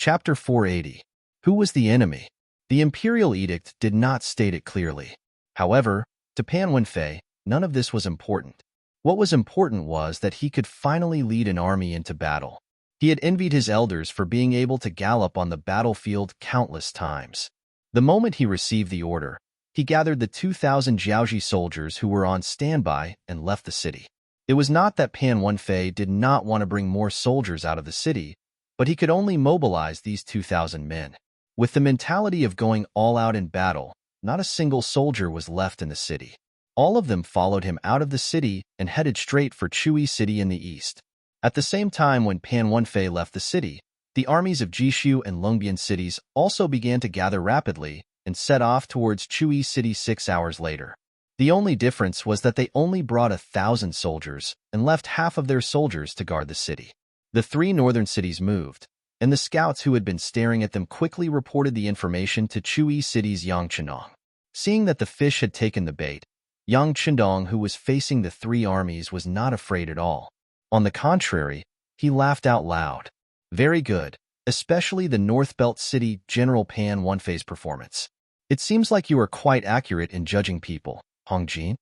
Chapter 480. Who was the enemy? The imperial edict did not state it clearly. However, to Pan Wenfei, none of this was important. What was important was that he could finally lead an army into battle. He had envied his elders for being able to gallop on the battlefield countless times. The moment he received the order, he gathered the 2,000 Jiaoji soldiers who were on standby and left the city. It was not that Pan Wenfei did not want to bring more soldiers out of the city, but he could only mobilize these 2,000 men. With the mentality of going all out in battle, not a single soldier was left in the city. All of them followed him out of the city and headed straight for Chui City in the east. At the same time when Pan Wenfei left the city, the armies of Jishu and Longbian cities also began to gather rapidly and set off towards Chui City 6 hours later. The only difference was that they only brought 1,000 soldiers and left half of their soldiers to guard the city. The 3 northern cities moved, and the scouts who had been staring at them quickly reported the information to Chui City's Yang Chendong. Seeing that the fish had taken the bait, Yang Chendong, who was facing the 3 armies, was not afraid at all. On the contrary, he laughed out loud. Very good, especially the North Belt City General Pan Wenfei's performance. It seems like you are quite accurate in judging people, Hong Jin.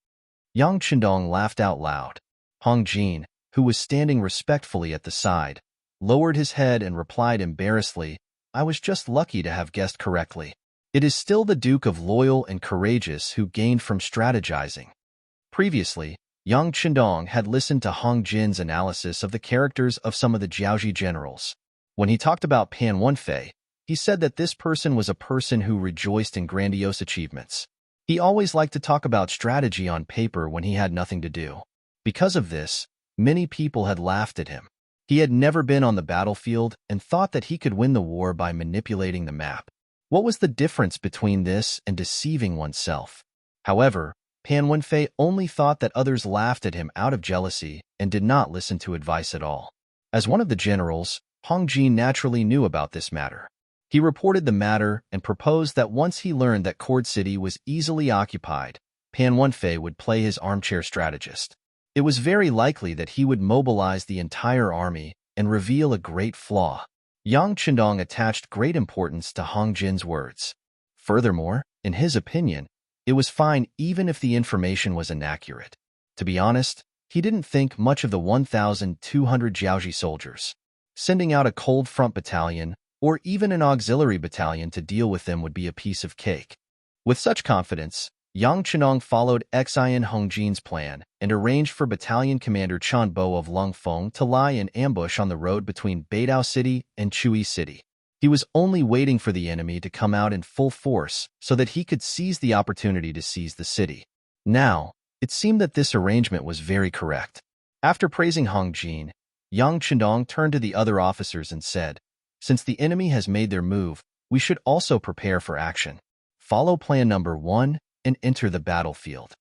Yang Chendong laughed out loud. Hong Jin, who was standing respectfully at the side, lowered his head and replied embarrassedly, I was just lucky to have guessed correctly. It is still the Duke of Loyal and Courageous who gained from strategizing. Previously, Yang Chendong had listened to Hong Jin's analysis of the characters of some of the Jiaoji generals. When he talked about Pan Wenfei, he said that this person was a person who rejoiced in grandiose achievements. He always liked to talk about strategy on paper when he had nothing to do. Because of this, many people had laughed at him. He had never been on the battlefield and thought that he could win the war by manipulating the map. What was the difference between this and deceiving oneself? However, Pan Wenfei only thought that others laughed at him out of jealousy and did not listen to advice at all. As one of the generals, Hong Jin naturally knew about this matter. He reported the matter and proposed that once he learned that Cord City was easily occupied, Pan Wenfei would play his armchair strategist. It was very likely that he would mobilize the entire army and reveal a great flaw. Yang Chendong attached great importance to Hong Jin's words. Furthermore, in his opinion, it was fine even if the information was inaccurate. To be honest, he didn't think much of the 1,200 Jiaoji soldiers. Sending out a cold front battalion or even an auxiliary battalion to deal with them would be a piece of cake. With such confidence, Yang Chendong followed Xian Hong Jin's plan and arranged for Battalion Commander Chan Bo of Lungfeng to lie in ambush on the road between Beidao City and Chui City. He was only waiting for the enemy to come out in full force so that he could seize the opportunity to seize the city. Now, it seemed that this arrangement was very correct. After praising Hong Jin, Yang Chendong turned to the other officers and said, Since the enemy has made their move, we should also prepare for action. Follow plan number 1 and enter the battlefield.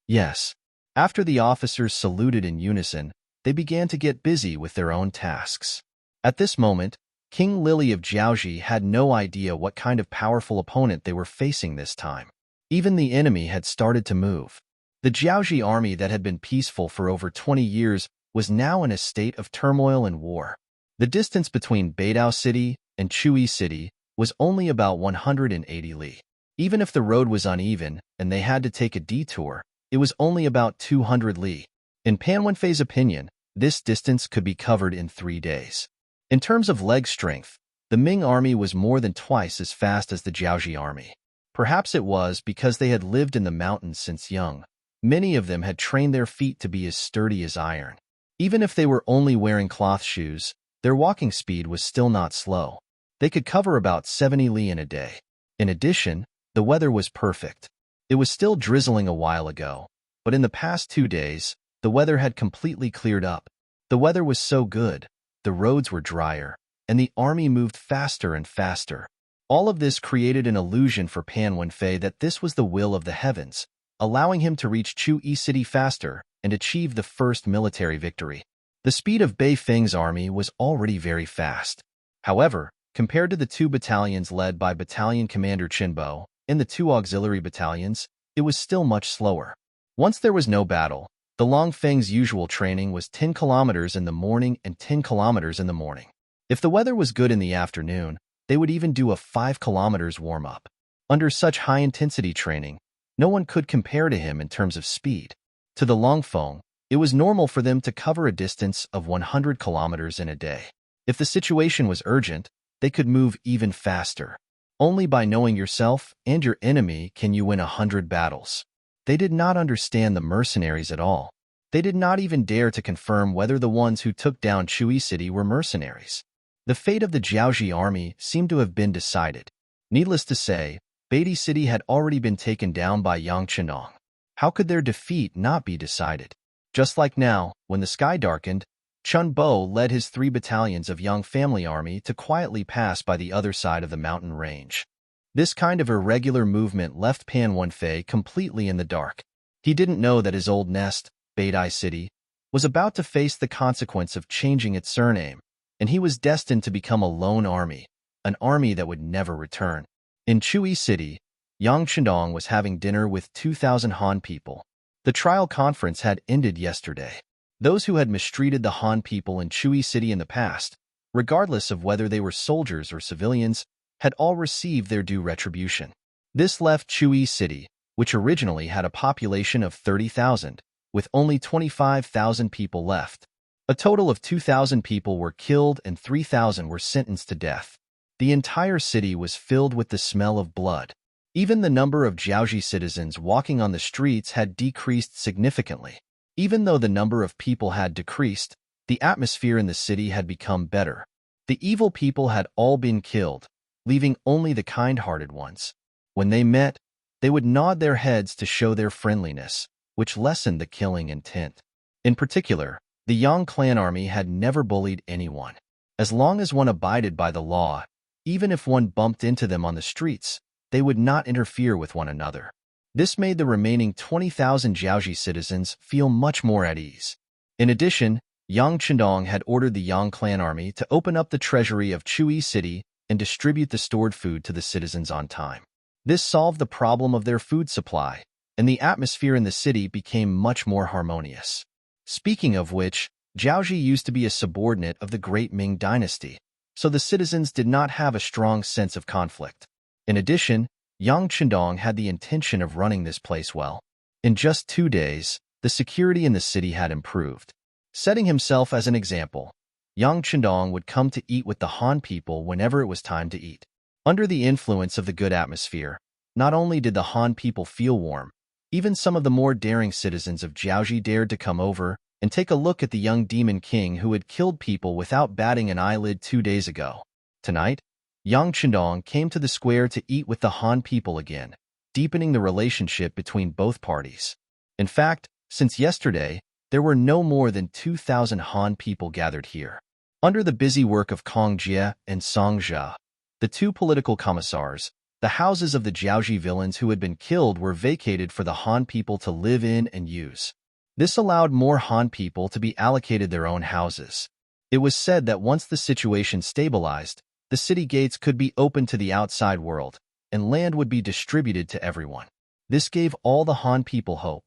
Yes. After the officers saluted in unison, they began to get busy with their own tasks. At this moment, King Lily of Jiaoji had no idea what kind of powerful opponent they were facing this time. Even the enemy had started to move. The Jiaoji army that had been peaceful for over 20 years was now in a state of turmoil and war. The distance between Beidao City and Chui City was only about 180 li. Even if the road was uneven and they had to take a detour, it was only about 200 li. In Pan Wenfei's opinion, this distance could be covered in 3 days. In terms of leg strength, the Ming army was more than twice as fast as the Jiaoji army. Perhaps it was because they had lived in the mountains since young. Many of them had trained their feet to be as sturdy as iron. Even if they were only wearing cloth shoes, their walking speed was still not slow. They could cover about 70 li in a day. In addition, the weather was perfect. It was still drizzling a while ago, but in the past 2 days, the weather had completely cleared up. The weather was so good, the roads were drier, and the army moved faster and faster. All of this created an illusion for Pan Wenfei that this was the will of the heavens, allowing him to reach Chui City faster and achieve the first military victory. The speed of Bei Feng's army was already very fast. However, compared to the 2 battalions led by Battalion Commander Chan Bo and the 2 auxiliary battalions, it was still much slower. Once there was no battle, the Longfeng's usual training was 10 kilometers in the morning and 10 kilometers in the morning. If the weather was good in the afternoon, they would even do a 5 kilometers warm-up. Under such high-intensity training, no one could compare to him in terms of speed. To the Longfeng, it was normal for them to cover a distance of 100 kilometers in a day. If the situation was urgent, they could move even faster. Only by knowing yourself and your enemy can you win 100 battles. They did not understand the mercenaries at all. They did not even dare to confirm whether the ones who took down Chui City were mercenaries. The fate of the Jiaoji army seemed to have been decided. Needless to say, Beatty City had already been taken down by Yang Chenong. How could their defeat not be decided? Just like now, when the sky darkened, Chun Bo led his 3 battalions of Yang family army to quietly pass by the other side of the mountain range. This kind of irregular movement left Pan Wenfei completely in the dark. He didn't know that his old nest, Beidai City, was about to face the consequence of changing its surname, and he was destined to become a lone army, an army that would never return. In Chui City, Yang Chendong was having dinner with 2,000 Han people. The trial conference had ended yesterday. Those who had mistreated the Han people in Chui City in the past, regardless of whether they were soldiers or civilians, had all received their due retribution. This left Chui City, which originally had a population of 30,000, with only 25,000 people left. A total of 2,000 people were killed and 3,000 were sentenced to death. The entire city was filled with the smell of blood. Even the number of Jiaoji citizens walking on the streets had decreased significantly. Even though the number of people had decreased, the atmosphere in the city had become better. The evil people had all been killed, leaving only the kind-hearted ones. When they met, they would nod their heads to show their friendliness, which lessened the killing intent. In particular, the Yang clan army had never bullied anyone. As long as one abided by the law, even if one bumped into them on the streets, they would not interfere with one another. This made the remaining 20,000 Jiaoji citizens feel much more at ease. In addition, Yang Chendong had ordered the Yang clan army to open up the treasury of Chui City and distribute the stored food to the citizens on time. This solved the problem of their food supply, and the atmosphere in the city became much more harmonious. Speaking of which, Jiaoji used to be a subordinate of the great Ming dynasty, so the citizens did not have a strong sense of conflict. In addition, Yang Chendong had the intention of running this place well. In just 2 days, the security in the city had improved. Setting himself as an example, Yang Chendong would come to eat with the Han people whenever it was time to eat. Under the influence of the good atmosphere, not only did the Han people feel warm, even some of the more daring citizens of Jiaoji dared to come over and take a look at the young demon king who had killed people without batting an eyelid 2 days ago. Tonight, Yang Chendong came to the square to eat with the Han people again, deepening the relationship between both parties. In fact, since yesterday, there were no more than 2,000 Han people gathered here. Under the busy work of Kong Jie and Song Jia, the 2 political commissars, the houses of the Jiaoji villains who had been killed were vacated for the Han people to live in and use. This allowed more Han people to be allocated their own houses. It was said that once the situation stabilized, the city gates could be opened to the outside world, and land would be distributed to everyone. This gave all the Han people hope.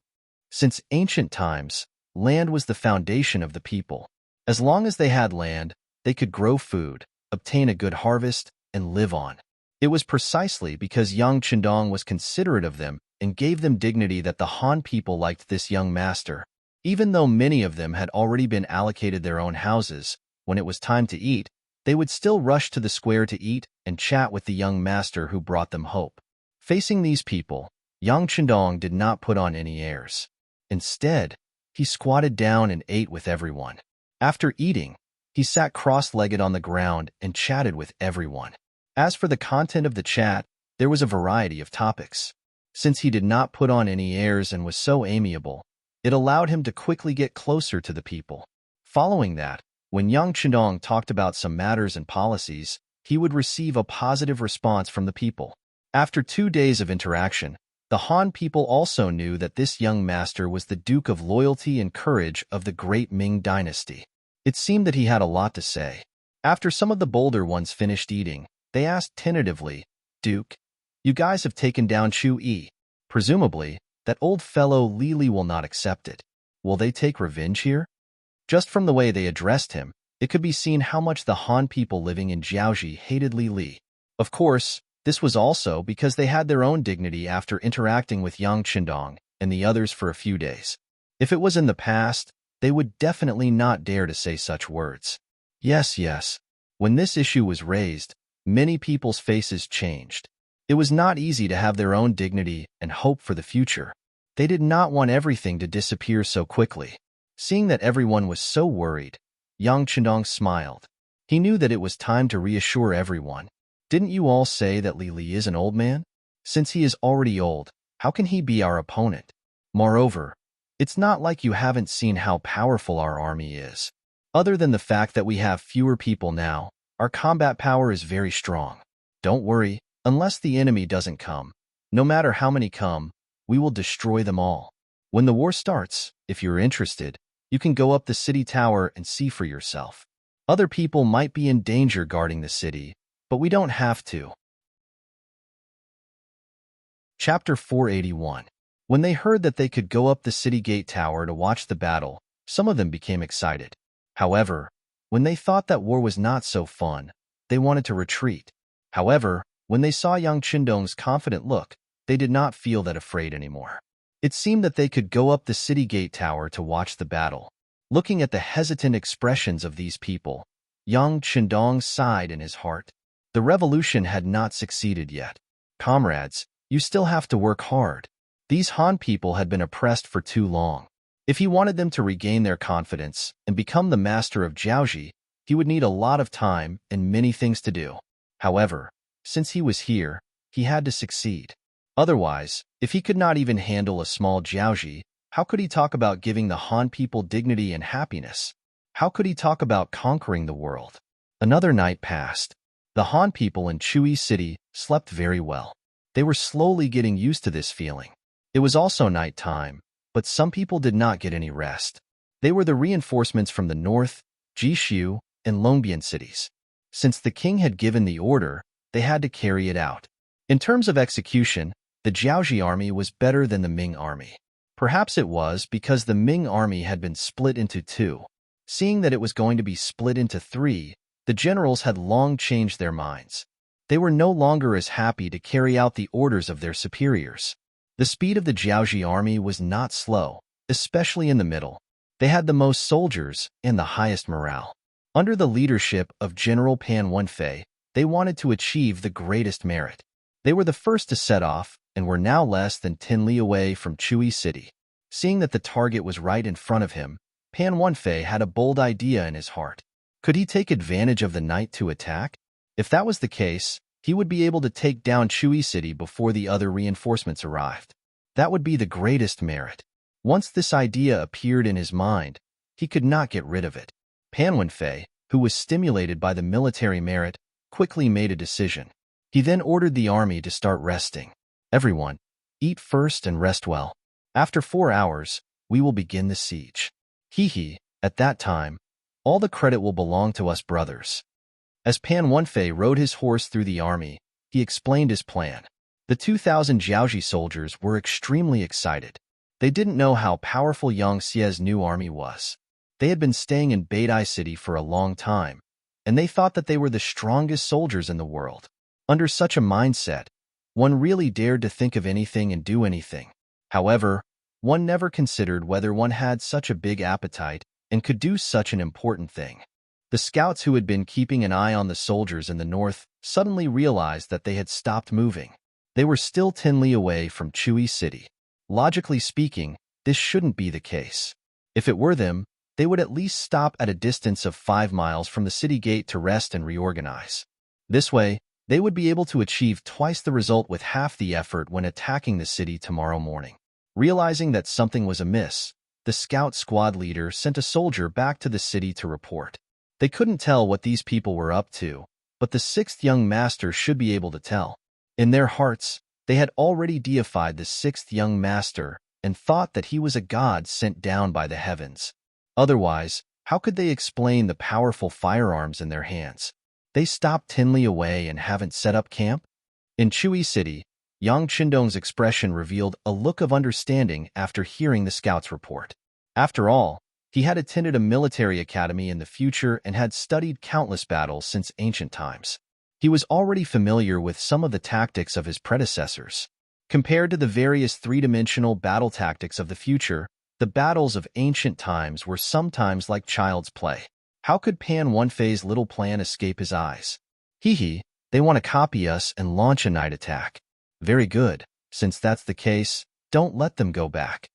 Since ancient times, land was the foundation of the people. As long as they had land, they could grow food, obtain a good harvest, and live on. It was precisely because Yang Chendong was considerate of them and gave them dignity that the Han people liked this young master. Even though many of them had already been allocated their own houses, when it was time to eat, they would still rush to the square to eat and chat with the young master who brought them hope. Facing these people, Yang Chendong did not put on any airs. Instead, he squatted down and ate with everyone. After eating, he sat cross-legged on the ground and chatted with everyone. As for the content of the chat, there was a variety of topics. Since he did not put on any airs and was so amiable, it allowed him to quickly get closer to the people. Following that, when Yang Chendong talked about some matters and policies, he would receive a positive response from the people. After 2 days of interaction, the Han people also knew that this young master was the Duke of Loyalty and Courage of the great Ming dynasty. It seemed that he had a lot to say. After some of the bolder ones finished eating, they asked tentatively, "Duke, you guys have taken down Chu Yi. Presumably, that old fellow Li Li will not accept it. Will they take revenge here?" Just from the way they addressed him, it could be seen how much the Han people living in Jiaoji hated Li Li. Of course, this was also because they had their own dignity after interacting with Yang Qindong and the others for a few days. If it was in the past, they would definitely not dare to say such words. Yes. When this issue was raised, many people's faces changed. It was not easy to have their own dignity and hope for the future. They did not want everything to disappear so quickly. Seeing that everyone was so worried, Yang Qindong smiled. He knew that it was time to reassure everyone. Didn't you all say that Li Li is an old man? Since he is already old, how can he be our opponent? Moreover, it's not like you haven't seen how powerful our army is. Other than the fact that we have fewer people now, our combat power is very strong. Don't worry, unless the enemy doesn't come. No matter how many come, we will destroy them all. When the war starts, if you're interested, you can go up the city tower and see for yourself. Other people might be in danger guarding the city, but we don't have to. Chapter 481. When they heard that they could go up the city gate tower to watch the battle, some of them became excited. However, when they thought that war was not so fun, they wanted to retreat. However, when they saw Yang Qindong's confident look, they did not feel that afraid anymore. It seemed that they could go up the city gate tower to watch the battle. Looking at the hesitant expressions of these people, Yang Qindong sighed in his heart. The revolution had not succeeded yet. Comrades, you still have to work hard. These Han people had been oppressed for too long. If he wanted them to regain their confidence and become the master of Jiaoji, he would need a lot of time and many things to do. However, since he was here, he had to succeed. Otherwise, if he could not even handle a small Jiaoji, how could he talk about giving the Han people dignity and happiness? How could he talk about conquering the world? Another night passed. The Han people in Chui City slept very well. They were slowly getting used to this feeling. It was also night time, but some people did not get any rest. They were the reinforcements from the north, Jishu, and Longbian cities. Since the king had given the order, they had to carry it out. In terms of execution, the Jiaoji army was better than the Ming army. Perhaps it was because the Ming army had been split into two. Seeing that it was going to be split into three, the generals had long changed their minds. They were no longer as happy to carry out the orders of their superiors. The speed of the Jiaoji army was not slow, especially in the middle. They had the most soldiers and the highest morale. Under the leadership of General Pan Wenfei, they wanted to achieve the greatest merit. They were the first to set off and were now less than 10 li away from Chui City. Seeing that the target was right in front of him, Pan Wenfei had a bold idea in his heart. Could he take advantage of the night to attack? If that was the case, he would be able to take down Chui City before the other reinforcements arrived. That would be the greatest merit. Once this idea appeared in his mind, he could not get rid of it. Pan Wenfei, who was stimulated by the military merit, quickly made a decision. He then ordered the army to start resting. Everyone, eat first and rest well. After 4 hours, we will begin the siege. At that time, all the credit will belong to us brothers. As Pan Wenfei rode his horse through the army, he explained his plan. The 2,000 Jiaoji soldiers were extremely excited. They didn't know how powerful Yang Xie's new army was. They had been staying in Beidai City for a long time, and they thought that they were the strongest soldiers in the world. Under such a mindset, one really dared to think of anything and do anything. However, one never considered whether one had such a big appetite and could do such an important thing. The scouts who had been keeping an eye on the soldiers in the north suddenly realized that they had stopped moving. They were still 10 li away from Chui City. Logically speaking, this shouldn't be the case. If it were them, they would at least stop at a distance of 5 miles from the city gate to rest and reorganize. This way, they would be able to achieve twice the result with half the effort when attacking the city tomorrow morning. Realizing that something was amiss, the scout squad leader sent a soldier back to the city to report. They couldn't tell what these people were up to, but the 6th young master should be able to tell. In their hearts, they had already deified the 6th young master and thought that he was a god sent down by the heavens. Otherwise, how could they explain the powerful firearms in their hands? They stopped 10 li away and haven't set up camp? In Chui City, Yang Qindong's expression revealed a look of understanding after hearing the scout's report. After all, He had attended a military academy in the future and had studied countless battles since ancient times. He was already familiar with some of the tactics of his predecessors. Compared to the various three-dimensional battle tactics of the future, the battles of ancient times were sometimes like child's play. How could Pan Wenfei's little plan escape his eyes? Hee, they want to copy us and launch a night attack. Very good. Since that's the case, don't let them go back.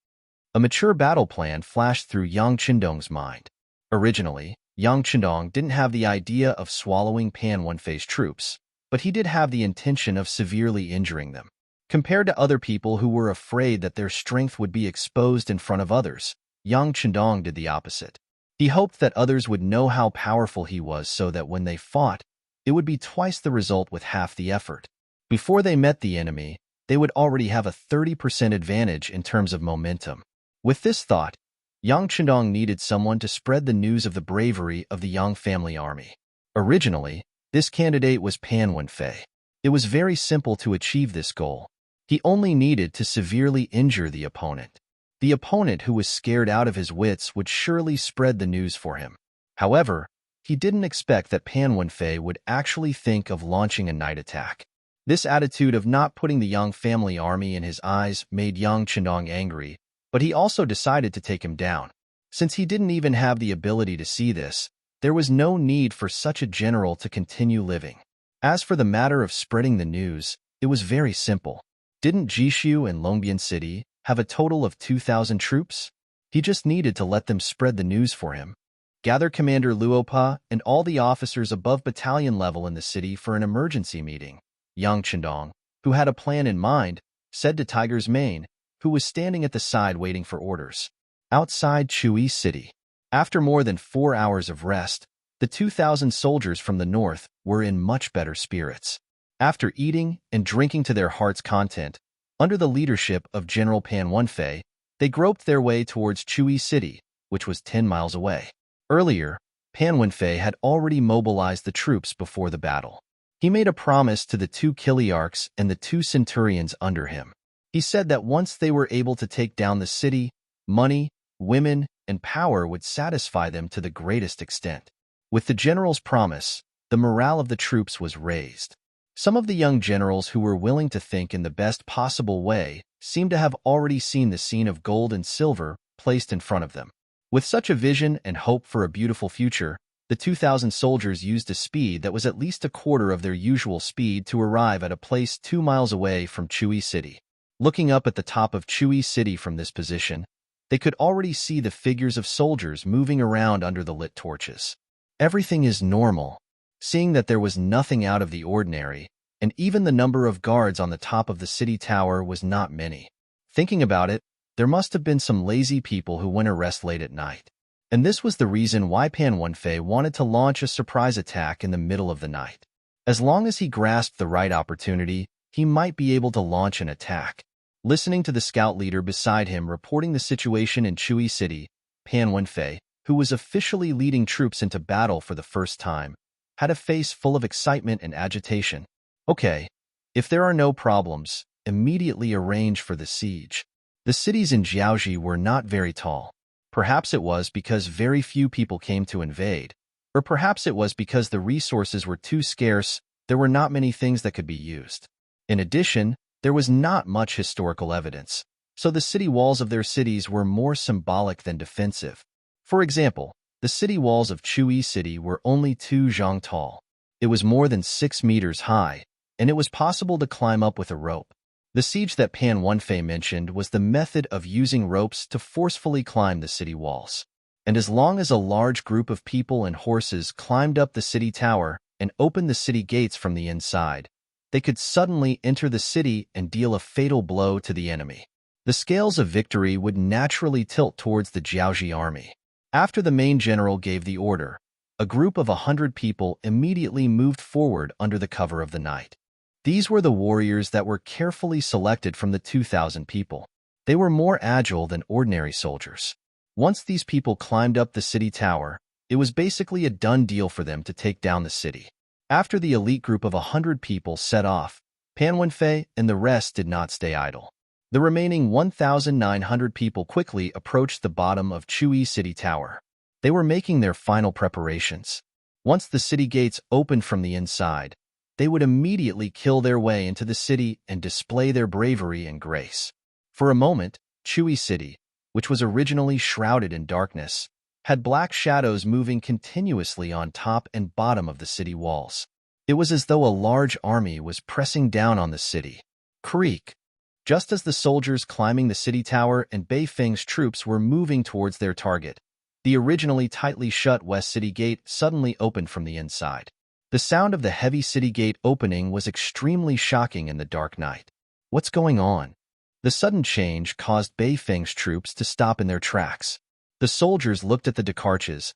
A mature battle plan flashed through Yang Qindong's mind. Originally, Yang Qindong didn't have the idea of swallowing Pan Wenfei's troops, but he did have the intention of severely injuring them. Compared to other people who were afraid that their strength would be exposed in front of others, Yang Qindong did the opposite. He hoped that others would know how powerful he was so that when they fought, it would be twice the result with half the effort. Before they met the enemy, they would already have a 30% advantage in terms of momentum. With this thought, Yang Qindong needed someone to spread the news of the bravery of the Yang family army. Originally, this candidate was Pan Wenfei. It was very simple to achieve this goal. He only needed to severely injure the opponent. The opponent who was scared out of his wits would surely spread the news for him. However, he didn't expect that Pan Wenfei would actually think of launching a night attack. This attitude of not putting the Yang family army in his eyes made Yang Qindong angry, but he also decided to take him down. Since he didn't even have the ability to see this, there was no need for such a general to continue living. As for the matter of spreading the news, it was very simple. Didn't Jishu and Longbian City have a total of 2,000 troops? He just needed to let them spread the news for him. Gather Commander Luopa and all the officers above battalion level in the city for an emergency meeting. Yang Qindong, who had a plan in mind, said to Tiger's Mane, who was standing at the side waiting for orders. Outside Chui City, after more than 4 hours of rest, the 2,000 soldiers from the north were in much better spirits. After eating and drinking to their heart's content, under the leadership of General Pan Wenfei, they groped their way towards Chui City, which was 10 miles away. Earlier, Pan Wenfei had already mobilized the troops before the battle. He made a promise to the 2 Kiliarchs and the 2 centurions under him. He said that once they were able to take down the city, money, women, and power would satisfy them to the greatest extent. With the general's promise, the morale of the troops was raised. Some of the young generals who were willing to think in the best possible way seemed to have already seen the scene of gold and silver placed in front of them. With such a vision and hope for a beautiful future, the 2,000 soldiers used a speed that was at least a quarter of their usual speed to arrive at a place 2 miles away from Chui City. Looking up at the top of Chui City from this position, they could already see the figures of soldiers moving around under the lit torches. Everything is normal. Seeing that there was nothing out of the ordinary, and even the number of guards on the top of the city tower was not many. Thinking about it, there must have been some lazy people who went to rest late at night. And this was the reason why Pan Wenfei wanted to launch a surprise attack in the middle of the night. As long as he grasped the right opportunity, he might be able to launch an attack. Listening to the scout leader beside him reporting the situation in Chui City, Pan Wenfei, who was officially leading troops into battle for the first time, had a face full of excitement and agitation. Okay, if there are no problems, immediately arrange for the siege. The cities in Jiaoji were not very tall. Perhaps it was because very few people came to invade, or perhaps it was because the resources were too scarce, there were not many things that could be used. In addition, there was not much historical evidence, so the city walls of their cities were more symbolic than defensive. For example, the city walls of Chui City were only 2 zhang tall. It was more than 6 meters high, and it was possible to climb up with a rope. The siege that Pan Wenfei mentioned was the method of using ropes to forcefully climb the city walls. And as long as a large group of people and horses climbed up the city tower and opened the city gates from the inside, they could suddenly enter the city and deal a fatal blow to the enemy. The scales of victory would naturally tilt towards the Jiaoji army. After the main general gave the order, a group of 100 people immediately moved forward under the cover of the night. These were the warriors that were carefully selected from the 2,000 people. They were more agile than ordinary soldiers. Once these people climbed up the city tower, it was basically a done deal for them to take down the city. After the elite group of 100 people set off, Pan Wenfei and the rest did not stay idle. The remaining 1,900 people quickly approached the bottom of Chui City Tower. They were making their final preparations. Once the city gates opened from the inside, they would immediately kill their way into the city and display their bravery and grace. For a moment, Chui City, which was originally shrouded in darkness, had black shadows moving continuously on top and bottom of the city walls. It was as though a large army was pressing down on the city. Creak! Just as the soldiers climbing the city tower and Bei Feng's troops were moving towards their target, the originally tightly shut West City Gate suddenly opened from the inside. The sound of the heavy city gate opening was extremely shocking in the dark night. What's going on? The sudden change caused Bei Feng's troops to stop in their tracks. The soldiers looked at the Dakarches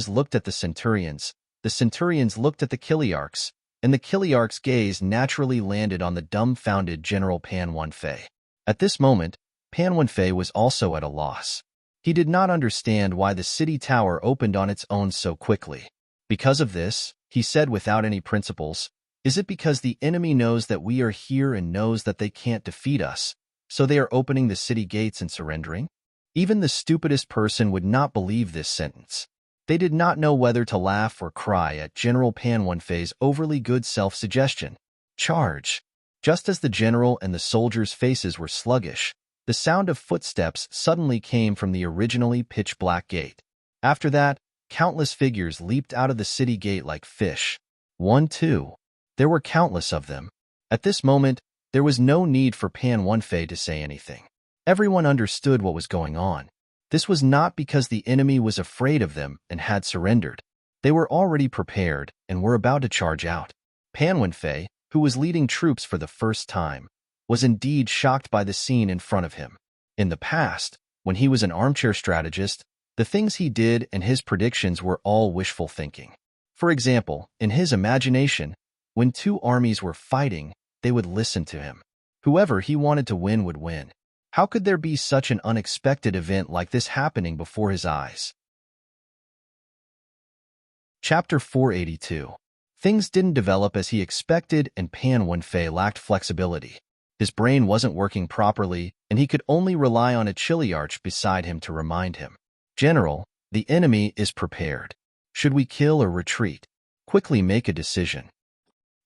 looked at the Centurions looked at the Kiliarchs, and the Kiliarch's gaze naturally landed on the dumbfounded General Pan Wenfei. At this moment, Pan Wenfei was also at a loss. He did not understand why the city tower opened on its own so quickly. Because of this, he said without any principles, is it because the enemy knows that we are here and knows that they can't defeat us, so they are opening the city gates and surrendering? Even the stupidest person would not believe this sentence. They did not know whether to laugh or cry at General Pan Wenfei's overly good self-suggestion. Charge! Just as the general and the soldiers' faces were sluggish, the sound of footsteps suddenly came from the originally pitch-black gate. After that, countless figures leaped out of the city gate like fish. 1, 2. There were countless of them. At this moment, there was no need for Pan Wenfei to say anything. Everyone understood what was going on. This was not because the enemy was afraid of them and had surrendered. They were already prepared and were about to charge out. Pan Wenfei, who was leading troops for the first time, was indeed shocked by the scene in front of him. In the past, when he was an armchair strategist, the things he did and his predictions were all wishful thinking. For example, in his imagination, when two armies were fighting, they would listen to him. Whoever he wanted to win would win. How could there be such an unexpected event like this happening before his eyes? Chapter 482. Things didn't develop as he expected and Pan Wenfei lacked flexibility. His brain wasn't working properly and he could only rely on a Chiliarch beside him to remind him. General, the enemy is prepared. Should we kill or retreat? Quickly make a decision.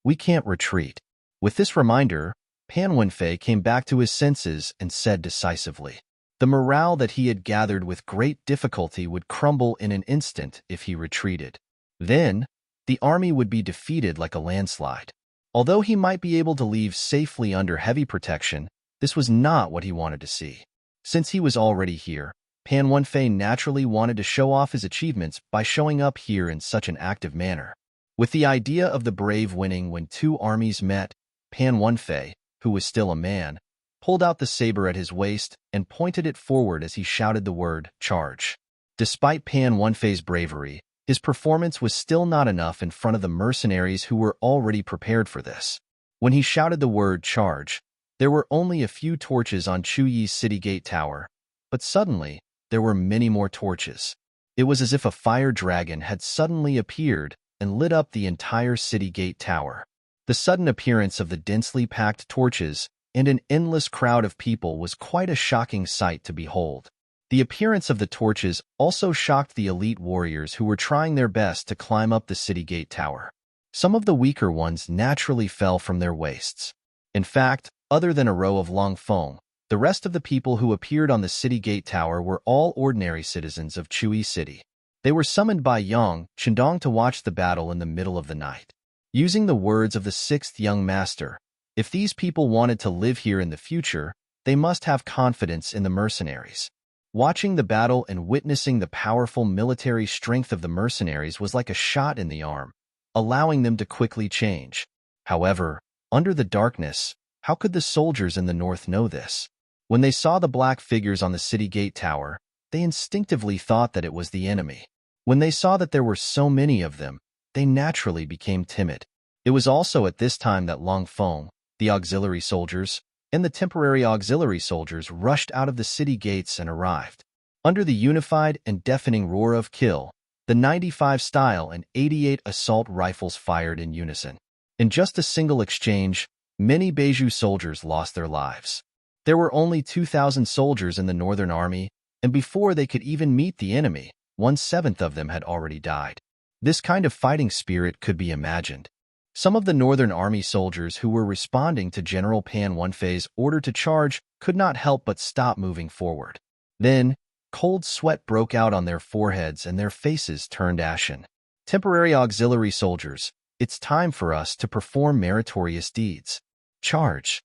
We can't retreat. With this reminder, Pan Wenfei came back to his senses and said decisively, the morale that he had gathered with great difficulty would crumble in an instant if he retreated. Then, the army would be defeated like a landslide. Although he might be able to leave safely under heavy protection, this was not what he wanted to see. Since he was already here, Pan Wenfei naturally wanted to show off his achievements by showing up here in such an active manner. With the idea of the brave winning when two armies met, Pan Wenfei, who was still a man, pulled out the saber at his waist and pointed it forward as he shouted the word, charge. Despite Pan Wenfei's bravery, his performance was still not enough in front of the mercenaries who were already prepared for this. When he shouted the word, charge, there were only a few torches on Chuyi's city gate tower, but suddenly, there were many more torches. It was as if a fire dragon had suddenly appeared and lit up the entire city gate tower. The sudden appearance of the densely packed torches and an endless crowd of people was quite a shocking sight to behold. The appearance of the torches also shocked the elite warriors who were trying their best to climb up the city gate tower. Some of the weaker ones naturally fell from their waists. In fact, other than a row of Long Feng, the rest of the people who appeared on the city gate tower were all ordinary citizens of Chui City. They were summoned by Yang Chendong to watch the battle in the middle of the night. Using the words of the sixth young master, if these people wanted to live here in the future, they must have confidence in the mercenaries. Watching the battle and witnessing the powerful military strength of the mercenaries was like a shot in the arm, allowing them to quickly change. However, under the darkness, how could the soldiers in the north know this? When they saw the black figures on the city gate tower, they instinctively thought that it was the enemy. When they saw that there were so many of them, they naturally became timid. It was also at this time that Long Feng, the auxiliary soldiers, and the temporary auxiliary soldiers rushed out of the city gates and arrived. Under the unified and deafening roar of kill, the 95 style and 88 assault rifles fired in unison. In just a single exchange, many Beiju soldiers lost their lives. There were only 2,000 soldiers in the Northern Army, and before they could even meet the enemy, 1/7 of them had already died. This kind of fighting spirit could be imagined. Some of the Northern Army soldiers who were responding to General Pan Wenfei's order to charge could not help but stop moving forward. Then, cold sweat broke out on their foreheads and their faces turned ashen. Temporary auxiliary soldiers, it's time for us to perform meritorious deeds. Charge!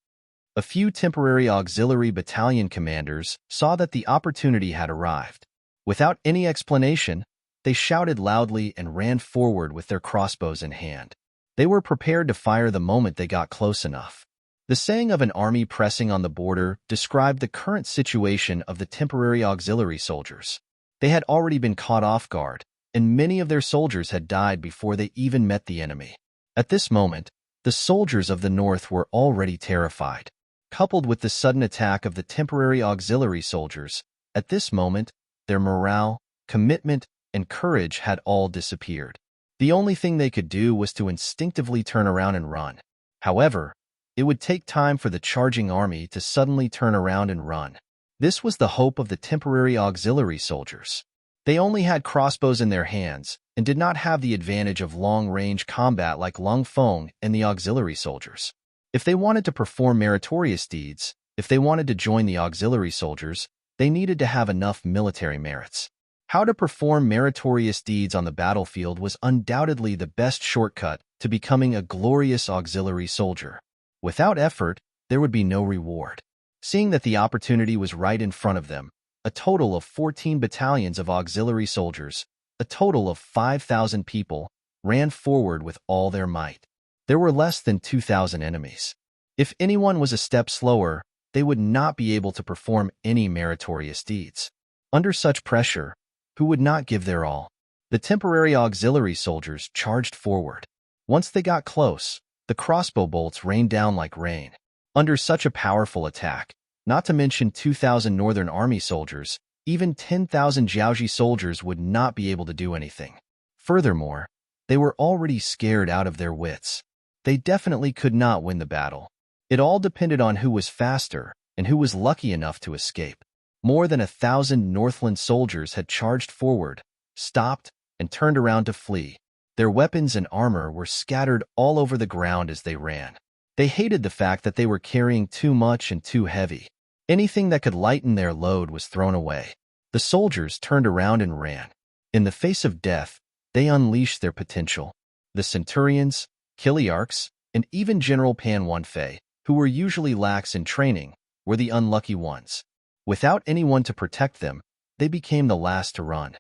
A few temporary auxiliary battalion commanders saw that the opportunity had arrived. Without any explanation, they shouted loudly and ran forward with their crossbows in hand. They were prepared to fire the moment they got close enough. The saying of an army pressing on the border described the current situation of the temporary auxiliary soldiers. They had already been caught off guard, and many of their soldiers had died before they even met the enemy. At this moment, the soldiers of the North were already terrified. Coupled with the sudden attack of the temporary auxiliary soldiers, at this moment, their morale, commitment, and courage had all disappeared. The only thing they could do was to instinctively turn around and run. However, it would take time for the charging army to suddenly turn around and run. This was the hope of the temporary auxiliary soldiers. They only had crossbows in their hands and did not have the advantage of long-range combat like Lung Feng and the auxiliary soldiers. If they wanted to perform meritorious deeds, if they wanted to join the auxiliary soldiers, they needed to have enough military merits. How to perform meritorious deeds on the battlefield was undoubtedly the best shortcut to becoming a glorious auxiliary soldier. Without effort, there would be no reward. Seeing that the opportunity was right in front of them, a total of 14 battalions of auxiliary soldiers, a total of 5,000 people, ran forward with all their might. There were less than 2,000 enemies. If anyone was a step slower, they would not be able to perform any meritorious deeds. Under such pressure, who would not give their all? The temporary auxiliary soldiers charged forward. Once they got close, the crossbow bolts rained down like rain. Under such a powerful attack, not to mention 2,000 Northern Army soldiers, even 10,000 Jiaoji soldiers would not be able to do anything. Furthermore, they were already scared out of their wits. They definitely could not win the battle. It all depended on who was faster and who was lucky enough to escape. More than 1,000 Northland soldiers had charged forward, stopped, and turned around to flee. Their weapons and armor were scattered all over the ground as they ran. They hated the fact that they were carrying too much and too heavy. Anything that could lighten their load was thrown away. The soldiers turned around and ran. In the face of death, they unleashed their potential. The centurions, Kiliarchs, and even General Pan Wenfei, who were usually lax in training, were the unlucky ones. Without anyone to protect them, they became the last to run.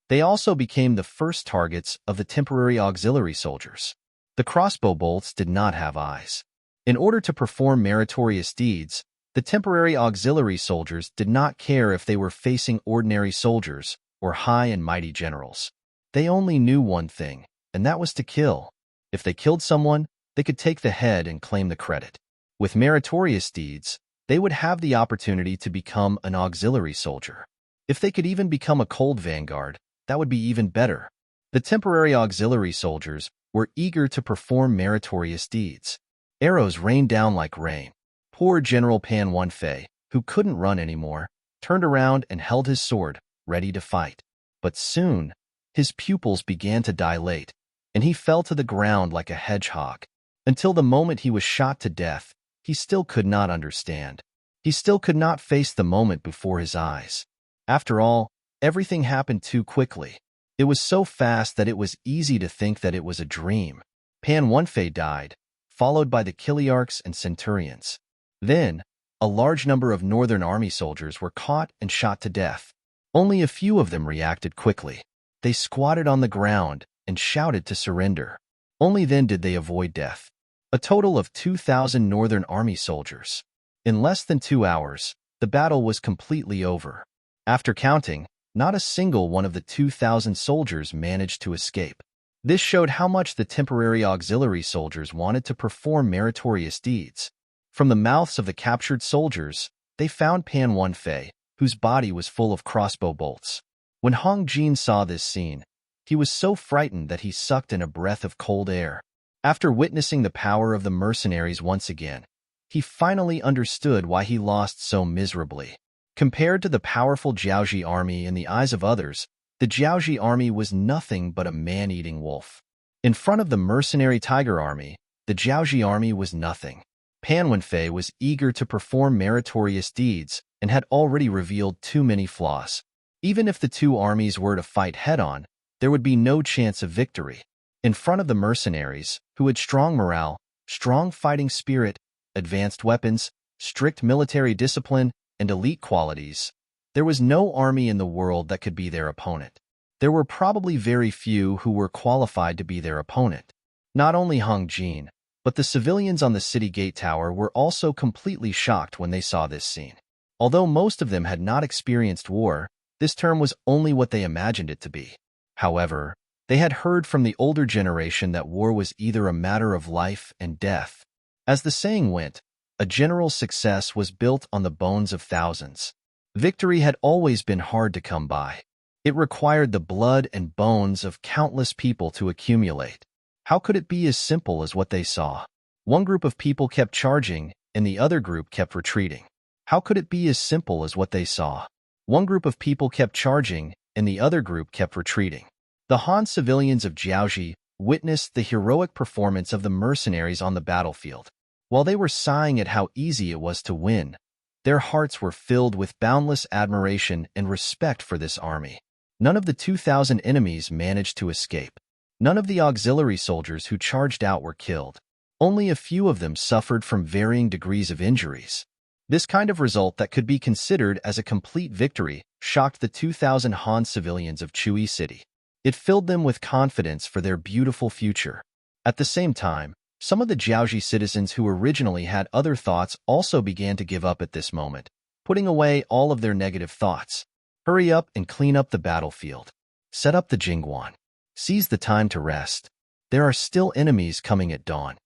They also became the first targets of the temporary auxiliary soldiers. The crossbow bolts did not have eyes. In order to perform meritorious deeds, the temporary auxiliary soldiers did not care if they were facing ordinary soldiers or high and mighty generals. They only knew one thing, and that was to kill. If they killed someone, they could take the head and claim the credit. With meritorious deeds, they would have the opportunity to become an auxiliary soldier. If they could even become a cold vanguard, that would be even better. The temporary auxiliary soldiers were eager to perform meritorious deeds. Arrows rained down like rain. Poor General Pan Wenfei, who couldn't run anymore, turned around and held his sword, ready to fight. But soon, his pupils began to dilate, and he fell to the ground like a hedgehog. Until the moment he was shot to death, he still could not understand. He still could not face the moment before his eyes. After all, everything happened too quickly. It was so fast that it was easy to think that it was a dream. Pan Wenfei died, followed by the Kiliarchs and centurions. Then, a large number of Northern Army soldiers were caught and shot to death. Only a few of them reacted quickly. They squatted on the ground and shouted to surrender. Only then did they avoid death. A total of 2,000 Northern Army soldiers. In less than 2 hours, the battle was completely over. After counting, not a single one of the 2,000 soldiers managed to escape. This showed how much the temporary auxiliary soldiers wanted to perform meritorious deeds. From the mouths of the captured soldiers, they found Pan Wenfei, whose body was full of crossbow bolts. When Hong Jin saw this scene, he was so frightened that he sucked in a breath of cold air. After witnessing the power of the mercenaries once again, he finally understood why he lost so miserably. Compared to the powerful Jiaoji army in the eyes of others, the Jiaoji army was nothing but a man-eating wolf. In front of the mercenary tiger army, the Jiaoji army was nothing. Pan Wenfei was eager to perform meritorious deeds and had already revealed too many flaws. Even if the two armies were to fight head-on, there would be no chance of victory. In front of the mercenaries, who had strong morale, strong fighting spirit, advanced weapons, strict military discipline, and elite qualities, there was no army in the world that could be their opponent. There were probably very few who were qualified to be their opponent. Not only Hung Jin, but the civilians on the city gate tower were also completely shocked when they saw this scene. Although most of them had not experienced war, this term was only what they imagined it to be. However, they had heard from the older generation that war was either a matter of life and death. As the saying went, a general success was built on the bones of thousands. Victory had always been hard to come by. It required the blood and bones of countless people to accumulate. How could it be as simple as what they saw? One group of people kept charging, and the other group kept retreating. How could it be as simple as what they saw? One group of people kept charging, and the other group kept retreating. The Han civilians of Jiaoji witnessed the heroic performance of the mercenaries on the battlefield. While they were sighing at how easy it was to win, their hearts were filled with boundless admiration and respect for this army. None of the 2,000 enemies managed to escape. None of the auxiliary soldiers who charged out were killed. Only a few of them suffered from varying degrees of injuries. This kind of result that could be considered as a complete victory shocked the 2,000 Han civilians of Chui City. It filled them with confidence for their beautiful future. At the same time, some of the Jiaoji citizens who originally had other thoughts also began to give up at this moment, putting away all of their negative thoughts. Hurry up and clean up the battlefield. Set up the Jingguan. Seize the time to rest. There are still enemies coming at dawn.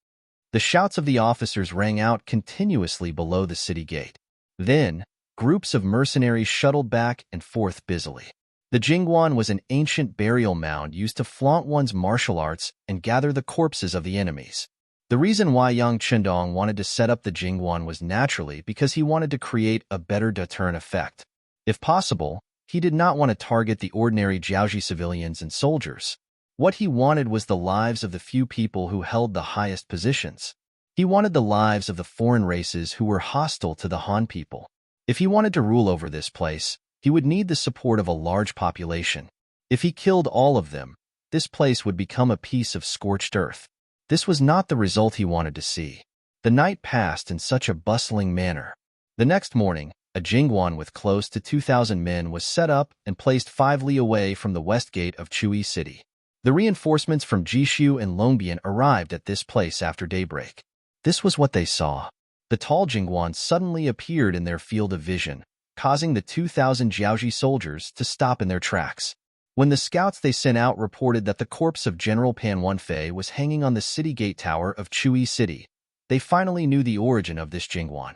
The shouts of the officers rang out continuously below the city gate. Then, groups of mercenaries shuttled back and forth busily. The Jingguan was an ancient burial mound used to flaunt one's martial arts and gather the corpses of the enemies. The reason why Yang Chendong wanted to set up the Jingguan was naturally because he wanted to create a better deterrent effect. If possible, he did not want to target the ordinary Jiaoji civilians and soldiers. What he wanted was the lives of the few people who held the highest positions. He wanted the lives of the foreign races who were hostile to the Han people. If he wanted to rule over this place, he would need the support of a large population. If he killed all of them, this place would become a piece of scorched earth. This was not the result he wanted to see. The night passed in such a bustling manner. The next morning, a Jingguan with close to 2,000 men was set up and placed 5 li away from the west gate of Chui City. The reinforcements from Jishu and Longbian arrived at this place after daybreak. This was what they saw. The tall Jingguan suddenly appeared in their field of vision, causing the 2,000 Jiaoji soldiers to stop in their tracks. When the scouts they sent out reported that the corpse of General Pan Wenfei was hanging on the city gate tower of Chui City, they finally knew the origin of this Jingguan.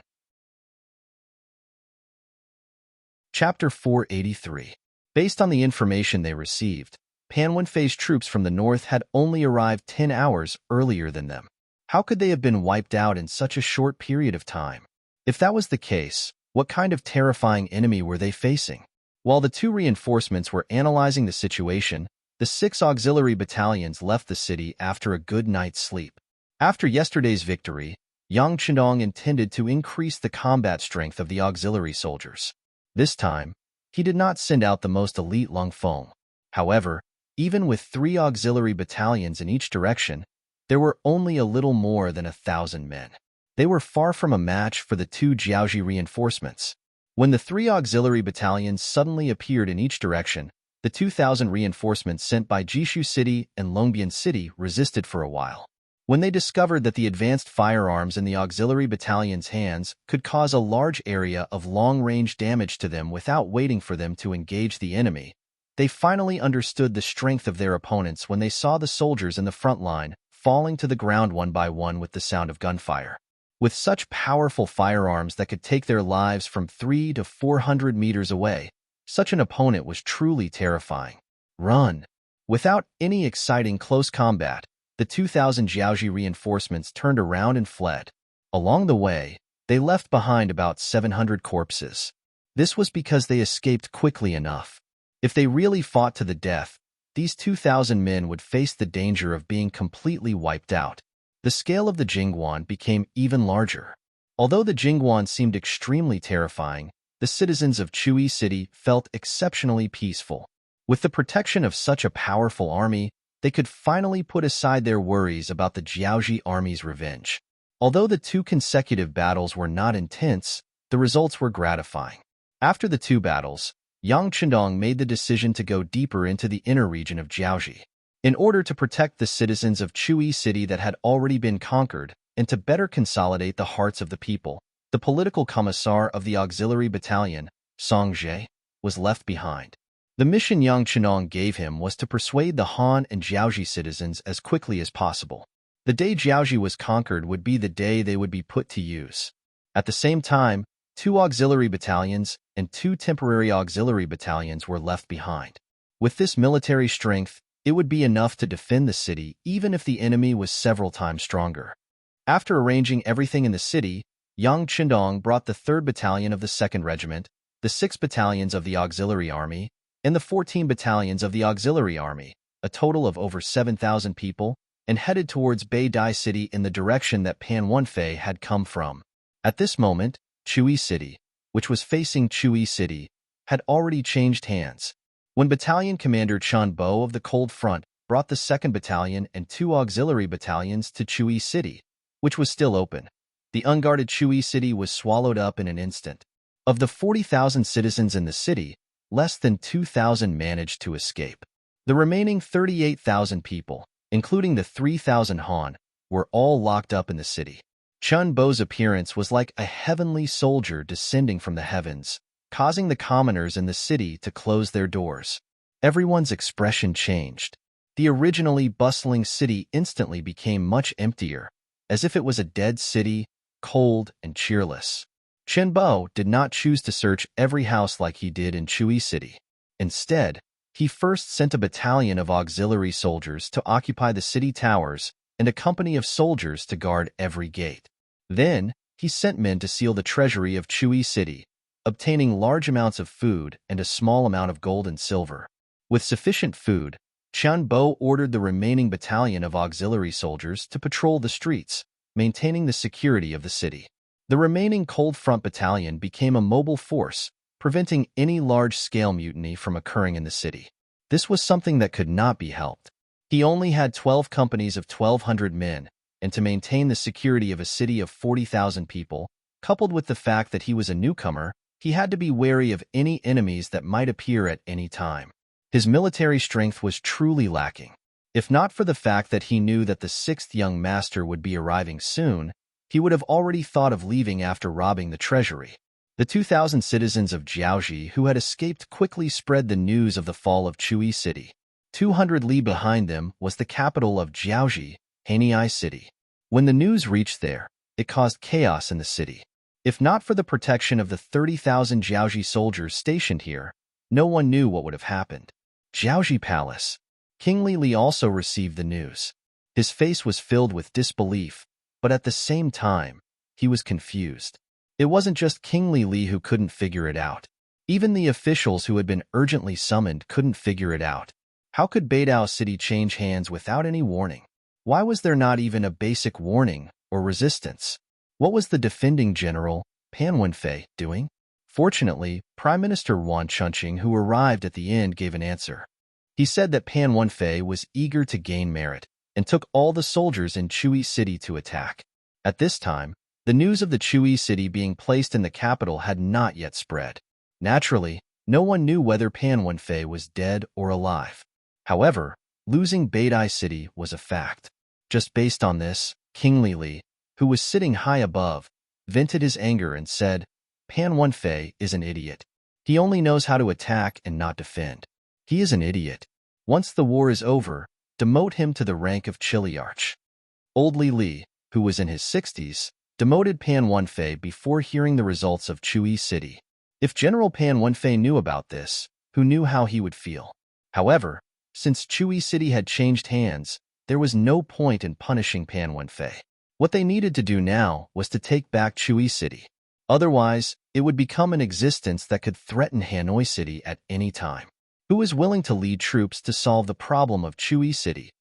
Chapter 483. Based on the information they received, Pan Wenfei's troops from the north had only arrived 10 hours earlier than them. How could they have been wiped out in such a short period of time? If that was the case, what kind of terrifying enemy were they facing? While the 2 reinforcements were analyzing the situation, the 6 auxiliary battalions left the city after a good night's sleep. After yesterday's victory, Yang Chendong intended to increase the combat strength of the auxiliary soldiers. This time, he did not send out the most elite Lung Feng. However, even with 3 auxiliary battalions in each direction, there were only a little more than 1,000 men. They were far from a match for the 2 Jiaoji reinforcements. When the 3 auxiliary battalions suddenly appeared in each direction, the 2,000 reinforcements sent by Jishu City and Longbian City resisted for a while. When they discovered that the advanced firearms in the auxiliary battalion's hands could cause a large area of long-range damage to them without waiting for them to engage the enemy, they finally understood the strength of their opponents when they saw the soldiers in the front line falling to the ground one by one with the sound of gunfire. With such powerful firearms that could take their lives from 300 to 400 meters away, such an opponent was truly terrifying. Run! Without any exciting close combat, the 2,000 Jiaoji reinforcements turned around and fled. Along the way, they left behind about 700 corpses. This was because they escaped quickly enough. If they really fought to the death, these 2,000 men would face the danger of being completely wiped out. The scale of the Jingguan became even larger. Although the Jingguan seemed extremely terrifying, the citizens of Chui City felt exceptionally peaceful. With the protection of such a powerful army, they could finally put aside their worries about the Jiaoji army's revenge. Although the 2 consecutive battles were not intense, the results were gratifying. After the 2 battles, Yang Chendong made the decision to go deeper into the inner region of Jiaoji. In order to protect the citizens of Chui City that had already been conquered, and to better consolidate the hearts of the people, the political commissar of the auxiliary battalion, Song Jie, was left behind. The mission Yang Chenong gave him was to persuade the Han and Jiaoji citizens as quickly as possible. The day Jiaoji was conquered would be the day they would be put to use. At the same time, 2 auxiliary battalions and 2 temporary auxiliary battalions were left behind. With this military strength, it would be enough to defend the city even if the enemy was several times stronger. After arranging everything in the city, Yang Chendong brought the 3rd Battalion of the 2nd Regiment, the 6 battalions of the Auxiliary Army, and the 14 battalions of the Auxiliary Army, a total of over 7,000 people, and headed towards Beidai City in the direction that Pan Wenfei had come from. At this moment, Chui City, which was facing Chui City, had already changed hands. When Battalion Commander Chun Bo of the Cold Front brought the 2nd Battalion and 2 auxiliary battalions to Chui City, which was still open, the unguarded Chui City was swallowed up in an instant. Of the 40,000 citizens in the city, less than 2,000 managed to escape. The remaining 38,000 people, including the 3,000 Han, were all locked up in the city. Chun Bo's appearance was like a heavenly soldier descending from the heavens, causing the commoners in the city to close their doors. Everyone's expression changed. The originally bustling city instantly became much emptier, as if it was a dead city, cold and cheerless. Chen Bo did not choose to search every house like he did in Chui City. Instead, he first sent a battalion of auxiliary soldiers to occupy the city towers and a company of soldiers to guard every gate. Then, he sent men to seal the treasury of Chui City, obtaining large amounts of food and a small amount of gold and silver. With sufficient food, Chun Bo ordered the remaining battalion of auxiliary soldiers to patrol the streets, maintaining the security of the city. The remaining Cold Front battalion became a mobile force, preventing any large-scale mutiny from occurring in the city. This was something that could not be helped. He only had 12 companies of 1,200 men, and to maintain the security of a city of 40,000 people, coupled with the fact that he was a newcomer, he had to be wary of any enemies that might appear at any time. His military strength was truly lacking. If not for the fact that he knew that the 6th young master would be arriving soon, he would have already thought of leaving after robbing the treasury. The 2,000 citizens of Jiaoji who had escaped quickly spread the news of the fall of Chui City. 200 li behind them was the capital of Jiaoji, Haniai City. When the news reached there, it caused chaos in the city. If not for the protection of the 30,000 Jiaoji soldiers stationed here, no one knew what would have happened. Jiaoji Palace. King Li also received the news. His face was filled with disbelief, but at the same time, he was confused. It wasn't just King Li who couldn't figure it out. Even the officials who had been urgently summoned couldn't figure it out. How could Beidao City change hands without any warning? Why was there not even a basic warning or resistance? What was the defending general, Pan Wenfei, doing? Fortunately, Prime Minister Wan Chunqing, who arrived at the end, gave an answer. He said that Pan Wenfei was eager to gain merit and took all the soldiers in Chui City to attack. At this time, the news of the Chui City being placed in the capital had not yet spread. Naturally, no one knew whether Pan Wenfei was dead or alive. However, losing Beidai City was a fact. Just based on this, King Li, who was sitting high above, vented his anger and said, Pan Wenfei is an idiot. He only knows how to attack and not defend. He is an idiot. Once the war is over, demote him to the rank of Chiliarch. Old Li, who was in his 60s, demoted Pan Wenfei before hearing the results of Chui City. If General Pan Wenfei knew about this, who knew how he would feel? However, since Chui City had changed hands, there was no point in punishing Pan Wenfei. What they needed to do now was to take back Chui City. Otherwise, it would become an existence that could threaten Hanoi City at any time. Who was willing to lead troops to solve the problem of Chui City?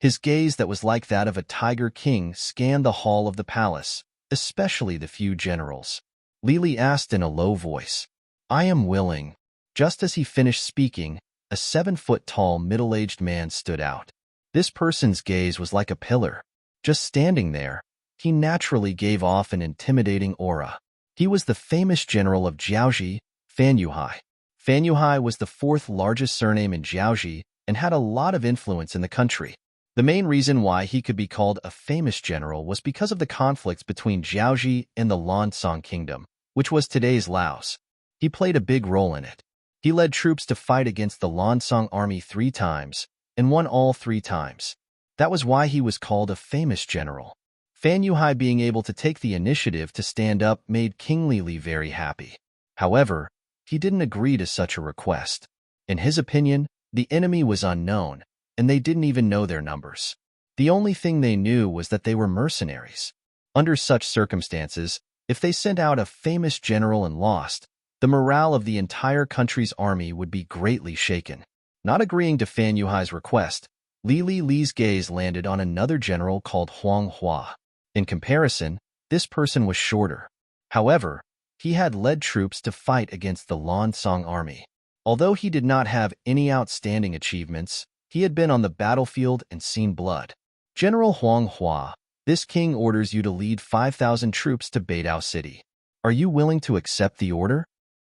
His gaze that was like that of a tiger king scanned the hall of the palace, especially the few generals. Lili asked in a low voice, "I am willing." Just as he finished speaking, a 7-foot-tall middle-aged man stood out. This person's gaze was like a pillar. Just standing there, he naturally gave off an intimidating aura. He was the famous general of Jiaoji, Fan Yuhai. Fan Yuhai was the fourth largest surname in Jiaoji and had a lot of influence in the country. The main reason why he could be called a famous general was because of the conflicts between Jiaoji and the Lancang Kingdom, which was today's Laos. He played a big role in it. He led troops to fight against the Lancang army 3 times and won all 3 times. That was why he was called a famous general. Fan Yuhai being able to take the initiative to stand up made King Lili very happy. However, he didn't agree to such a request. In his opinion, the enemy was unknown, and they didn't even know their numbers. The only thing they knew was that they were mercenaries. Under such circumstances, if they sent out a famous general and lost, the morale of the entire country's army would be greatly shaken. Not agreeing to Fan Yuhai's request, Li's gaze landed on another general called Huang Hua. In comparison, this person was shorter. However, he had led troops to fight against the Lancang army. Although he did not have any outstanding achievements, he had been on the battlefield and seen blood. General Huang Hua, this king orders you to lead 5,000 troops to Beidao City. Are you willing to accept the order?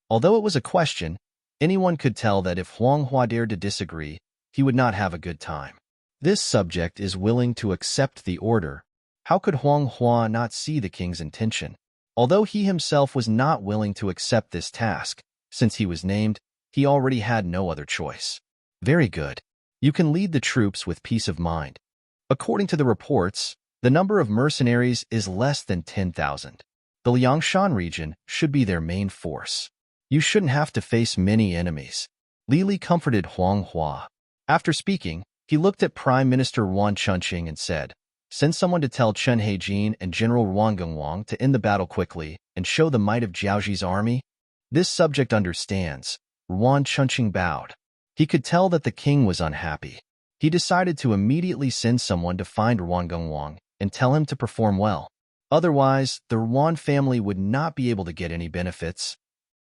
Although it was a question, anyone could tell that if Huang Hua dared to disagree, he would not have a good time. This subject is willing to accept the order. How could Huang Hua not see the king's intention? Although he himself was not willing to accept this task, since he was named, he already had no other choice. Very good. You can lead the troops with peace of mind. According to the reports, the number of mercenaries is less than 10,000. The Liangshan region should be their main force. You shouldn't have to face many enemies. Lili comforted Huang Hua. After speaking, he looked at Prime Minister Wan Chunqing and said, "Send someone to tell Chen Heijin and General Ruan Gongwang to end the battle quickly and show the might of Jiaoji's army." This subject understands. Ruan Chunqing bowed. He could tell that the king was unhappy. He decided to immediately send someone to find Ruan Gongwang and tell him to perform well. Otherwise, the Ruan family would not be able to get any benefits.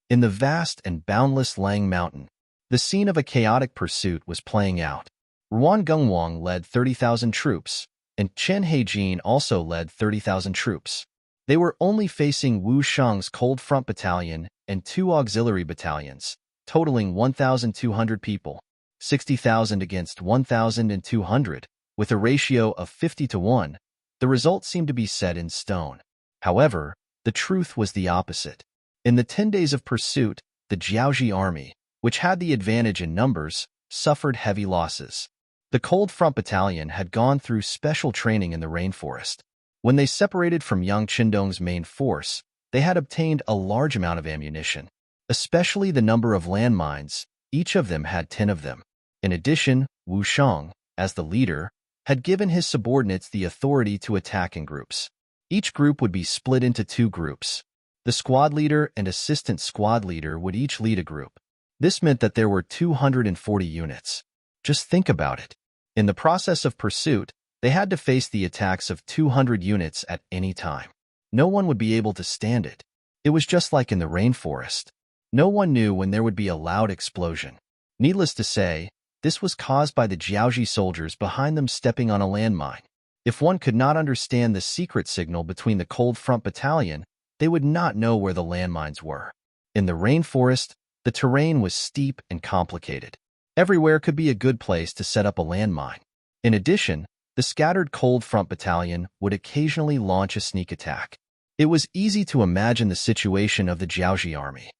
In the vast and boundless Lang Mountain, the scene of a chaotic pursuit was playing out. Ruan Gongwang led 30,000 troops, and Chen Heijin also led 30,000 troops. They were only facing Wu Shang's Cold Front Battalion and 2 auxiliary battalions, totaling 1,200 people, 60,000 against 1,200, with a ratio of 50-1. The result seemed to be set in stone. However, the truth was the opposite. In the 10 days of pursuit, the Jiaoji army, which had the advantage in numbers, suffered heavy losses. The Cold Front Battalion had gone through special training in the rainforest. When they separated from Yang Qindong's main force, they had obtained a large amount of ammunition, especially the number of landmines. Each of them had 10 of them. In addition, Wu Shang, as the leader, had given his subordinates the authority to attack in groups. Each group would be split into 2 groups. The squad leader and assistant squad leader would each lead a group. This meant that there were 240 units. Just think about it. In the process of pursuit, they had to face the attacks of 200 units at any time. No one would be able to stand it. It was just like in the rainforest. No one knew when there would be a loud explosion. Needless to say, this was caused by the Jiaoji soldiers behind them stepping on a landmine. If one could not understand the secret signal between the Cold Front Battalion, they would not know where the landmines were. In the rainforest, the terrain was steep and complicated. Everywhere could be a good place to set up a landmine. In addition, the scattered Cold Front Battalion would occasionally launch a sneak attack. It was easy to imagine the situation of the Jiaoji army.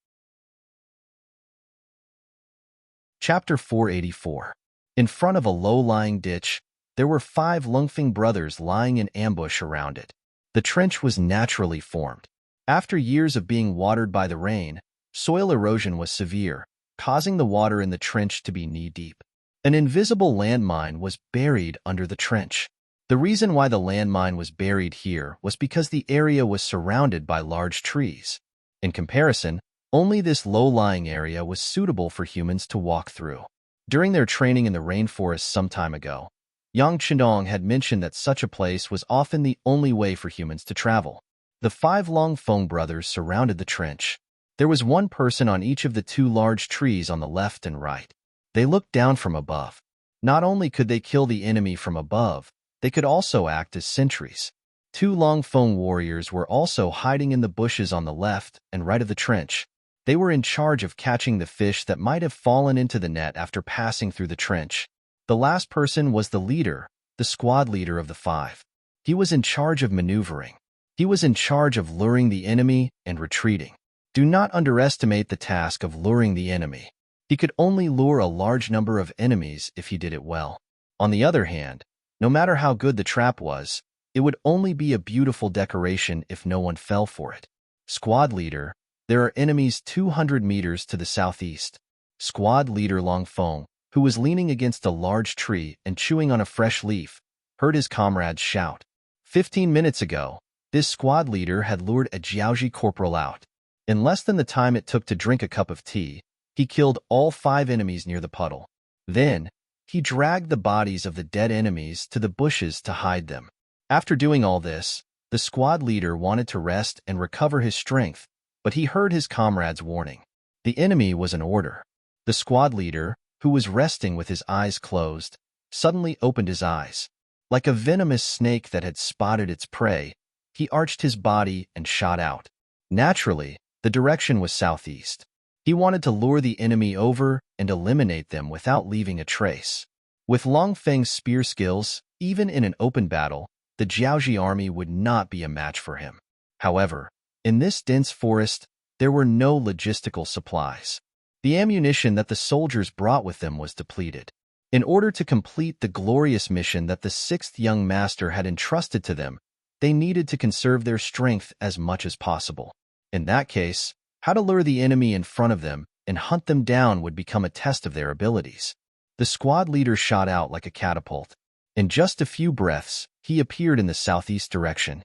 Chapter 484. In front of a low-lying ditch, there were 5 Lungfeng brothers lying in ambush around it. The trench was naturally formed. After years of being watered by the rain, soil erosion was severe, causing the water in the trench to be knee-deep. An invisible landmine was buried under the trench. The reason why the landmine was buried here was because the area was surrounded by large trees. In comparison, only this low-lying area was suitable for humans to walk through. During their training in the rainforest some time ago, Yang Chendong had mentioned that such a place was often the only way for humans to travel. The 5 Longfeng brothers surrounded the trench. There was one person on each of the 2 large trees on the left and right. They looked down from above. Not only could they kill the enemy from above, they could also act as sentries. 2 Longfeng warriors were also hiding in the bushes on the left and right of the trench. They were in charge of catching the fish that might have fallen into the net after passing through the trench. The last person was the leader, the squad leader of the 5. He was in charge of maneuvering. He was in charge of luring the enemy and retreating. Do not underestimate the task of luring the enemy. He could only lure a large number of enemies if he did it well. On the other hand, no matter how good the trap was, it would only be a beautiful decoration if no one fell for it. Squad leader, there are enemies 200 meters to the southeast. Squad leader Longfeng, who was leaning against a large tree and chewing on a fresh leaf, heard his comrades shout. 15 minutes ago, this squad leader had lured a Jiaoji corporal out. In less than the time it took to drink a cup of tea, he killed all 5 enemies near the puddle. Then, he dragged the bodies of the dead enemies to the bushes to hide them. After doing all this, the squad leader wanted to rest and recover his strength, but he heard his comrades' warning. The enemy was an order. The squad leader, who was resting with his eyes closed, suddenly opened his eyes. Like a venomous snake that had spotted its prey, he arched his body and shot out. Naturally, the direction was southeast. He wanted to lure the enemy over and eliminate them without leaving a trace. With Longfeng's spear skills, even in an open battle, the Jiaoji army would not be a match for him. However, in this dense forest, there were no logistical supplies. The ammunition that the soldiers brought with them was depleted. In order to complete the glorious mission that the 6th young master had entrusted to them, they needed to conserve their strength as much as possible. In that case, how to lure the enemy in front of them and hunt them down would become a test of their abilities. The squad leader shot out like a catapult. In just a few breaths, he appeared in the southeast direction.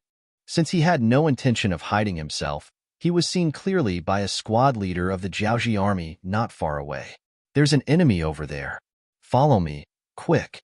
Since he had no intention of hiding himself, he was seen clearly by a squad leader of the Jiaoji army not far away. There's an enemy over there. Follow me, quick.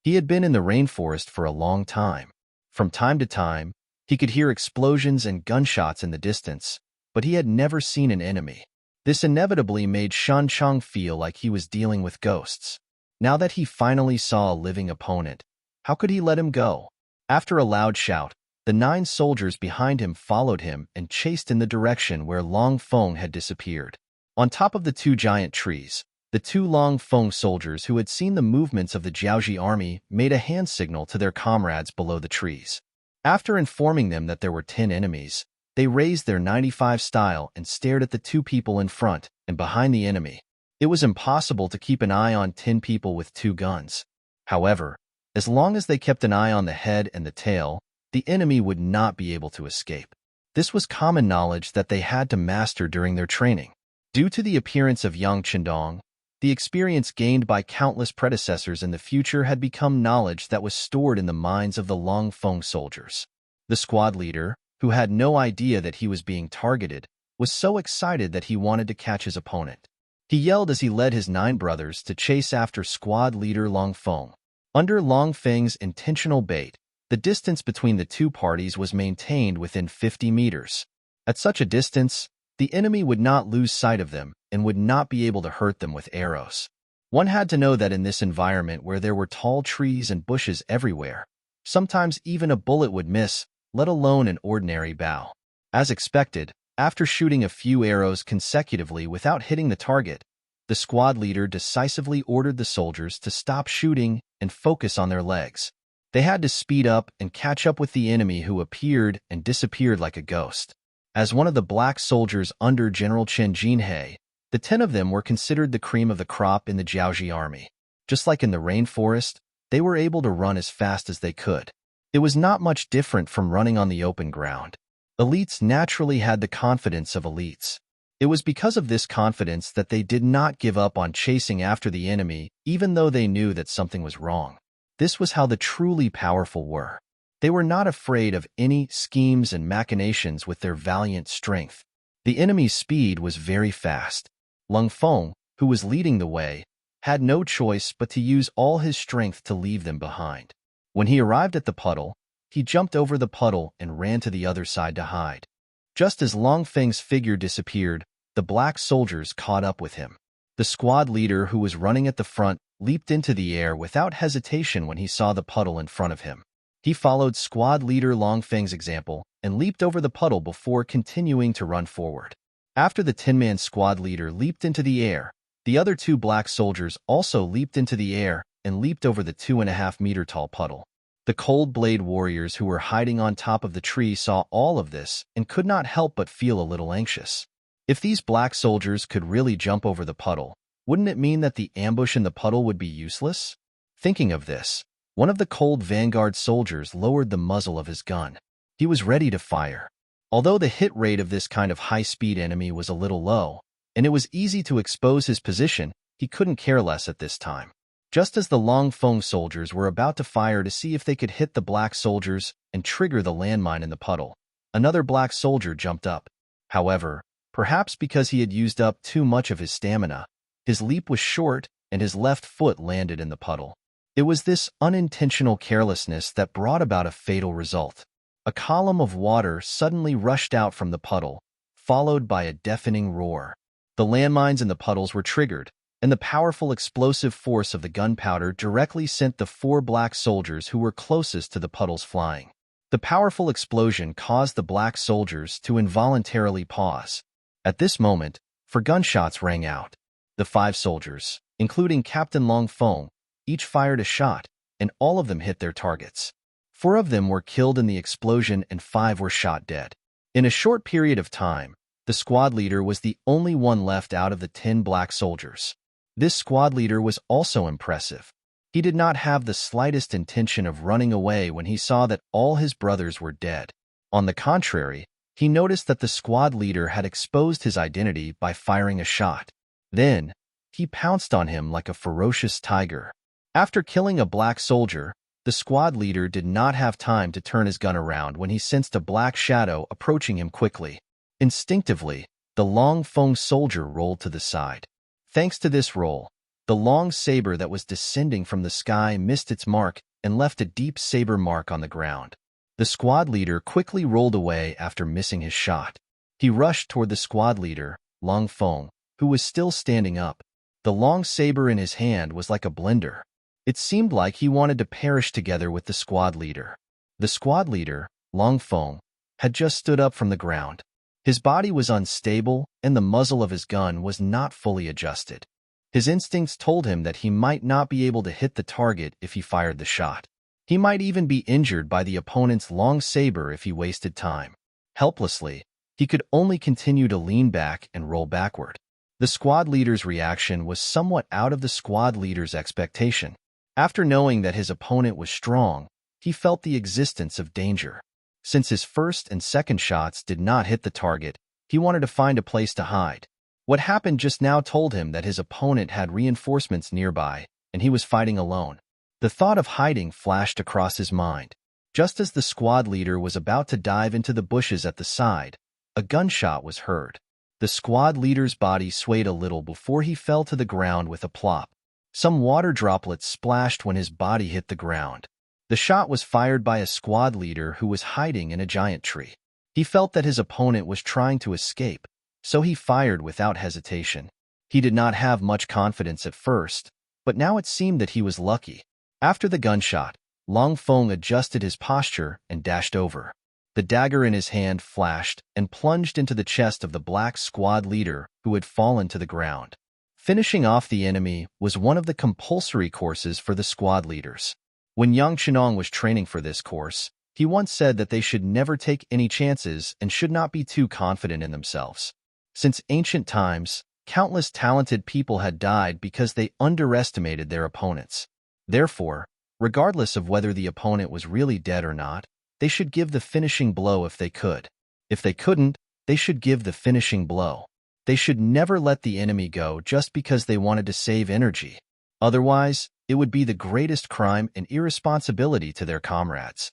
He had been in the rainforest for a long time. From time to time, he could hear explosions and gunshots in the distance, but he had never seen an enemy. This inevitably made Shan Chang feel like he was dealing with ghosts. Now that he finally saw a living opponent, how could he let him go? After a loud shout, the 9 soldiers behind him followed him and chased in the direction where Longfeng had disappeared. On top of the 2 giant trees, the 2 Longfeng soldiers who had seen the movements of the Jiaoji army made a hand signal to their comrades below the trees. After informing them that there were 10 enemies, they raised their 95 style and stared at the 2 people in front and behind the enemy. It was impossible to keep an eye on 10 people with 2 guns. However, as long as they kept an eye on the head and the tail, the enemy would not be able to escape. This was common knowledge that they had to master during their training. Due to the appearance of Yang Chendong, the experience gained by countless predecessors in the future had become knowledge that was stored in the minds of the Longfeng soldiers. The squad leader, who had no idea that he was being targeted, was so excited that he wanted to catch his opponent. He yelled as he led his 9 brothers to chase after squad leader Longfeng. Under Longfeng's intentional bait, the distance between the 2 parties was maintained within 50 meters. At such a distance, the enemy would not lose sight of them and would not be able to hurt them with arrows. One had to know that in this environment where there were tall trees and bushes everywhere, sometimes even a bullet would miss, let alone an ordinary bow. As expected, after shooting a few arrows consecutively without hitting the target, the squad leader decisively ordered the soldiers to stop shooting and focus on their legs. They had to speed up and catch up with the enemy who appeared and disappeared like a ghost. As one of the black soldiers under General Chen Jinhe, the 10 of them were considered the cream of the crop in the Jiaoji army. Just like in the rainforest, they were able to run as fast as they could. It was not much different from running on the open ground. Elites naturally had the confidence of elites. It was because of this confidence that they did not give up on chasing after the enemy, even though they knew that something was wrong. This was how the truly powerful were. They were not afraid of any schemes and machinations with their valiant strength. The enemy's speed was very fast. Lung Feng, who was leading the way, had no choice but to use all his strength to leave them behind. When he arrived at the puddle, he jumped over the puddle and ran to the other side to hide. Just as Long Feng's figure disappeared, the black soldiers caught up with him. The squad leader, who was running at the front, leaped into the air without hesitation when he saw the puddle in front of him. He followed squad leader Long Feng's example and leaped over the puddle before continuing to run forward. After the Tin-Man squad leader leaped into the air, the other two black soldiers also leaped into the air and leaped over the 2.5-meter-tall puddle. The Cold Blade warriors who were hiding on top of the tree saw all of this and could not help but feel a little anxious. If these black soldiers could really jump over the puddle, wouldn't it mean that the ambush in the puddle would be useless? Thinking of this, one of the Cold Vanguard soldiers lowered the muzzle of his gun. He was ready to fire. Although the hit rate of this kind of high-speed enemy was a little low, and it was easy to expose his position, he couldn't care less at this time. Just as the Long Feng soldiers were about to fire to see if they could hit the black soldiers and trigger the landmine in the puddle, another black soldier jumped up. However, perhaps because he had used up too much of his stamina, his leap was short and his left foot landed in the puddle. It was this unintentional carelessness that brought about a fatal result. A column of water suddenly rushed out from the puddle, followed by a deafening roar. The landmines in the puddles were triggered, and the powerful explosive force of the gunpowder directly sent the 4 black soldiers who were closest to the puddles flying. The powerful explosion caused the black soldiers to involuntarily pause. At this moment, 4 gunshots rang out. The 5 soldiers, including Captain Long Feng, each fired a shot, and all of them hit their targets. 4 of them were killed in the explosion and 5 were shot dead. In a short period of time, the squad leader was the only one left out of the 10 black soldiers. This squad leader was also impressive. He did not have the slightest intention of running away when he saw that all his brothers were dead. On the contrary, he noticed that the squad leader had exposed his identity by firing a shot. Then, he pounced on him like a ferocious tiger. After killing a black soldier, the squad leader did not have time to turn his gun around when he sensed a black shadow approaching him quickly. Instinctively, the Long Feng soldier rolled to the side. Thanks to this roll, the long saber that was descending from the sky missed its mark and left a deep saber mark on the ground. The squad leader quickly rolled away after missing his shot. He rushed toward the squad leader, Long Feng, who was still standing up. The long saber in his hand was like a blender. It seemed like he wanted to perish together with the squad leader. The squad leader, Long Feng, had just stood up from the ground. His body was unstable, and the muzzle of his gun was not fully adjusted. His instincts told him that he might not be able to hit the target if he fired the shot. He might even be injured by the opponent's long saber if he wasted time. Helplessly, he could only continue to lean back and roll backward. The squad leader's reaction was somewhat out of the squad leader's expectation. After knowing that his opponent was strong, he felt the existence of danger. Since his first and second shots did not hit the target, he wanted to find a place to hide. What happened just now told him that his opponent had reinforcements nearby, and he was fighting alone. The thought of hiding flashed across his mind. Just as the squad leader was about to dive into the bushes at the side, a gunshot was heard. The squad leader's body swayed a little before he fell to the ground with a plop. Some water droplets splashed when his body hit the ground. The shot was fired by a squad leader who was hiding in a giant tree. He felt that his opponent was trying to escape, so he fired without hesitation. He did not have much confidence at first, but now it seemed that he was lucky. After the gunshot, Long Feng adjusted his posture and dashed over. The dagger in his hand flashed and plunged into the chest of the black squad leader who had fallen to the ground. Finishing off the enemy was one of the compulsory courses for the squad leaders. When Yang Chenong was training for this course, he once said that they should never take any chances and should not be too confident in themselves. Since ancient times, countless talented people had died because they underestimated their opponents. Therefore, regardless of whether the opponent was really dead or not, they should give the finishing blow if they could. If they couldn't, they should give the finishing blow. They should never let the enemy go just because they wanted to save energy. Otherwise, It would be the greatest crime and irresponsibility to their comrades.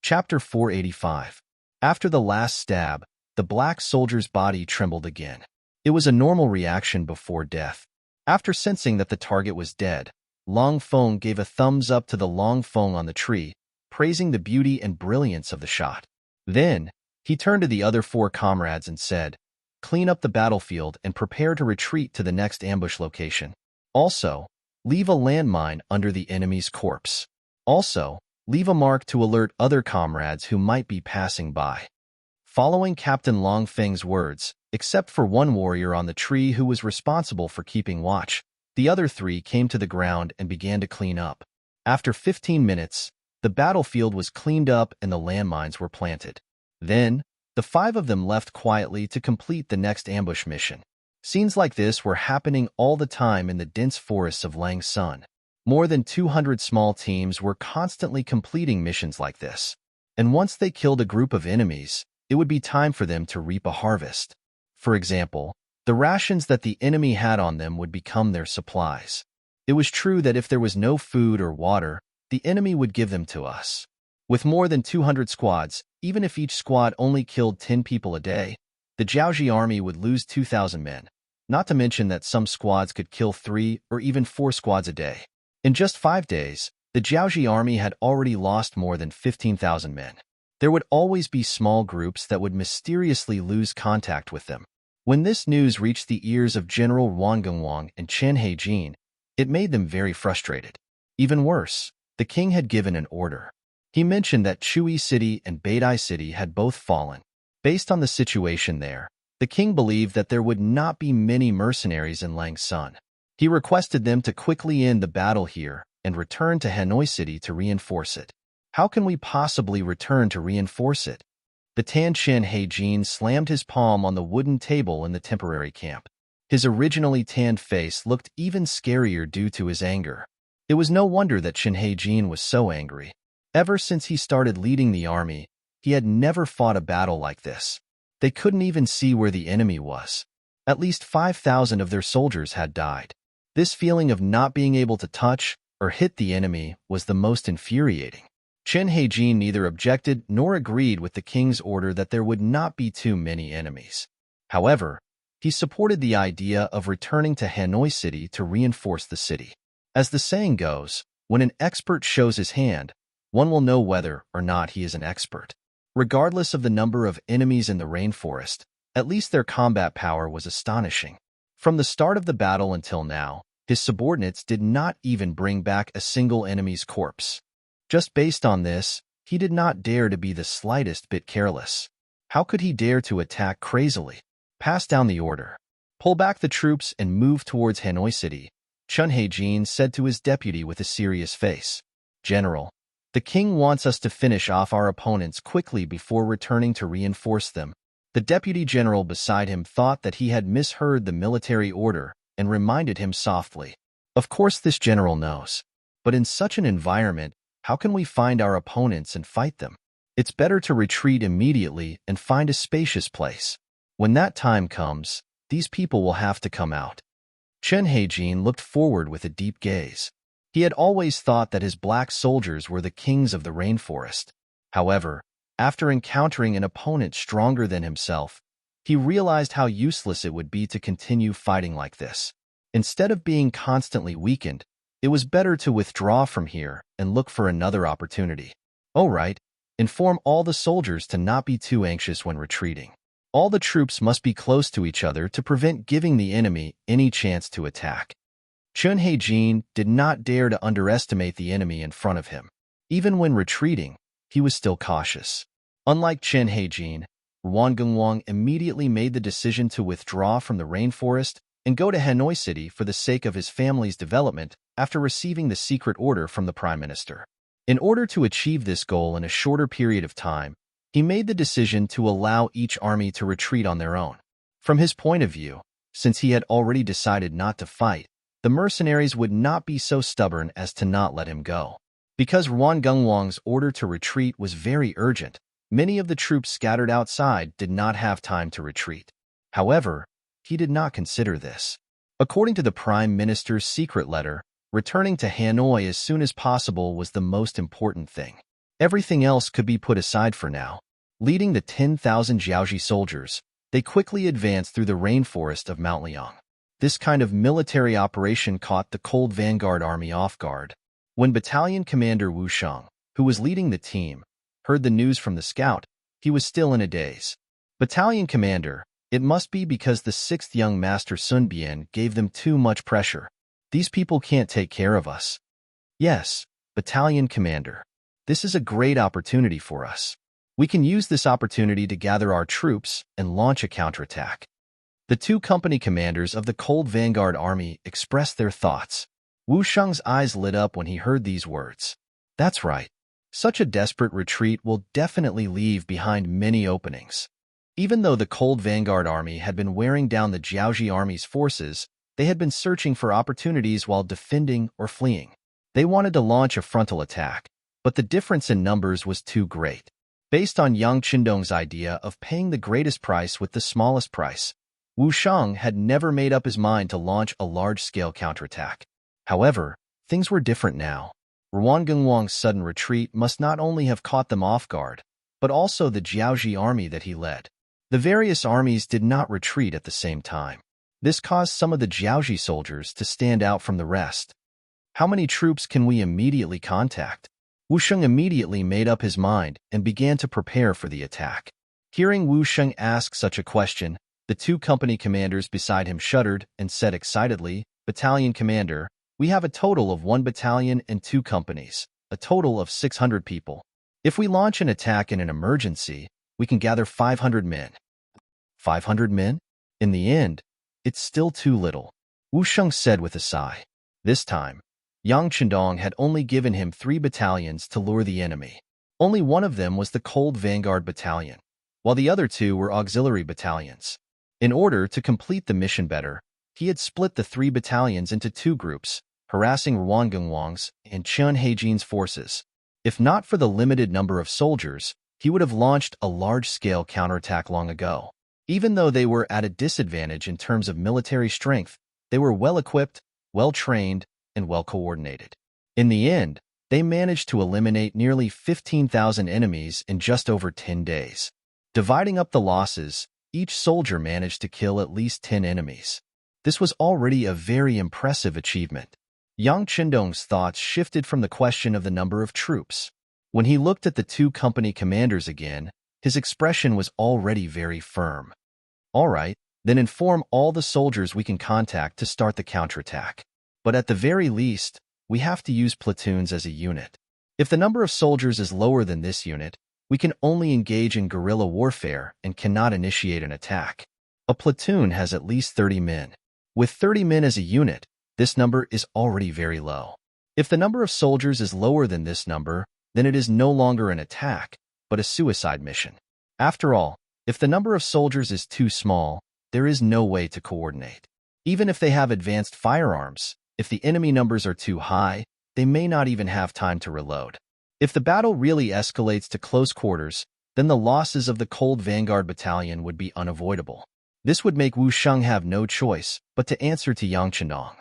Chapter 485. After the last stab, the black soldier's body trembled again. It was a normal reaction before death. After sensing that the target was dead, Long Feng gave a thumbs up to the Long Feng on the tree, praising the beauty and brilliance of the shot. Then, he turned to the other 4 comrades and said, "Clean up the battlefield and prepare to retreat to the next ambush location. Also, leave a landmine under the enemy's corpse. Also, leave a mark to alert other comrades who might be passing by." Following Captain Long Feng's words, except for one warrior on the tree who was responsible for keeping watch, the other 3 came to the ground and began to clean up. After 15 minutes, the battlefield was cleaned up and the landmines were planted. Then, the 5 of them left quietly to complete the next ambush mission. Scenes like this were happening all the time in the dense forests of Langsun. More than 200 small teams were constantly completing missions like this. And once they killed a group of enemies, it would be time for them to reap a harvest. For example, the rations that the enemy had on them would become their supplies. It was true that if there was no food or water, the enemy would give them to us. With more than 200 squads, even if each squad only killed 10 people a day, the Jiaoji army would lose 2,000 men, not to mention that some squads could kill 3 or even 4 squads a day. In just 5 days, the Jiaoji army had already lost more than 15,000 men. There would always be small groups that would mysteriously lose contact with them. When this news reached the ears of General Wang Gengwang and Chen Heijin, it made them very frustrated. Even worse, the king had given an order. He mentioned that Chui City and Beidai City had both fallen. Based on the situation there, the king believed that there would not be many mercenaries in Langsun. He requested them to quickly end the battle here and return to Hanoi City to reinforce it. "How can we possibly return to reinforce it?" The Tan Chen Heijin slammed his palm on the wooden table in the temporary camp. His originally tanned face looked even scarier due to his anger. It was no wonder that Chen Heijin was so angry. Ever since he started leading the army, he had never fought a battle like this. They couldn't even see where the enemy was. At least 5,000 of their soldiers had died. This feeling of not being able to touch or hit the enemy was the most infuriating. Chen Heijin neither objected nor agreed with the king's order that there would not be too many enemies. However, he supported the idea of returning to Hanoi City to reinforce the city. As the saying goes, when an expert shows his hand, one will know whether or not he is an expert. Regardless of the number of enemies in the rainforest, at least their combat power was astonishing. From the start of the battle until now, his subordinates did not even bring back a single enemy's corpse. Just based on this, he did not dare to be the slightest bit careless. How could he dare to attack crazily? Pass down the order. Pull back the troops and move towards Hanoi City, Chen Heijin said to his deputy with a serious face. "General, the king wants us to finish off our opponents quickly before returning to reinforce them." The deputy general beside him thought that he had misheard the military order and reminded him softly. "Of course this general knows. But in such an environment, how can we find our opponents and fight them? It's better to retreat immediately and find a spacious place. When that time comes, these people will have to come out." Chen Heijin looked forward with a deep gaze. He had always thought that his black soldiers were the kings of the rainforest. However, after encountering an opponent stronger than himself, he realized how useless it would be to continue fighting like this. Instead of being constantly weakened, it was better to withdraw from here and look for another opportunity. "Oh right, inform all the soldiers to not be too anxious when retreating. All the troops must be close to each other to prevent giving the enemy any chance to attack." Chen Heijin did not dare to underestimate the enemy in front of him. Even when retreating, he was still cautious. Unlike Chen Heijin, Wang Gengwang immediately made the decision to withdraw from the rainforest and go to Hanoi City for the sake of his family's development after receiving the secret order from the Prime Minister. In order to achieve this goal in a shorter period of time, he made the decision to allow each army to retreat on their own. From his point of view, since he had already decided not to fight, the mercenaries would not be so stubborn as to not let him go. Because Wang Gengwang's order to retreat was very urgent, many of the troops scattered outside did not have time to retreat. However, he did not consider this. According to the Prime Minister's secret letter, returning to Hanoi as soon as possible was the most important thing. Everything else could be put aside for now. Leading the 10,000 Jiaoji soldiers, they quickly advanced through the rainforest of Mount Liang. This kind of military operation caught the Cold Vanguard Army off guard. When Battalion Commander Wu Sheng, who was leading the team, heard the news from the scout, he was still in a daze. Battalion Commander, it must be because the 6th young Master Sun Bian gave them too much pressure. These people can't take care of us. Yes, Battalion Commander. This is a great opportunity for us. We can use this opportunity to gather our troops and launch a counterattack. The 2 company commanders of the Cold Vanguard Army expressed their thoughts. Wu Sheng's eyes lit up when he heard these words. That's right. Such a desperate retreat will definitely leave behind many openings. Even though the Cold Vanguard Army had been wearing down the Jiaoji Army's forces, they had been searching for opportunities while defending or fleeing. They wanted to launch a frontal attack, but the difference in numbers was too great. Based on Yang Qindong's idea of paying the greatest price with the smallest price, Wu Sheng had never made up his mind to launch a large-scale counterattack. However, things were different now. Ruangengwang's sudden retreat must not only have caught them off guard, but also the Jiaoji army that he led. The various armies did not retreat at the same time. This caused some of the Jiaoji soldiers to stand out from the rest. How many troops can we immediately contact? Wu Sheng immediately made up his mind and began to prepare for the attack. Hearing Wu Sheng ask such a question, the 2 company commanders beside him shuddered and said excitedly, Battalion Commander, we have a total of 1 battalion and 2 companies, a total of 600 people. If we launch an attack in an emergency, we can gather 500 men. 500 men? In the end, it's still too little, Wu Sheng said with a sigh. This time, Yang Qindong had only given him 3 battalions to lure the enemy. Only one of them was the Cold Vanguard Battalion, while the other 2 were auxiliary battalions. In order to complete the mission better, he had split the 3 battalions into 2 groups, harassing Ruangengwang's and Chen Heijin's forces. If not for the limited number of soldiers, he would have launched a large-scale counterattack long ago. Even though they were at a disadvantage in terms of military strength, they were well-equipped, well-trained, and well-coordinated. In the end, they managed to eliminate nearly 15,000 enemies in just over 10 days. Dividing up the losses, each soldier managed to kill at least 10 enemies. This was already a very impressive achievement. Yang Qindong's thoughts shifted from the question of the number of troops. When he looked at the 2 company commanders again, his expression was already very firm. All right, then inform all the soldiers we can contact to start the counterattack. But at the very least, we have to use platoons as a unit. If the number of soldiers is lower than this unit, we can only engage in guerrilla warfare and cannot initiate an attack. A platoon has at least 30 men. With 30 men as a unit, this number is already very low. If the number of soldiers is lower than this number, then it is no longer an attack, but a suicide mission. After all, if the number of soldiers is too small, there is no way to coordinate. Even if they have advanced firearms, if the enemy numbers are too high, they may not even have time to reload. If the battle really escalates to close quarters, then the losses of the Cold Vanguard Battalion would be unavoidable. This would make Wu Sheng have no choice but to answer to Yang Qindong.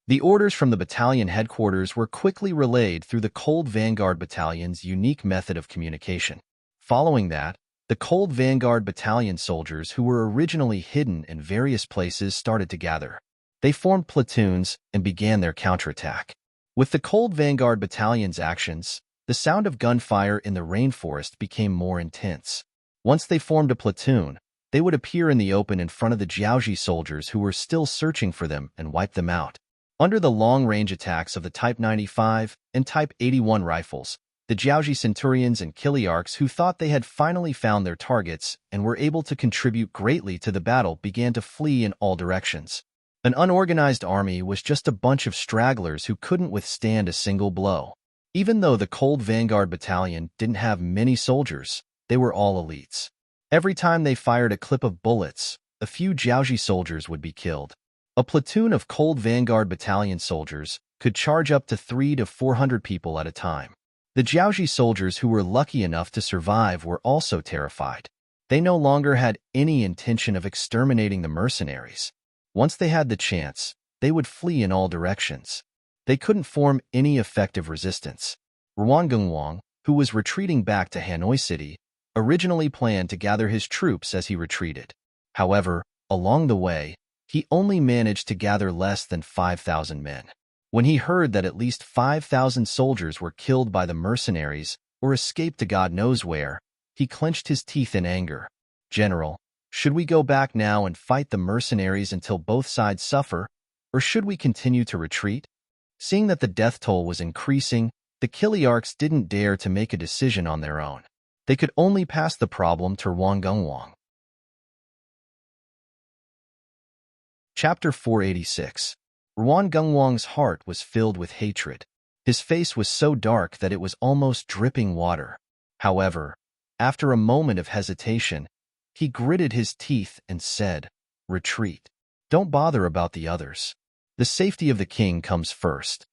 The orders from the battalion headquarters were quickly relayed through the Cold Vanguard Battalion's unique method of communication. Following that, the Cold Vanguard Battalion soldiers who were originally hidden in various places started to gather. They formed platoons and began their counterattack. With the Cold Vanguard Battalion's actions, the sound of gunfire in the rainforest became more intense. Once they formed a platoon, they would appear in the open in front of the Jiaoji soldiers who were still searching for them and wipe them out. Under the long-range attacks of the Type 95 and Type 81 rifles, the Jiaoji centurions and Kiliarchs who thought they had finally found their targets and were able to contribute greatly to the battle began to flee in all directions. An unorganized army was just a bunch of stragglers who couldn't withstand a single blow. Even though the Cold Vanguard Battalion didn't have many soldiers, they were all elites. Every time they fired a clip of bullets, a few Jiaoji soldiers would be killed. A platoon of Cold Vanguard Battalion soldiers could charge up to 300 to 400 people at a time. The Jiaoji soldiers who were lucky enough to survive were also terrified. They no longer had any intention of exterminating the mercenaries. Once they had the chance, they would flee in all directions. They couldn't form any effective resistance. Ruangungwang, who was retreating back to Hanoi City, originally planned to gather his troops as he retreated. However, along the way, he only managed to gather less than 5,000 men. When he heard that at least 5,000 soldiers were killed by the mercenaries or escaped to God knows where, he clenched his teeth in anger. "General, should we go back now and fight the mercenaries until both sides suffer, or should we continue to retreat?" Seeing that the death toll was increasing, the Kiliarchs didn't dare to make a decision on their own. They could only pass the problem to Ruangungwang. Chapter 486. Ruangungwang's heart was filled with hatred. His face was so dark that it was almost dripping water. However, after a moment of hesitation, he gritted his teeth and said, "Retreat. Don't bother about the others. The safety of the king comes first."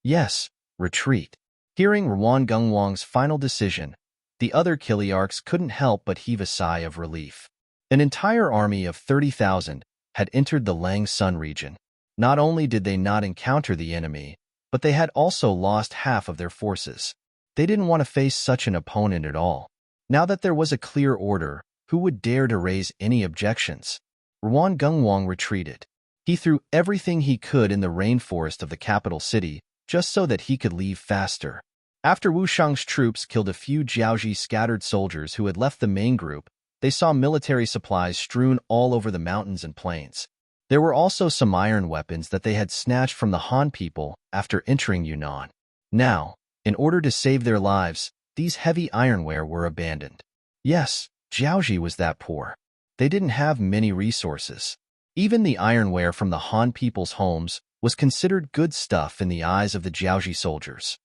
"Yes, retreat." Hearing Ruangungwang's final decision, the other Kiliarchs couldn't help but heave a sigh of relief. An entire army of 30,000 had entered the Lang Sun region. Not only did they not encounter the enemy, but they had also lost half of their forces. They didn't want to face such an opponent at all. Now that there was a clear order, who would dare to raise any objections? Ruangungwang retreated. He threw everything he could in the rainforest of the capital city, just so that he could leave faster. After Wu Shang's troops killed a few Jiaoji scattered soldiers who had left the main group, they saw military supplies strewn all over the mountains and plains. There were also some iron weapons that they had snatched from the Han people after entering Yunnan. Now, in order to save their lives, these heavy ironware were abandoned. Yes, Jiaoji was that poor. They didn't have many resources. Even the ironware from the Han people's homes was considered good stuff in the eyes of the Jiaoji soldiers.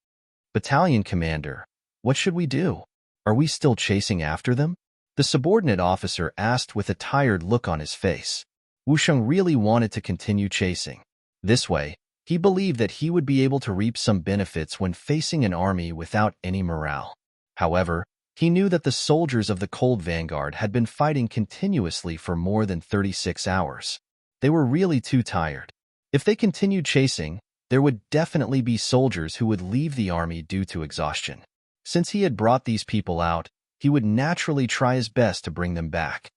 "Battalion commander, what should we do? Are we still chasing after them?" the subordinate officer asked with a tired look on his face. Wu Sheng really wanted to continue chasing. This way, he believed that he would be able to reap some benefits when facing an army without any morale. However, he knew that the soldiers of the Cold Vanguard had been fighting continuously for more than 36 hours. They were really too tired. If they continued chasing, there would definitely be soldiers who would leave the army due to exhaustion. Since he had brought these people out, he would naturally try his best to bring them back.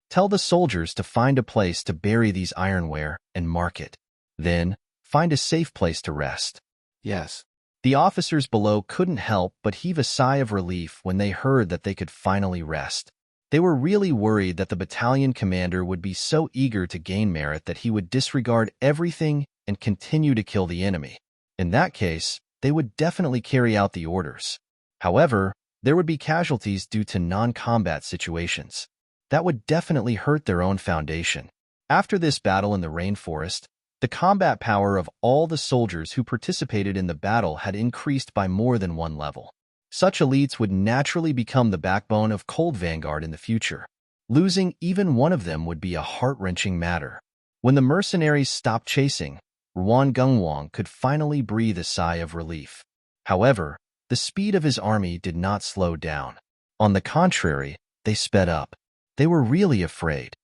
Tell the soldiers to find a place to bury these ironware and mark it. Then, find a safe place to rest. Yes. The officers below couldn't help but heave a sigh of relief when they heard that they could finally rest. They were really worried that the battalion commander would be so eager to gain merit that he would disregard everything and continue to kill the enemy. In that case, they would definitely carry out the orders. However, there would be casualties due to non-combat situations. That would definitely hurt their own foundation. After this battle in the rainforest, the combat power of all the soldiers who participated in the battle had increased by more than one level. Such elites would naturally become the backbone of Cold Vanguard in the future. Losing even one of them would be a heart-wrenching matter. When the mercenaries stopped chasing, Ruangungwang could finally breathe a sigh of relief. However, the speed of his army did not slow down. On the contrary, they sped up. They were really afraid.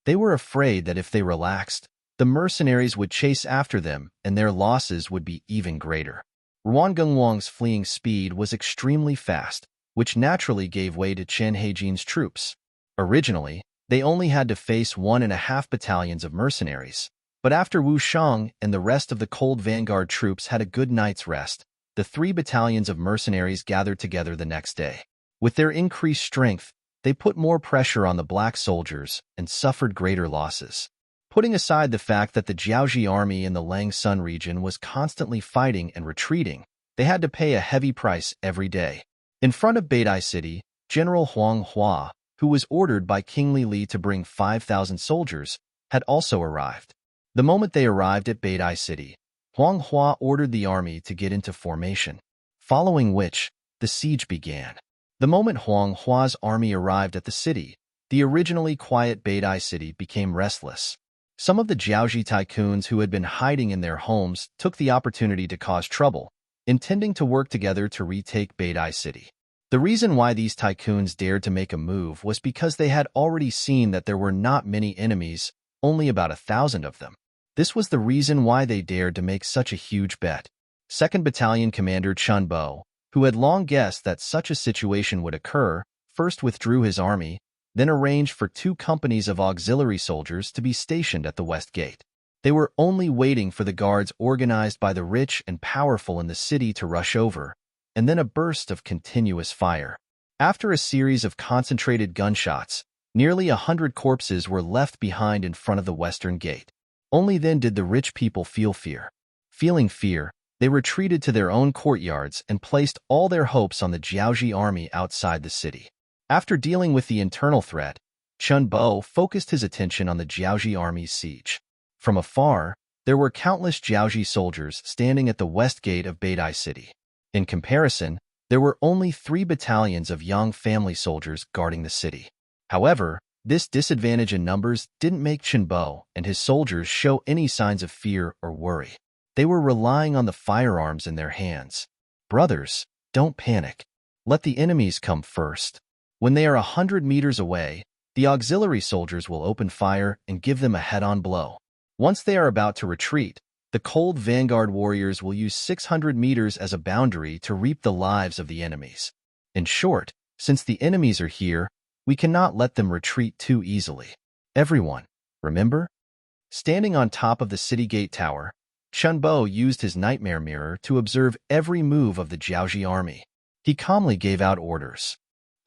They were afraid that if they relaxed, the mercenaries would chase after them and their losses would be even greater. Ruangungwang's fleeing speed was extremely fast, which naturally gave way to Chen Heijin's troops. Originally, they only had to face 1.5 battalions of mercenaries, but after Wu Shang and the rest of the Cold Vanguard troops had a good night's rest, the 3 battalions of mercenaries gathered together the next day. With their increased strength, they put more pressure on the black soldiers and suffered greater losses. Putting aside the fact that the Jiaoji army in the Lang Sun region was constantly fighting and retreating, they had to pay a heavy price every day. In front of Beidai City, General Huang Hua, who was ordered by King Li to bring 5,000 soldiers, had also arrived. The moment they arrived at Beidai City, Huang Hua ordered the army to get into formation, following which, the siege began. The moment Huang Hua's army arrived at the city, the originally quiet Beidai City became restless. Some of the Jiaoji tycoons who had been hiding in their homes took the opportunity to cause trouble, intending to work together to retake Beidai City. The reason why these tycoons dared to make a move was because they had already seen that there were not many enemies, only about 1,000 of them. This was the reason why they dared to make such a huge bet. 2nd Battalion Commander Chun Bo, who had long guessed that such a situation would occur, first withdrew his army, then arranged for 2 companies of auxiliary soldiers to be stationed at the West Gate. They were only waiting for the guards organized by the rich and powerful in the city to rush over, and then a burst of continuous fire. After a series of concentrated gunshots, nearly 100 corpses were left behind in front of the Western Gate. Only then did the rich people feel fear. Feeling fear, they retreated to their own courtyards and placed all their hopes on the Jiaoji army outside the city. After dealing with the internal threat, Chun Bo focused his attention on the Jiaoji army's siege. From afar, there were countless Jiaoji soldiers standing at the west gate of Beidai City. In comparison, there were only 3 battalions of Yang family soldiers guarding the city. However, this disadvantage in numbers didn't make Chun Bo and his soldiers show any signs of fear or worry. They were relying on the firearms in their hands. Brothers, don't panic. Let the enemies come first. When they are 100 meters away, the auxiliary soldiers will open fire and give them a head-on blow. Once they are about to retreat, the cold vanguard warriors will use 600 meters as a boundary to reap the lives of the enemies. In short, since the enemies are here, we cannot let them retreat too easily. Everyone, remember? Standing on top of the city gate tower, Chun Bo used his nightmare mirror to observe every move of the Jiaoji army. He calmly gave out orders.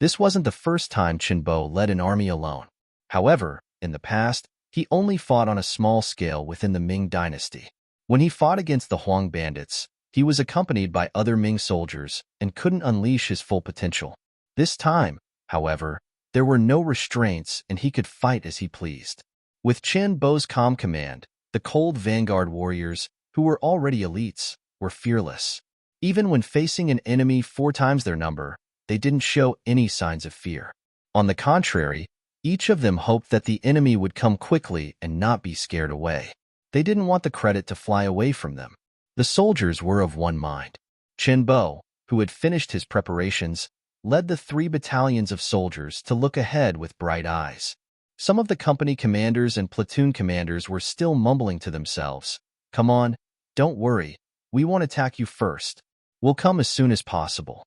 This wasn't the first time Chun Bo led an army alone. However, in the past, he only fought on a small scale within the Ming dynasty. When he fought against the Huang bandits, he was accompanied by other Ming soldiers and couldn't unleash his full potential. This time, however, there were no restraints and he could fight as he pleased. With Chun Bo's calm command, the cold vanguard warriors, who were already elites, were fearless. Even when facing an enemy 4 times their number, they didn't show any signs of fear. On the contrary, each of them hoped that the enemy would come quickly and not be scared away. They didn't want the credit to fly away from them. The soldiers were of one mind. Chun Bo, who had finished his preparations, led the 3 battalions of soldiers to look ahead with bright eyes. Some of the company commanders and platoon commanders were still mumbling to themselves, "Come on, don't worry, we won't attack you first. We'll come as soon as possible."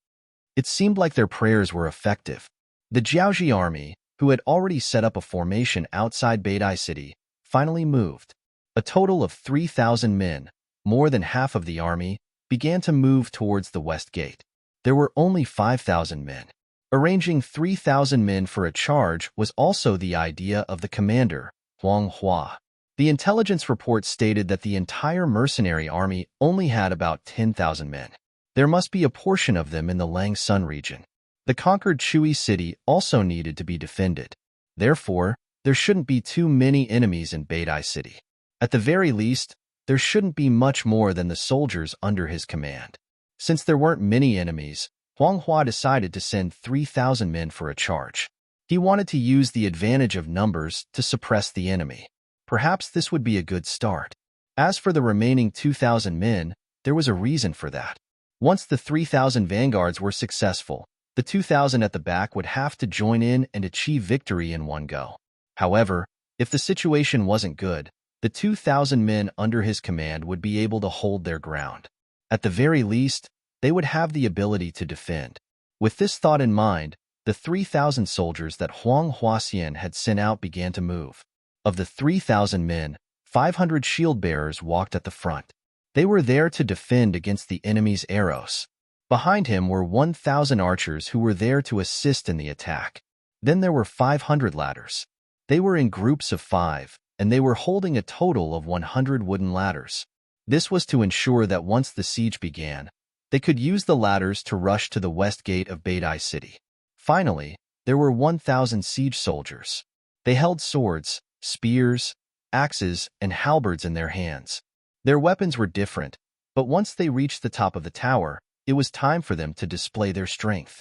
It seemed like their prayers were effective. The Jiaoji army, who had already set up a formation outside Beidai City, finally moved. A total of 3,000 men, more than half of the army, began to move towards the west gate. There were only 5,000 men. Arranging 3,000 men for a charge was also the idea of the commander, Huang Hua. The intelligence report stated that the entire mercenary army only had about 10,000 men. There must be a portion of them in the Langsun region. The conquered Chui city also needed to be defended. Therefore, there shouldn't be too many enemies in Beidai City. At the very least, there shouldn't be much more than the soldiers under his command. Since there weren't many enemies, Huang Hua decided to send 3,000 men for a charge. He wanted to use the advantage of numbers to suppress the enemy. Perhaps this would be a good start. As for the remaining 2,000 men, there was a reason for that. Once the 3,000 vanguards were successful, the 2,000 at the back would have to join in and achieve victory in one go. However, if the situation wasn't good, the 2,000 men under his command would be able to hold their ground. At the very least, they would have the ability to defend. With this thought in mind, the 3,000 soldiers that Huang Huaxian had sent out began to move. Of the 3,000 men, 500 shield-bearers walked at the front. They were there to defend against the enemy's arrows. Behind him were 1,000 archers who were there to assist in the attack. Then there were 500 ladders. They were in groups of 5, and they were holding a total of 100 wooden ladders. This was to ensure that once the siege began, they could use the ladders to rush to the west gate of Beidai City. Finally, there were 1,000 siege soldiers. They held swords, spears, axes, and halberds in their hands. Their weapons were different, but once they reached the top of the tower, it was time for them to display their strength.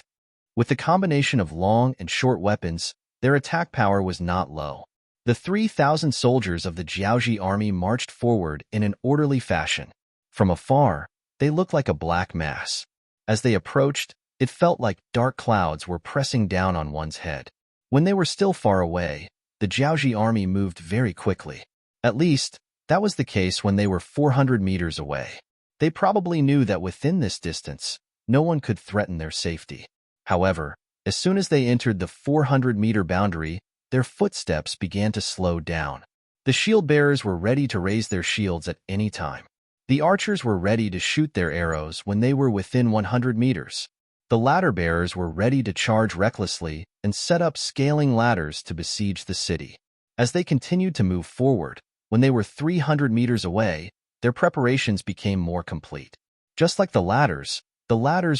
With the combination of long and short weapons, their attack power was not low. The 3,000 soldiers of the Jiaoji army marched forward in an orderly fashion. From afar, they looked like a black mass. As they approached, it felt like dark clouds were pressing down on one's head. When they were still far away, the Jiaoji army moved very quickly. At least, That was the case when they were 400 meters away. They probably knew that within this distance, no one could threaten their safety. However, as soon as they entered the 400-meter boundary, their footsteps began to slow down. The shield-bearers were ready to raise their shields at any time. The archers were ready to shoot their arrows when they were within 100 meters. The ladder-bearers were ready to charge recklessly and set up scaling ladders to besiege the city. As they continued to move forward, when they were 300 meters away, their preparations became more complete. Just like the ladders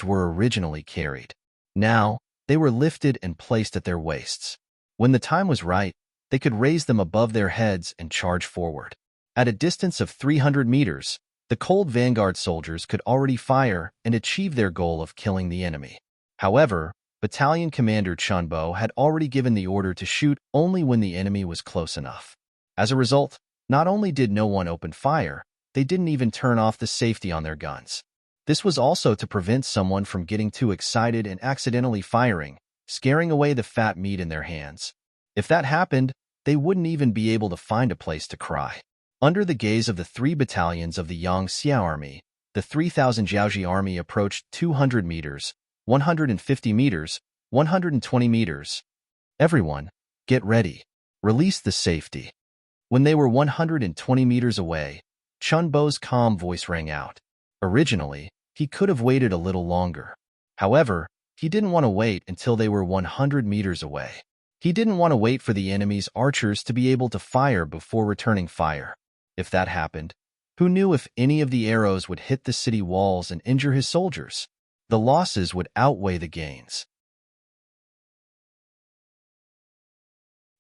were originally carried. Now, they were lifted and placed at their waists. When the time was right, they could raise them above their heads and charge forward. At a distance of 300 meters, the cold vanguard soldiers could already fire and achieve their goal of killing the enemy. However, Battalion Commander Chunbo had already given the order to shoot only when the enemy was close enough. As a result, not only did no one open fire, they didn't even turn off the safety on their guns. This was also to prevent someone from getting too excited and accidentally firing, scaring away the fat meat in their hands. If that happened, they wouldn't even be able to find a place to cry. Under the gaze of the 3 battalions of the Yangxia Army, the 3,000 Jiaoji Army approached 200 meters, 150 meters, 120 meters. Everyone, get ready. Release the safety. When they were 120 meters away, Chunbo's calm voice rang out. Originally, he could have waited a little longer. However, he didn't want to wait until they were 100 meters away. He didn't want to wait for the enemy's archers to be able to fire before returning fire. If that happened, who knew if any of the arrows would hit the city walls and injure his soldiers? The losses would outweigh the gains.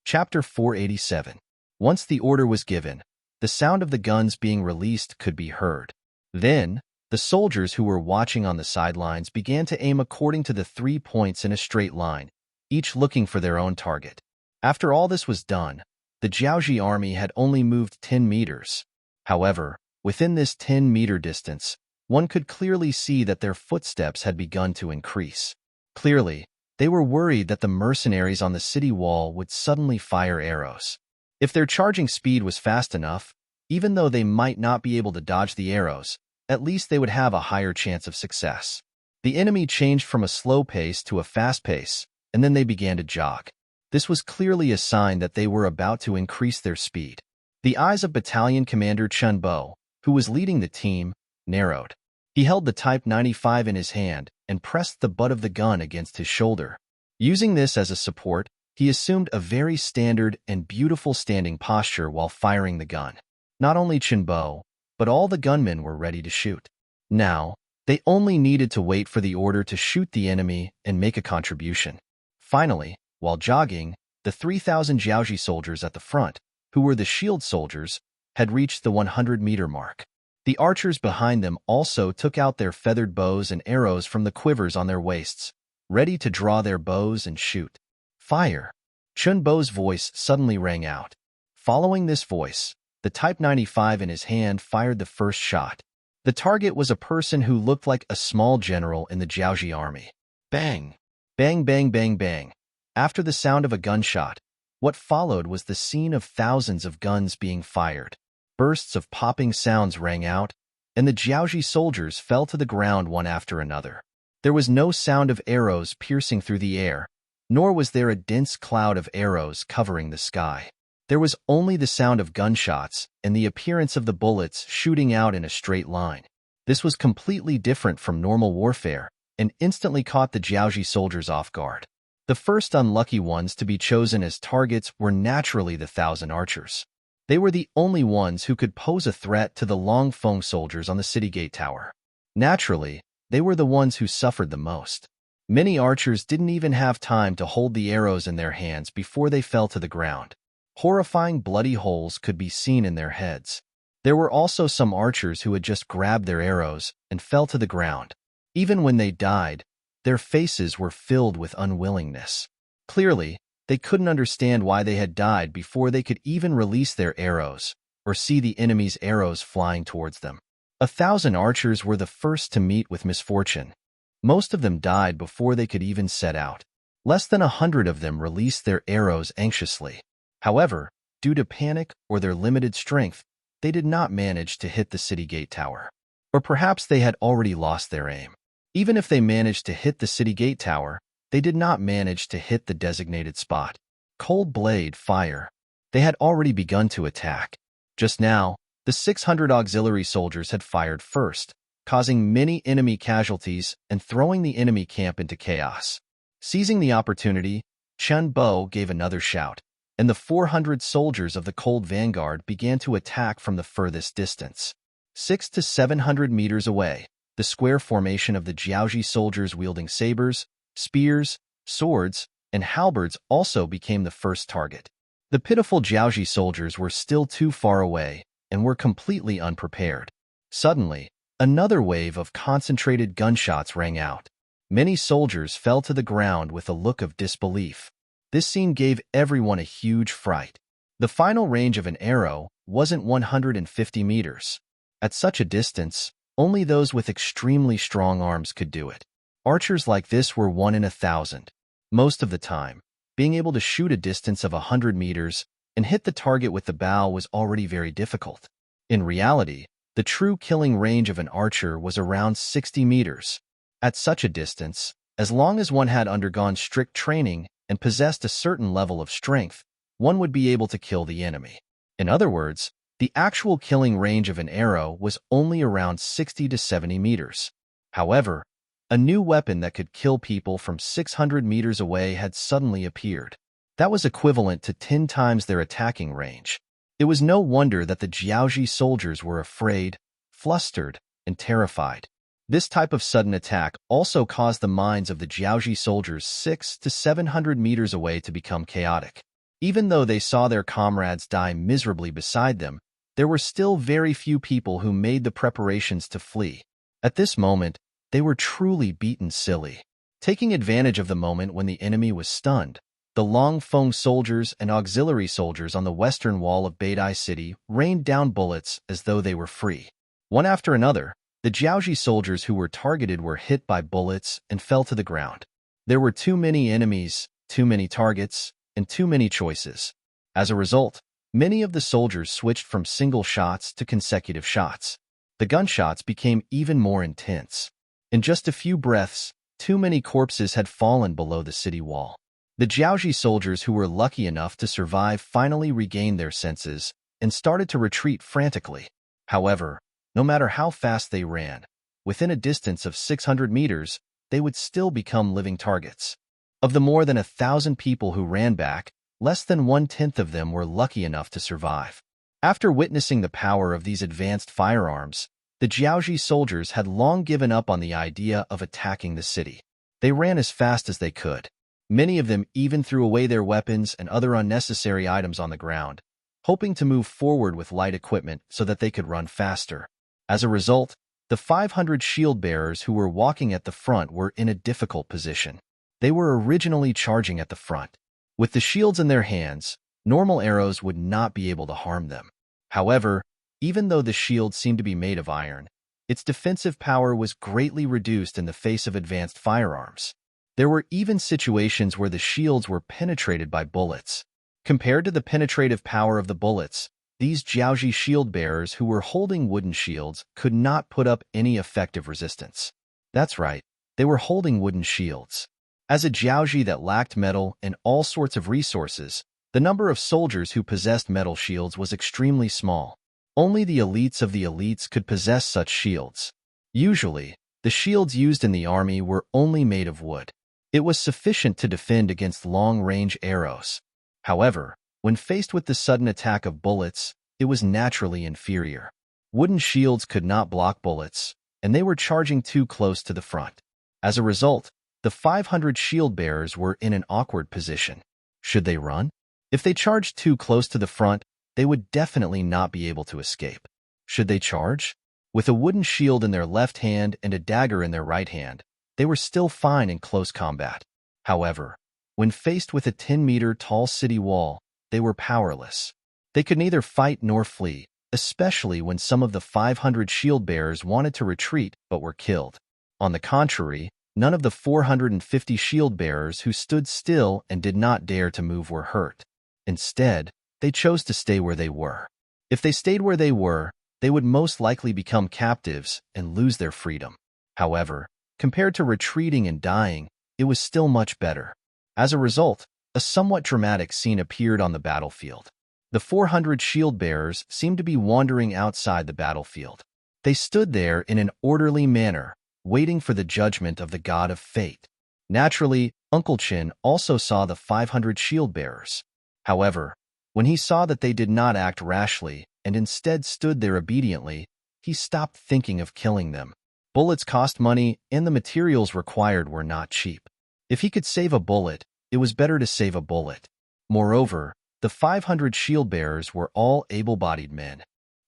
Chapter 487. Once the order was given, the sound of the guns being released could be heard. Then, the soldiers who were watching on the sidelines began to aim according to the 3 points in a straight line, each looking for their own target. After all this was done, the Jiaoji army had only moved 10 meters. However, within this 10-meter distance, one could clearly see that their footsteps had begun to increase. Clearly, they were worried that the mercenaries on the city wall would suddenly fire arrows. If their charging speed was fast enough, even though they might not be able to dodge the arrows, at least they would have a higher chance of success. The enemy changed from a slow pace to a fast pace, and then they began to jog. This was clearly a sign that they were about to increase their speed. The eyes of Battalion Commander Chunbo, who was leading the team, narrowed. He held the Type 95 in his hand and pressed the butt of the gun against his shoulder. Using this as a support, he assumed a very standard and beautiful standing posture while firing the gun. Not only Chunbo, but all the gunmen were ready to shoot. Now, they only needed to wait for the order to shoot the enemy and make a contribution. Finally, while jogging, the 3,000 Jiaoji soldiers at the front, who were the shield soldiers, had reached the 100-meter mark. The archers behind them also took out their feathered bows and arrows from the quivers on their waists, ready to draw their bows and shoot. Fire! Chunbo's voice suddenly rang out. Following this voice, the Type 95 in his hand fired the first shot. The target was a person who looked like a small general in the Jiaoji army. Bang! Bang, bang, bang, bang. After the sound of a gunshot, what followed was the scene of thousands of guns being fired. Bursts of popping sounds rang out, and the Jiaoji soldiers fell to the ground one after another. There was no sound of arrows piercing through the air, nor was there a dense cloud of arrows covering the sky. There was only the sound of gunshots and the appearance of the bullets shooting out in a straight line. This was completely different from normal warfare and instantly caught the Jiaoji soldiers off guard. The first unlucky ones to be chosen as targets were naturally the 1,000 archers. They were the only ones who could pose a threat to the Longfeng soldiers on the city gate tower. Naturally, they were the ones who suffered the most. Many archers didn't even have time to hold the arrows in their hands before they fell to the ground. Horrifying bloody holes could be seen in their heads. There were also some archers who had just grabbed their arrows and fell to the ground. Even when they died, their faces were filled with unwillingness. Clearly, they couldn't understand why they had died before they could even release their arrows or see the enemy's arrows flying towards them. 1,000 archers were the first to meet with misfortune. Most of them died before they could even set out. Less than 100 of them released their arrows anxiously. However, due to panic or their limited strength, they did not manage to hit the city gate tower. Or perhaps they had already lost their aim. Even if they managed to hit the city gate tower, they did not manage to hit the designated spot. Cold blade fire. They had already begun to attack. Just now, the 600 auxiliary soldiers had fired first, causing many enemy casualties and throwing the enemy camp into chaos. Seizing the opportunity, Chen Bo gave another shout, and the 400 soldiers of the Cold Vanguard began to attack from the furthest distance. 600 to 700 meters away, the square formation of the Jiaoji soldiers wielding sabers, spears, swords, and halberds also became the first target. The pitiful Jiaoji soldiers were still too far away and were completely unprepared. Suddenly, another wave of concentrated gunshots rang out. Many soldiers fell to the ground with a look of disbelief. This scene gave everyone a huge fright. The final range of an arrow wasn't 150 meters. At such a distance, only those with extremely strong arms could do it. Archers like this were 1 in 1,000. Most of the time, being able to shoot a distance of 100 meters and hit the target with the bow was already very difficult. In reality, the true killing range of an archer was around 60 meters. At such a distance, as long as one had undergone strict training and possessed a certain level of strength, one would be able to kill the enemy. In other words, the actual killing range of an arrow was only around 60 to 70 meters. However, a new weapon that could kill people from 600 meters away had suddenly appeared. That was equivalent to 10 times their attacking range. It was no wonder that the Jiaoji soldiers were afraid, flustered, and terrified. This type of sudden attack also caused the minds of the Jiaoji soldiers 600 to 700 meters away to become chaotic. Even though they saw their comrades die miserably beside them, there were still very few people who made the preparations to flee. At this moment, they were truly beaten silly. Taking advantage of the moment when the enemy was stunned, the Longfeng soldiers and auxiliary soldiers on the western wall of Beidai City rained down bullets as though they were free. One after another, the Jiaoji soldiers who were targeted were hit by bullets and fell to the ground. There were too many enemies, too many targets, and too many choices. As a result, many of the soldiers switched from single shots to consecutive shots. The gunshots became even more intense. In just a few breaths, too many corpses had fallen below the city wall. The Jiaoji soldiers who were lucky enough to survive finally regained their senses and started to retreat frantically. However, no matter how fast they ran, within a distance of 600 meters, they would still become living targets. Of the more than 1,000 people who ran back, less than 1/10 of them were lucky enough to survive. After witnessing the power of these advanced firearms, the Jiaoji soldiers had long given up on the idea of attacking the city. They ran as fast as they could. Many of them even threw away their weapons and other unnecessary items on the ground, hoping to move forward with light equipment so that they could run faster. As a result, the 500 shield bearers who were walking at the front were in a difficult position. They were originally charging at the front. With the shields in their hands, normal arrows would not be able to harm them. However, even though the shield seemed to be made of iron, its defensive power was greatly reduced in the face of advanced firearms. There were even situations where the shields were penetrated by bullets. Compared to the penetrative power of the bullets, these Jiaoji shield bearers who were holding wooden shields could not put up any effective resistance. That's right, they were holding wooden shields. As a Jiaoji that lacked metal and all sorts of resources, the number of soldiers who possessed metal shields was extremely small. Only the elites of the elites could possess such shields. Usually, the shields used in the army were only made of wood. It was sufficient to defend against long-range arrows. However, when faced with the sudden attack of bullets, it was naturally inferior. Wooden shields could not block bullets, and they were charging too close to the front. As a result, the 500 shield bearers were in an awkward position. Should they run? If they charged too close to the front, they would definitely not be able to escape. Should they charge? With a wooden shield in their left hand and a dagger in their right hand, they were still fine in close combat. However, when faced with a 10-meter-tall city wall, they were powerless. They could neither fight nor flee, especially when some of the 500 shield bearers wanted to retreat but were killed. On the contrary, none of the 450 shield bearers who stood still and did not dare to move were hurt. Instead, they chose to stay where they were. If they stayed where they were, they would most likely become captives and lose their freedom. However, compared to retreating and dying, it was still much better. As a result, a somewhat dramatic scene appeared on the battlefield. The 400 shield-bearers seemed to be wandering outside the battlefield. They stood there in an orderly manner, waiting for the judgment of the god of fate. Naturally, Uncle Chin also saw the 500 shield-bearers. However, when he saw that they did not act rashly and instead stood there obediently, he stopped thinking of killing them. Bullets cost money, and the materials required were not cheap. If he could save a bullet, it was better to save a bullet. Moreover, the 500 shield-bearers were all able-bodied men.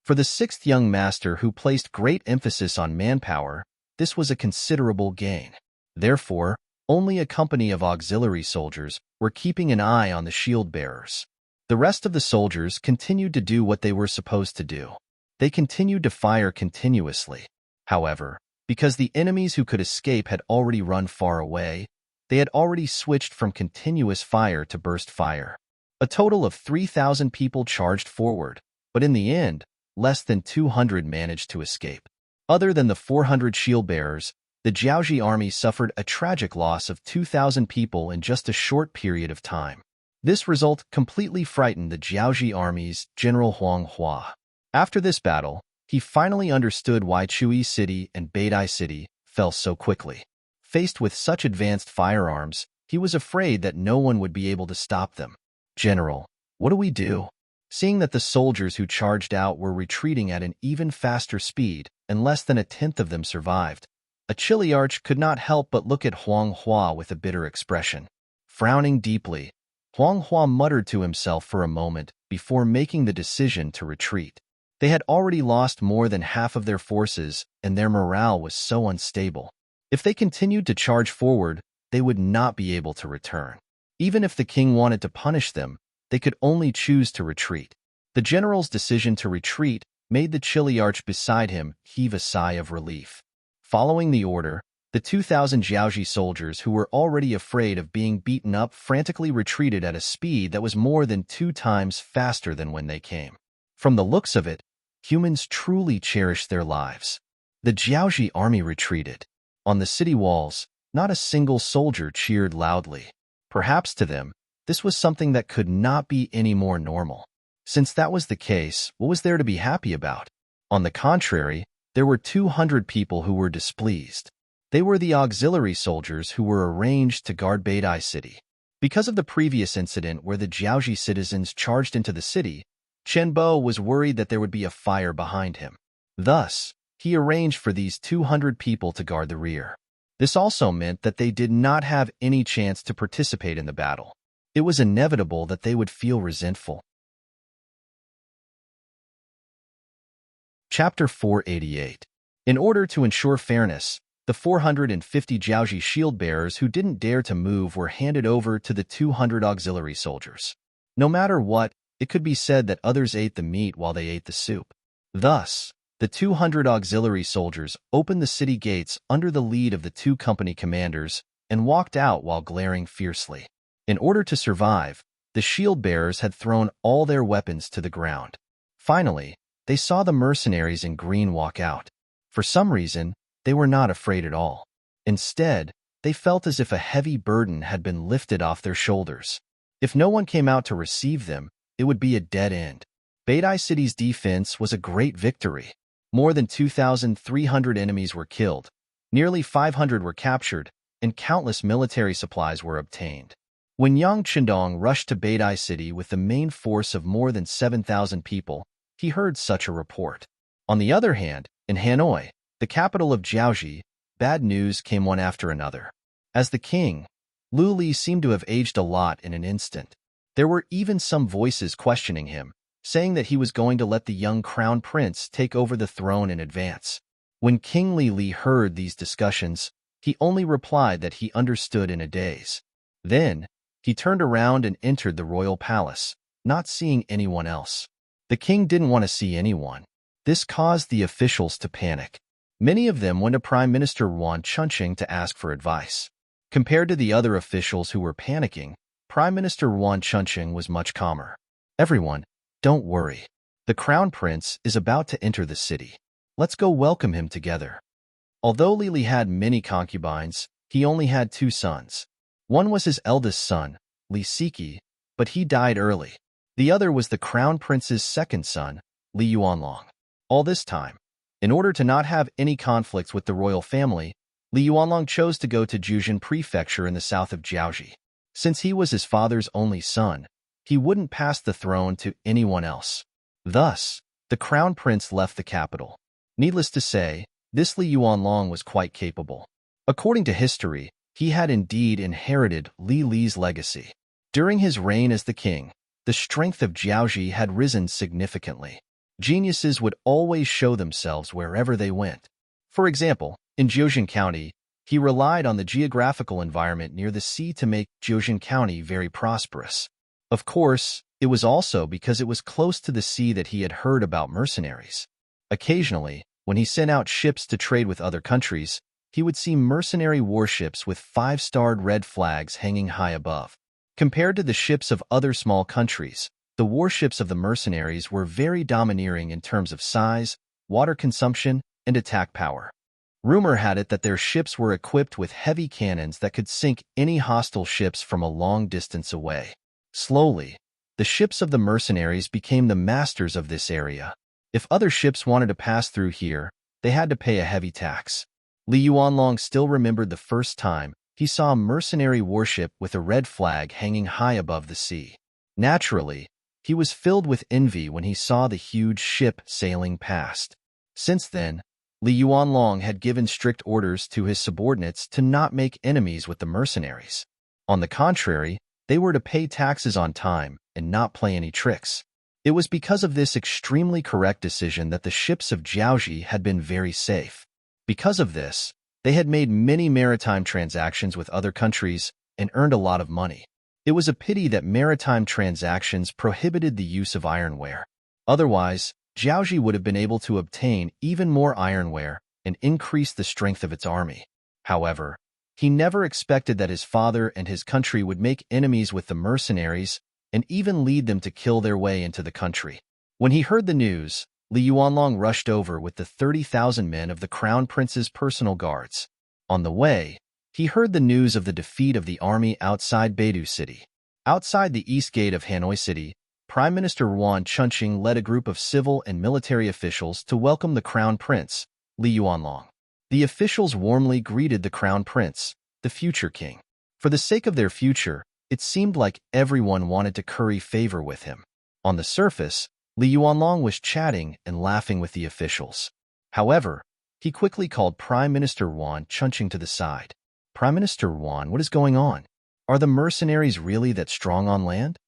For the sixth young master, who placed great emphasis on manpower, this was a considerable gain. Therefore, only a company of auxiliary soldiers were keeping an eye on the shield-bearers. The rest of the soldiers continued to do what they were supposed to do. They continued to fire continuously. However, because the enemies who could escape had already run far away, they had already switched from continuous fire to burst fire. A total of 3,000 people charged forward, but in the end, less than 200 managed to escape. Other than the 400 shield-bearers, the Jiaoji army suffered a tragic loss of 2,000 people in just a short period of time. This result completely frightened the Jiaoji army's General Huang Hua. After this battle, he finally understood why Chui City and Beidai City fell so quickly. Faced with such advanced firearms, he was afraid that no one would be able to stop them. "General, what do we do?" Seeing that the soldiers who charged out were retreating at an even faster speed, and less than a tenth of them survived, a Chiliarch could not help but look at Huang Hua with a bitter expression. Frowning deeply, Huang Hua muttered to himself for a moment before making the decision to retreat. They had already lost more than half of their forces, and their morale was so unstable. If they continued to charge forward, they would not be able to return. Even if the king wanted to punish them, they could only choose to retreat. The general's decision to retreat made the Chiliarch beside him heave a sigh of relief. Following the order, the 2,000 Jiaoji soldiers who were already afraid of being beaten up frantically retreated at a speed that was more than 2 times faster than when they came. From the looks of it, humans truly cherished their lives. The Jiaoji army retreated. On the city walls, not a single soldier cheered loudly. Perhaps to them, this was something that could not be any more normal. Since that was the case, what was there to be happy about? On the contrary, there were 200 people who were displeased. They were the auxiliary soldiers who were arranged to guard Beidai City. Because of the previous incident where the Jiaoji citizens charged into the city, Chen Bo was worried that there would be a fire behind him. Thus, he arranged for these 200 people to guard the rear. This also meant that they did not have any chance to participate in the battle. It was inevitable that they would feel resentful. Chapter 488. In order to ensure fairness, the 450 Jiaoji shield-bearers who didn't dare to move were handed over to the 200 auxiliary soldiers. No matter what, it could be said that others ate the meat while they ate the soup. Thus, the 200 auxiliary soldiers opened the city gates under the lead of the 2 company commanders and walked out while glaring fiercely. In order to survive, the shield-bearers had thrown all their weapons to the ground. Finally, they saw the mercenaries in green walk out. For some reason, they were not afraid at all. Instead, they felt as if a heavy burden had been lifted off their shoulders. If no one came out to receive them, it would be a dead end. Beidai City's defense was a great victory. More than 2,300 enemies were killed, nearly 500 were captured, and countless military supplies were obtained. When Yang Qindong rushed to Beidai City with the main force of more than 7,000 people, he heard such a report. On the other hand, in Hanoi, the capital of Jiaoji, bad news came one after another. As the king, Lu Li seemed to have aged a lot in an instant. There were even some voices questioning him, saying that he was going to let the young crown prince take over the throne in advance. When King Li heard these discussions, he only replied that he understood in a daze. Then, he turned around and entered the royal palace, not seeing anyone else. The king didn't want to see anyone. This caused the officials to panic. Many of them went to Prime Minister Yuan Chunqing to ask for advice. Compared to the other officials who were panicking, Prime Minister Yuan Chunqing was much calmer. "Everyone, don't worry. The crown prince is about to enter the city. Let's go welcome him together. Although Li had many concubines, he only had 2 sons. One was his eldest son, Li Siki, but he died early. The other was the crown prince's second son, Li Yuanlong. All this time, in order to not have any conflicts with the royal family, Li Yuanlong chose to go to Juzhen Prefecture in the south of Jiaoji. Since he was his father's only son, he wouldn't pass the throne to anyone else. Thus, the crown prince left the capital. Needless to say, this Li Yuanlong was quite capable. According to history, he had indeed inherited Li Li's legacy. During his reign as the king, the strength of Jiaoji had risen significantly. Geniuses would always show themselves wherever they went. For example, in Jiuzhen County, he relied on the geographical environment near the sea to make Jiuzhen County very prosperous. Of course, it was also because it was close to the sea that he had heard about mercenaries. Occasionally, when he sent out ships to trade with other countries, he would see mercenary warships with 5-starred red flags hanging high above. Compared to the ships of other small countries, the warships of the mercenaries were very domineering in terms of size, water consumption, and attack power. Rumor had it that their ships were equipped with heavy cannons that could sink any hostile ships from a long distance away. Slowly, the ships of the mercenaries became the masters of this area. If other ships wanted to pass through here, they had to pay a heavy tax. Li Yuanlong still remembered the first time he saw a mercenary warship with a red flag hanging high above the sea. Naturally, he was filled with envy when he saw the huge ship sailing past. Since then, Li Yuanlong had given strict orders to his subordinates to not make enemies with the mercenaries. On the contrary, they were to pay taxes on time and not play any tricks. It was because of this extremely correct decision that the ships of Jiaoji had been very safe. Because of this, they had made many maritime transactions with other countries and earned a lot of money. It was a pity that maritime transactions prohibited the use of ironware. Otherwise, Jiaoji would have been able to obtain even more ironware and increase the strength of its army. However, he never expected that his father and his country would make enemies with the mercenaries and even lead them to kill their way into the country. When he heard the news, Li Yuanlong rushed over with the 30,000 men of the crown prince's personal guards. On the way, he heard the news of the defeat of the army outside Beidou City. Outside the east gate of Hanoi City, Prime Minister Yuan Chunqing led a group of civil and military officials to welcome the crown prince, Li Yuanlong. The officials warmly greeted the crown prince, the future king. For the sake of their future, it seemed like everyone wanted to curry favor with him. On the surface, Li Yuanlong was chatting and laughing with the officials. However, he quickly called Prime Minister Yuan Chunqing to the side. Prime Minister Yuan, what is going on? Are the mercenaries really that strong on land?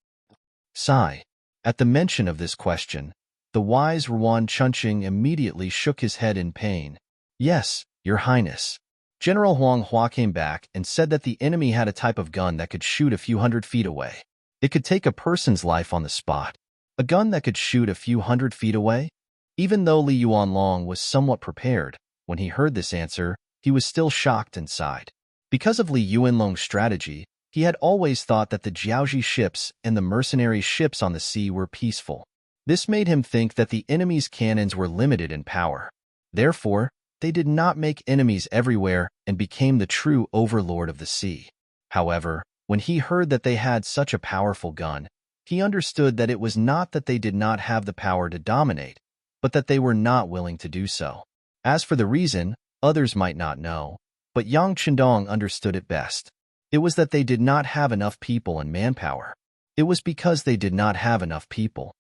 Sigh. At the mention of this question, the wise Yuan Chunqing immediately shook his head in pain. Yes, Your Highness. General Huang Hua came back and said that the enemy had a type of gun that could shoot a few hundred feet away. It could take a person's life on the spot. A gun that could shoot a few hundred feet away? Even though Li Yuanlong was somewhat prepared, when he heard this answer, he was still shocked and sighed. Because of Li Yuanlong's strategy, he had always thought that the Jiaoji ships and the mercenary ships on the sea were peaceful. This made him think that the enemy's cannons were limited in power. Therefore, they did not make enemies everywhere and became the true overlord of the sea. However, when he heard that they had such a powerful gun, he understood that it was not that they did not have the power to dominate, but that they were not willing to do so. As for the reason, others might not know, but Yang Chendong understood it best. It was that they did not have enough people and manpower. It was because they did not have enough people.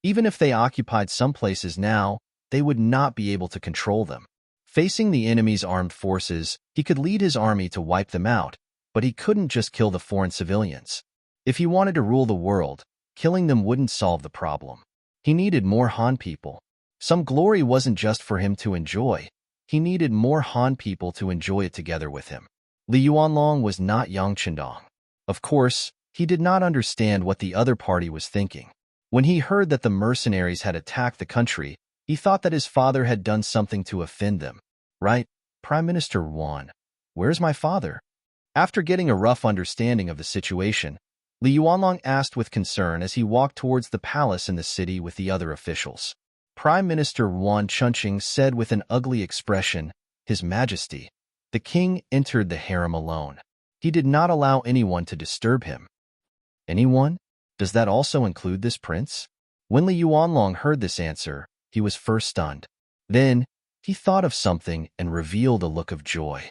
Even if they occupied some places now, they would not be able to control them. Facing the enemy's armed forces, he could lead his army to wipe them out, but he couldn't just kill the foreign civilians. If he wanted to rule the world, killing them wouldn't solve the problem. He needed more Han people. Some glory wasn't just for him to enjoy. He needed more Han people to enjoy it together with him. Li Yuanlong was not Yang Chendong. Of course, he did not understand what the other party was thinking. When he heard that the mercenaries had attacked the country, he thought that his father had done something to offend them. Right, Prime Minister Yuan, where's my father? After getting a rough understanding of the situation, Li Yuanlong asked with concern as he walked towards the palace in the city with the other officials. Prime Minister Yuan Chunqing said with an ugly expression, "His Majesty." The king entered the harem alone. He did not allow anyone to disturb him. Anyone? Does that also include this prince? When Li Yuanlong heard this answer, he was first stunned. Then, he thought of something and revealed a look of joy.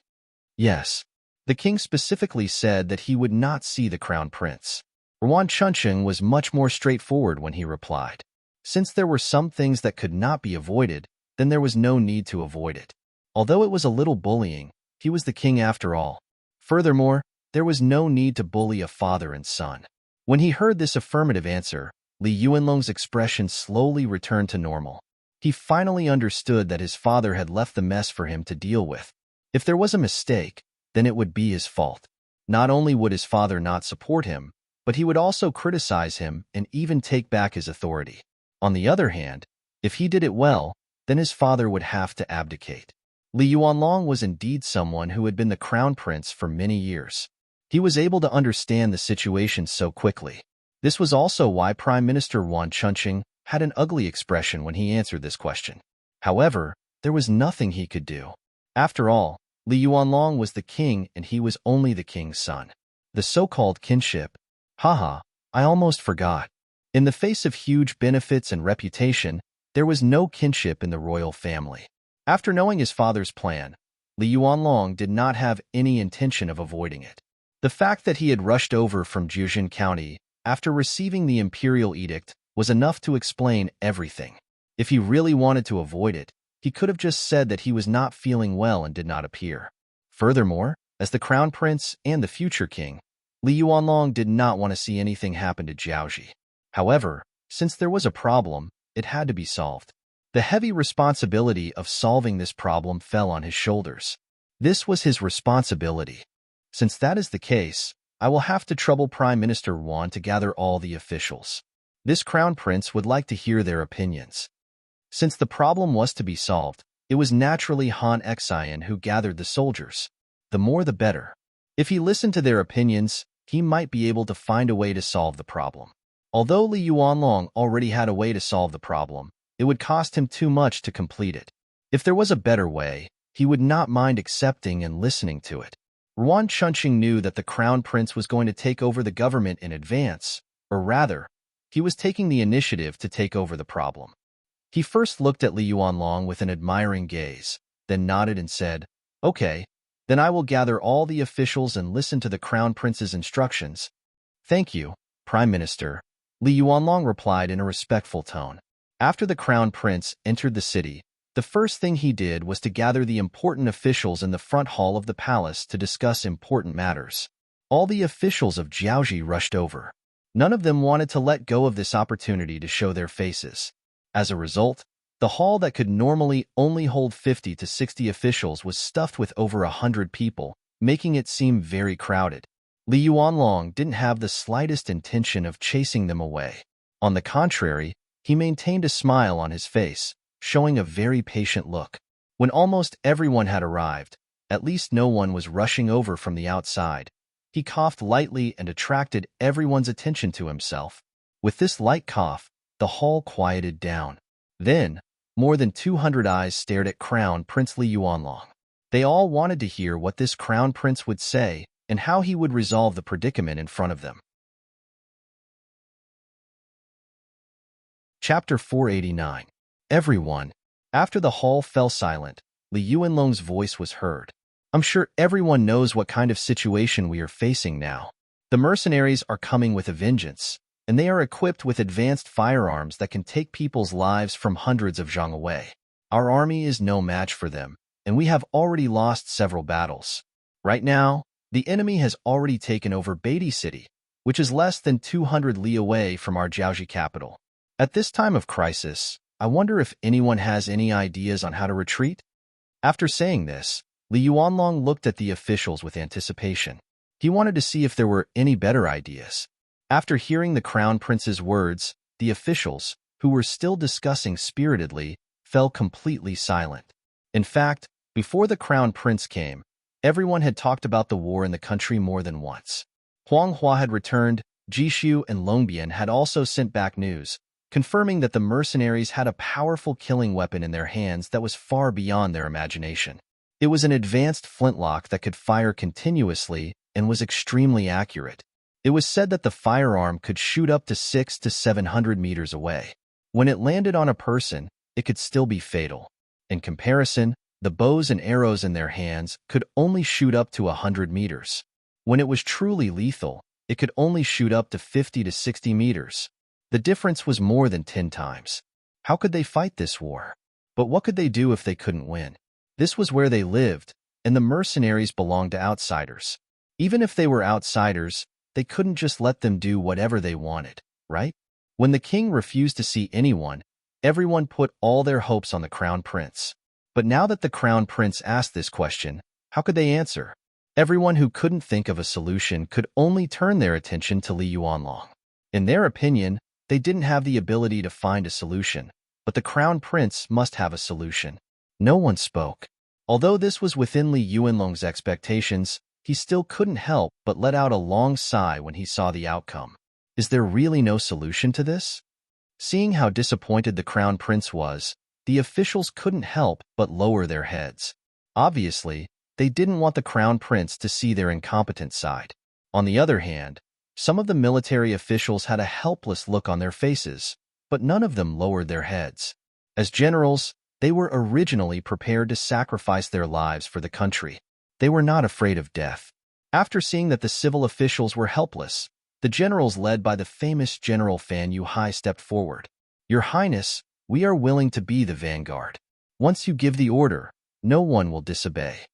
Yes. The king specifically said that he would not see the crown prince. Yuan Chunqing was much more straightforward when he replied. Since there were some things that could not be avoided, then there was no need to avoid it. Although it was a little bullying, he was the king after all. Furthermore, there was no need to bully a father and son. When he heard this affirmative answer, Li Yuanlong's expression slowly returned to normal. He finally understood that his father had left the mess for him to deal with. If there was a mistake, then it would be his fault. Not only would his father not support him, but he would also criticize him and even take back his authority. On the other hand, if he did it well, then his father would have to abdicate. Li Yuanlong was indeed someone who had been the crown prince for many years. He was able to understand the situation so quickly. This was also why Prime Minister Yuan Chunqing had an ugly expression when he answered this question. However, there was nothing he could do. After all, Li Yuanlong was the king and he was only the king's son. The so-called kinship. Haha, I almost forgot. In the face of huge benefits and reputation, there was no kinship in the royal family. After knowing his father's plan, Li Yuanlong did not have any intention of avoiding it. The fact that he had rushed over from Jiuzhen County after receiving the imperial edict was enough to explain everything. If he really wanted to avoid it, he could have just said that he was not feeling well and did not appear. Furthermore, as the crown prince and the future king, Li Yuanlong did not want to see anything happen to Jiaoji. However, since there was a problem, it had to be solved. The heavy responsibility of solving this problem fell on his shoulders. This was his responsibility. Since that is the case, I will have to trouble Prime Minister Yuan to gather all the officials. This crown prince would like to hear their opinions. Since the problem was to be solved, it was naturally Han Xian who gathered the soldiers. The more the better. If he listened to their opinions, he might be able to find a way to solve the problem. Although Li Yuanlong already had a way to solve the problem, it would cost him too much to complete it. If there was a better way, he would not mind accepting and listening to it. Yuan Chunqing knew that the crown prince was going to take over the government in advance, or rather, he was taking the initiative to take over the problem. He first looked at Li Yuanlong with an admiring gaze, then nodded and said, "Okay, then I will gather all the officials and listen to the crown prince's instructions." "Thank you, Prime Minister," Li Yuanlong replied in a respectful tone. After the crown prince entered the city, the first thing he did was to gather the important officials in the front hall of the palace to discuss important matters. All the officials of Jiaoji rushed over. None of them wanted to let go of this opportunity to show their faces. As a result, the hall that could normally only hold 50 to 60 officials was stuffed with over 100 people, making it seem very crowded. Li Yuanlong didn't have the slightest intention of chasing them away. On the contrary, he maintained a smile on his face, showing a very patient look. When almost everyone had arrived, at least no one was rushing over from the outside, he coughed lightly and attracted everyone's attention to himself. With this light cough, the hall quieted down. Then, more than 200 eyes stared at Crown Prince Li Yuanlong. They all wanted to hear what this crown prince would say and how he would resolve the predicament in front of them. Chapter 489. Everyone. After the hall fell silent, Li Yuanlong's voice was heard. "I'm sure everyone knows what kind of situation we are facing now. The mercenaries are coming with a vengeance, and they are equipped with advanced firearms that can take people's lives from hundreds of zhang away. Our army is no match for them, and we have already lost several battles. Right now, the enemy has already taken over Beatty City, which is less than 200 li away from our Jiaoji capital. At this time of crisis, I wonder if anyone has any ideas on how to retreat?" After saying this, Li Yuanlong looked at the officials with anticipation. He wanted to see if there were any better ideas. After hearing the crown prince's words, the officials, who were still discussing spiritedly, fell completely silent. In fact, before the crown prince came, everyone had talked about the war in the country more than once. Huang Hua had returned, Jishu and Longbian had also sent back news, confirming that the mercenaries had a powerful killing weapon in their hands that was far beyond their imagination. It was an advanced flintlock that could fire continuously and was extremely accurate. It was said that the firearm could shoot up to 600 to 700 meters away. When it landed on a person, it could still be fatal. In comparison, the bows and arrows in their hands could only shoot up to 100 meters. When it was truly lethal, it could only shoot up to 50 to 60 meters. The difference was more than 10 times. How could they fight this war? But what could they do if they couldn't win? This was where they lived, and the mercenaries belonged to outsiders. Even if they were outsiders, they couldn't just let them do whatever they wanted, right? When the king refused to see anyone, everyone put all their hopes on the crown prince. But now that the crown prince asked this question, how could they answer? Everyone who couldn't think of a solution could only turn their attention to Li Yuanlong. In their opinion, they didn't have the ability to find a solution, but the crown prince must have a solution. No one spoke. Although this was within Li Yuanlong's expectations, he still couldn't help but let out a long sigh when he saw the outcome. Is there really no solution to this? Seeing how disappointed the crown prince was, the officials couldn't help but lower their heads. Obviously, they didn't want the crown prince to see their incompetent side. On the other hand, some of the military officials had a helpless look on their faces, but none of them lowered their heads. As generals, they were originally prepared to sacrifice their lives for the country. They were not afraid of death. After seeing that the civil officials were helpless, the generals led by the famous General Fan Yuhai stepped forward. "Your Highness, we are willing to be the vanguard. Once you give the order, no one will disobey."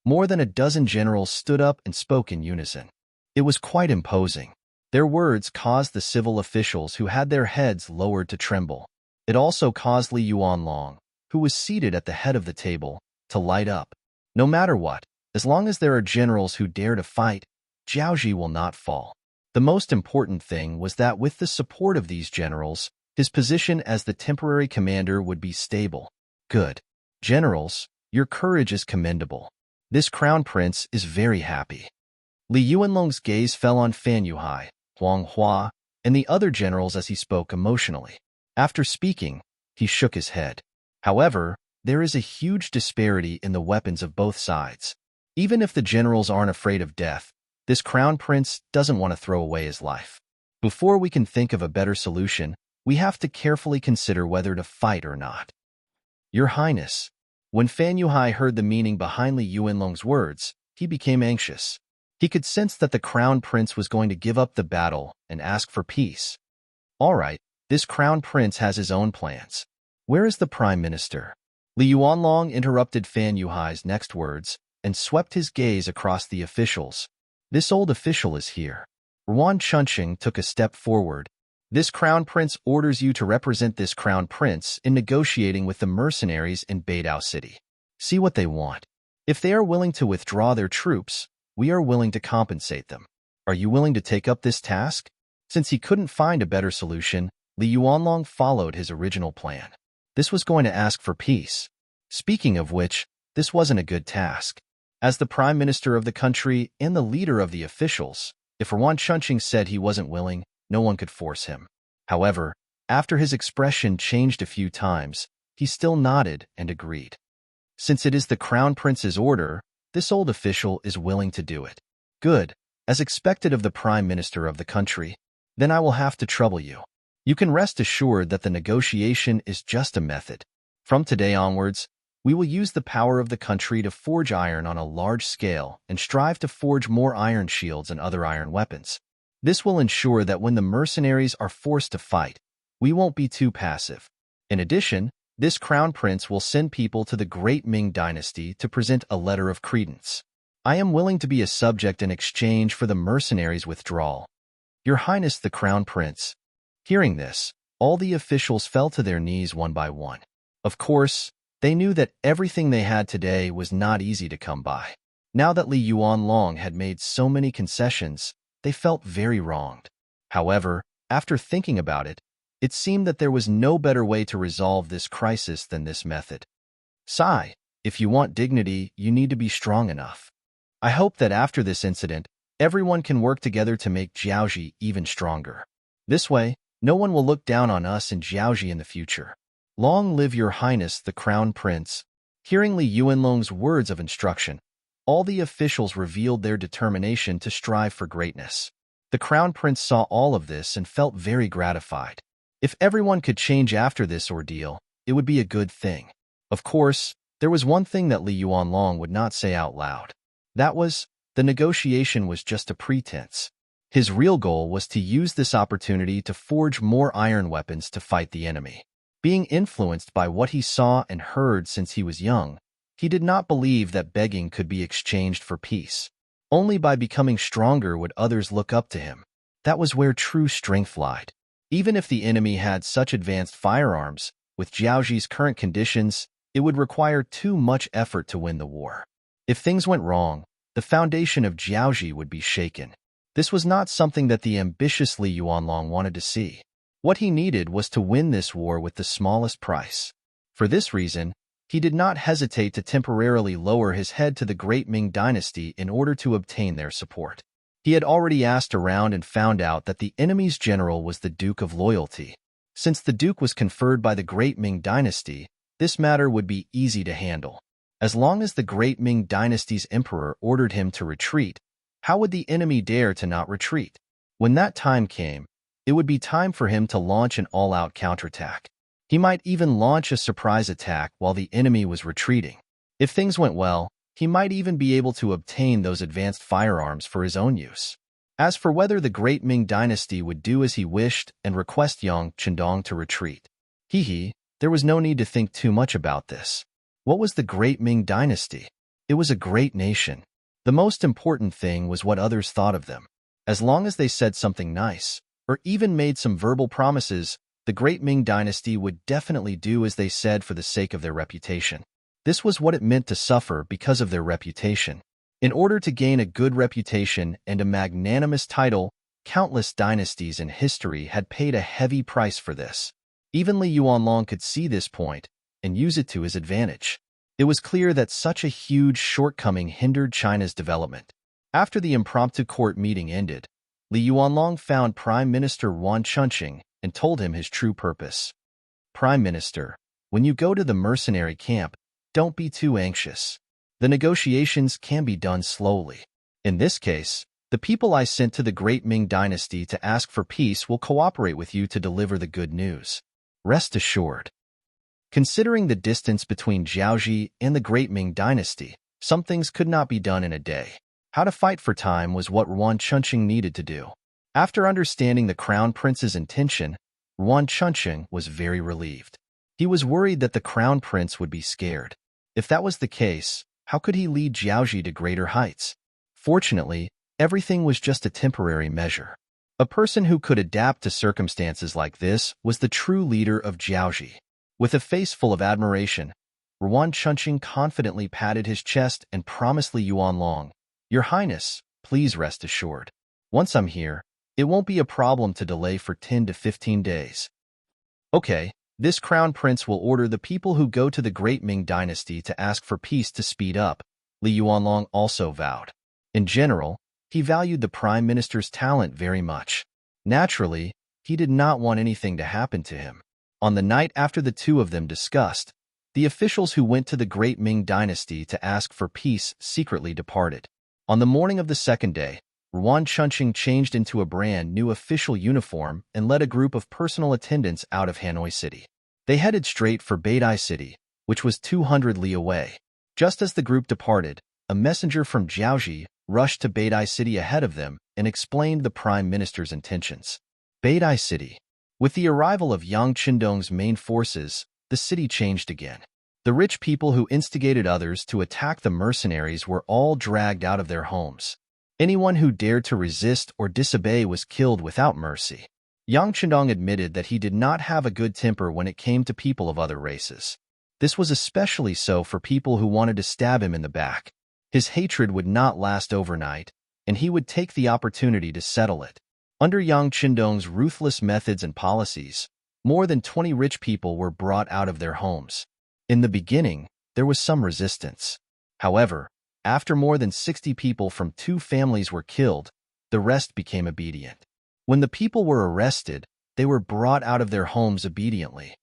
More than a dozen generals stood up and spoke in unison. It was quite imposing. Their words caused the civil officials who had their heads lowered to tremble. It also caused Li Yuanlong, who was seated at the head of the table, to light up. No matter what, as long as there are generals who dare to fight, Jiaoji will not fall. The most important thing was that with the support of these generals, his position as the temporary commander would be stable. Good. Generals, your courage is commendable. This crown prince is very happy. Li Yuanlong's gaze fell on Fan Yuhai, Huang Hua, and the other generals as he spoke emotionally. After speaking, he shook his head. However, there is a huge disparity in the weapons of both sides. Even if the generals aren't afraid of death, this crown prince doesn't want to throw away his life. Before we can think of a better solution, we have to carefully consider whether to fight or not. Your Highness. When Fan Yuhai heard the meaning behind Li Yuanlong's words, he became anxious. He could sense that the crown prince was going to give up the battle and ask for peace. All right, this crown prince has his own plans. Where is the prime minister? Li Yuanlong interrupted Fan Yuhai's next words and swept his gaze across the officials. This old official is here. Ruan Chunqing took a step forward. This crown prince orders you to represent this crown prince in negotiating with the mercenaries in Beidao City. See what they want. If they are willing to withdraw their troops, we are willing to compensate them. Are you willing to take up this task? Since he couldn't find a better solution, Li Yuanlong followed his original plan. This was going to ask for peace. Speaking of which, this wasn't a good task. As the prime minister of the country and the leader of the officials, if Ruan Chunqing said he wasn't willing, no one could force him. However, after his expression changed a few times, he still nodded and agreed. Since it is the crown prince's order, this old official is willing to do it. Good, as expected of the prime minister of the country. Then I will have to trouble you. You can rest assured that the negotiation is just a method. From today onwards, we will use the power of the country to forge iron on a large scale and strive to forge more iron shields and other iron weapons. This will ensure that when the mercenaries are forced to fight, we won't be too passive. In addition, this crown prince will send people to the great Ming dynasty to present a letter of credence. I am willing to be a subject in exchange for the mercenaries' withdrawal. Your Highness the crown prince. Hearing this, all the officials fell to their knees one by one. Of course, they knew that everything they had today was not easy to come by. Now that Li Yuanlong had made so many concessions, they felt very wronged. However, after thinking about it, it seemed that there was no better way to resolve this crisis than this method. Sai, if you want dignity, you need to be strong enough. I hope that after this incident, Everyone can work together to make Jiaoji even stronger. This way, no one will look down on us and Jiaoji in the future. Long live your highness, the crown prince. Hearing Li Yuanlong's words of instruction, all the officials revealed their determination to strive for greatness. The crown prince saw all of this and felt very gratified. If everyone could change after this ordeal, it would be a good thing. Of course, there was one thing that Li Yuanlong would not say out loud. That was, the negotiation was just a pretense. His real goal was to use this opportunity to forge more iron weapons to fight the enemy. Being influenced by what he saw and heard since he was young, he did not believe that begging could be exchanged for peace. Only by becoming stronger would others look up to him. That was where true strength lied. Even if the enemy had such advanced firearms, with Jiaoji's current conditions, it would require too much effort to win the war. If things went wrong, the foundation of Jiaoji would be shaken. This was not something that the ambitious Li Yuanlong wanted to see. What he needed was to win this war with the smallest price. For this reason, he did not hesitate to temporarily lower his head to the great Ming dynasty in order to obtain their support. He had already asked around and found out that the enemy's general was the Duke of Loyalty. Since the Duke was conferred by the great Ming dynasty, this matter would be easy to handle. As long as the great Ming dynasty's emperor ordered him to retreat, how would the enemy dare to not retreat? When that time came, it would be time for him to launch an all-out counterattack. He might even launch a surprise attack while the enemy was retreating. If things went well, he might even be able to obtain those advanced firearms for his own use. As for whether the great Ming dynasty would do as he wished and request Yang Chendong to retreat, there was no need to think too much about this. What was the great Ming dynasty? It was a great nation. The most important thing was what others thought of them. As long as they said something nice, or even made some verbal promises, the great Ming dynasty would definitely do as they said for the sake of their reputation. This was what it meant to suffer because of their reputation. In order to gain a good reputation and a magnanimous title, countless dynasties in history had paid a heavy price for this. Even Li Yuanlong could see this point and use it to his advantage. It was clear that such a huge shortcoming hindered China's development. After the impromptu court meeting ended, Li Yuanlong found Prime Minister Yuan Chunqing and told him his true purpose. Prime Minister, when you go to the mercenary camp, don't be too anxious. The negotiations can be done slowly. In this case, the people I sent to the great Ming dynasty to ask for peace will cooperate with you to deliver the good news. Rest assured. Considering the distance between Jiaoji and the great Ming dynasty, some things could not be done in a day. How to fight for time was what Yuan Chunqing needed to do. After understanding the crown prince's intention, Yuan Chunqing was very relieved. He was worried that the crown prince would be scared. If that was the case, how could he lead Jiaoji to greater heights? Fortunately, everything was just a temporary measure. A person who could adapt to circumstances like this was the true leader of Jiaoji. With a face full of admiration, Yuan Chunqing confidently patted his chest and promised Li Yuanlong, "Your Highness, please rest assured. Once I'm here, it won't be a problem to delay for 10 to 15 days. Okay, this crown prince will order the people who go to the great Ming dynasty to ask for peace to speed up," Li Yuanlong also vowed. In general, he valued the prime minister's talent very much. Naturally, he did not want anything to happen to him. On the night after the two of them discussed, the officials who went to the great Ming dynasty to ask for peace secretly departed. On the morning of the second day, Yuan Chunqing changed into a brand new official uniform and led a group of personal attendants out of Hanoi City. They headed straight for Beidai City, which was 200 li away. Just as the group departed, a messenger from Jiaoji rushed to Beidai City ahead of them and explained the prime minister's intentions. Beidai City. With the arrival of Yang Chendong's main forces, the city changed again. The rich people who instigated others to attack the mercenaries were all dragged out of their homes. Anyone who dared to resist or disobey was killed without mercy. Yang Chendong admitted that he did not have a good temper when it came to people of other races. This was especially so for people who wanted to stab him in the back. His hatred would not last overnight, and he would take the opportunity to settle it. Under Yang Chendong's ruthless methods and policies, more than 20 rich people were brought out of their homes. In the beginning, there was some resistance. However, After more than 60 people from 2 families were killed, the rest became obedient. When the people were arrested, they were brought out of their homes obediently.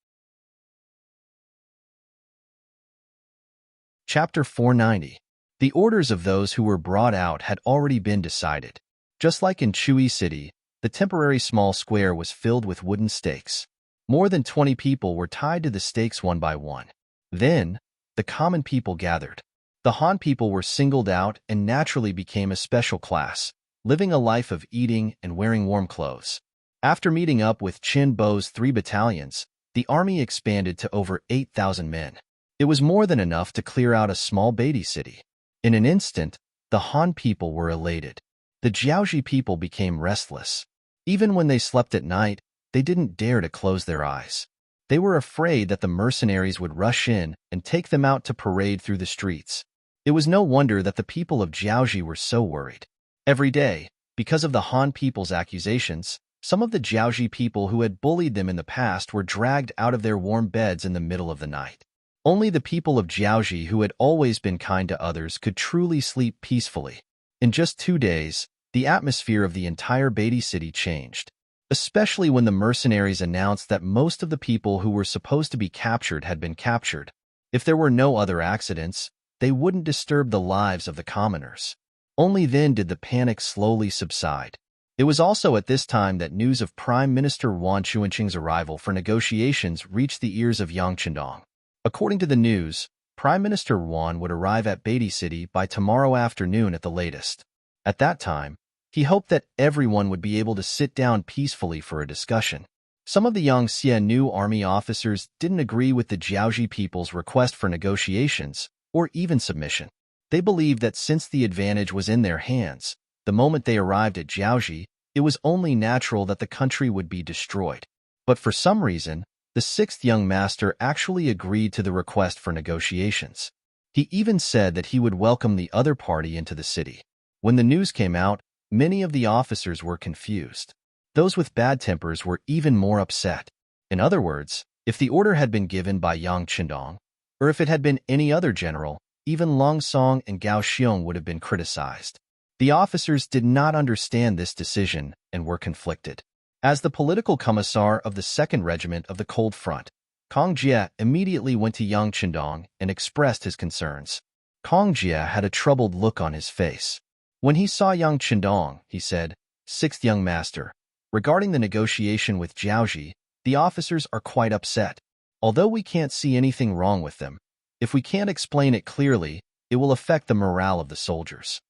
Chapter 490. The orders of those who were brought out had already been decided. Just like in Chui City, the temporary small square was filled with wooden stakes. More than 20 people were tied to the stakes one by one. Then, the common people gathered. The Han people were singled out and naturally became a special class, living a life of eating and wearing warm clothes. After meeting up with Qin Bo's 3 battalions, the army expanded to over 8,000 men. It was more than enough to clear out a small Beatty city. In an instant, the Han people were elated. The Jiaoji people became restless. Even when they slept at night, they didn't dare to close their eyes. They were afraid that the mercenaries would rush in and take them out to parade through the streets. It was no wonder that the people of Jiaoji were so worried. Every day, because of the Han people's accusations, some of the Jiaoji people who had bullied them in the past were dragged out of their warm beds in the middle of the night. Only the people of Jiaoji who had always been kind to others could truly sleep peacefully. In just 2 days, the atmosphere of the entire Beatty city changed, especially when the mercenaries announced that most of the people who were supposed to be captured had been captured. If there were no other accidents, they wouldn't disturb the lives of the commoners. Only then did the panic slowly subside. It was also at this time that news of Prime Minister Wan Chuanqing's arrival for negotiations reached the ears of Yang Qindong. According to the news, Prime Minister Wan would arrive at Beatty City by tomorrow afternoon at the latest. At that time, he hoped that everyone would be able to sit down peacefully for a discussion. Some of the Yangtze new army officers didn't agree with the Jiaoji people's request for negotiations or even submission. They believed that since the advantage was in their hands, the moment they arrived at Jiaoji, it was only natural that the country would be destroyed. But for some reason, the 6th young master actually agreed to the request for negotiations. He even said that he would welcome the other party into the city. When the news came out, many of the officers were confused. Those with bad tempers were even more upset. In other words, if the order had been given by Yang Qindong, or if it had been any other general, even Long Song and Gao Xiong would have been criticized. The officers did not understand this decision and were conflicted. As the political commissar of the 2nd Regiment of the Cold Front, Kong Jie immediately went to Yang Qindong and expressed his concerns. Kong Jie had a troubled look on his face. When he saw Yang Qindong, he said, "6th young master, regarding the negotiation with Jiaoji, the officers are quite upset. Although we can't see anything wrong with them, if we can't explain it clearly, it will affect the morale of the soldiers."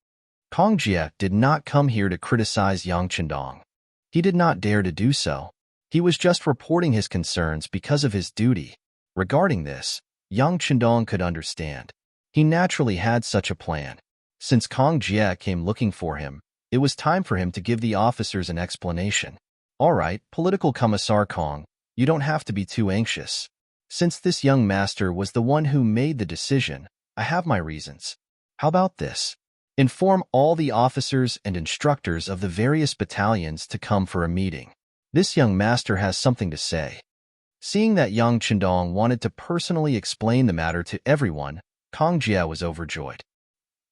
Kong Jie did not come here to criticize Yang Qindong. He did not dare to do so. He was just reporting his concerns because of his duty. Regarding this, Yang Qindong could understand. He naturally had such a plan. Since Kong Jie came looking for him, it was time for him to give the officers an explanation. "All right, political commissar Kong, you don't have to be too anxious. Since this young master was the one who made the decision, I have my reasons. How about this? Inform all the officers and instructors of the various battalions to come for a meeting. This young master has something to say." Seeing that Yang Qindong wanted to personally explain the matter to everyone, Kong Jie was overjoyed.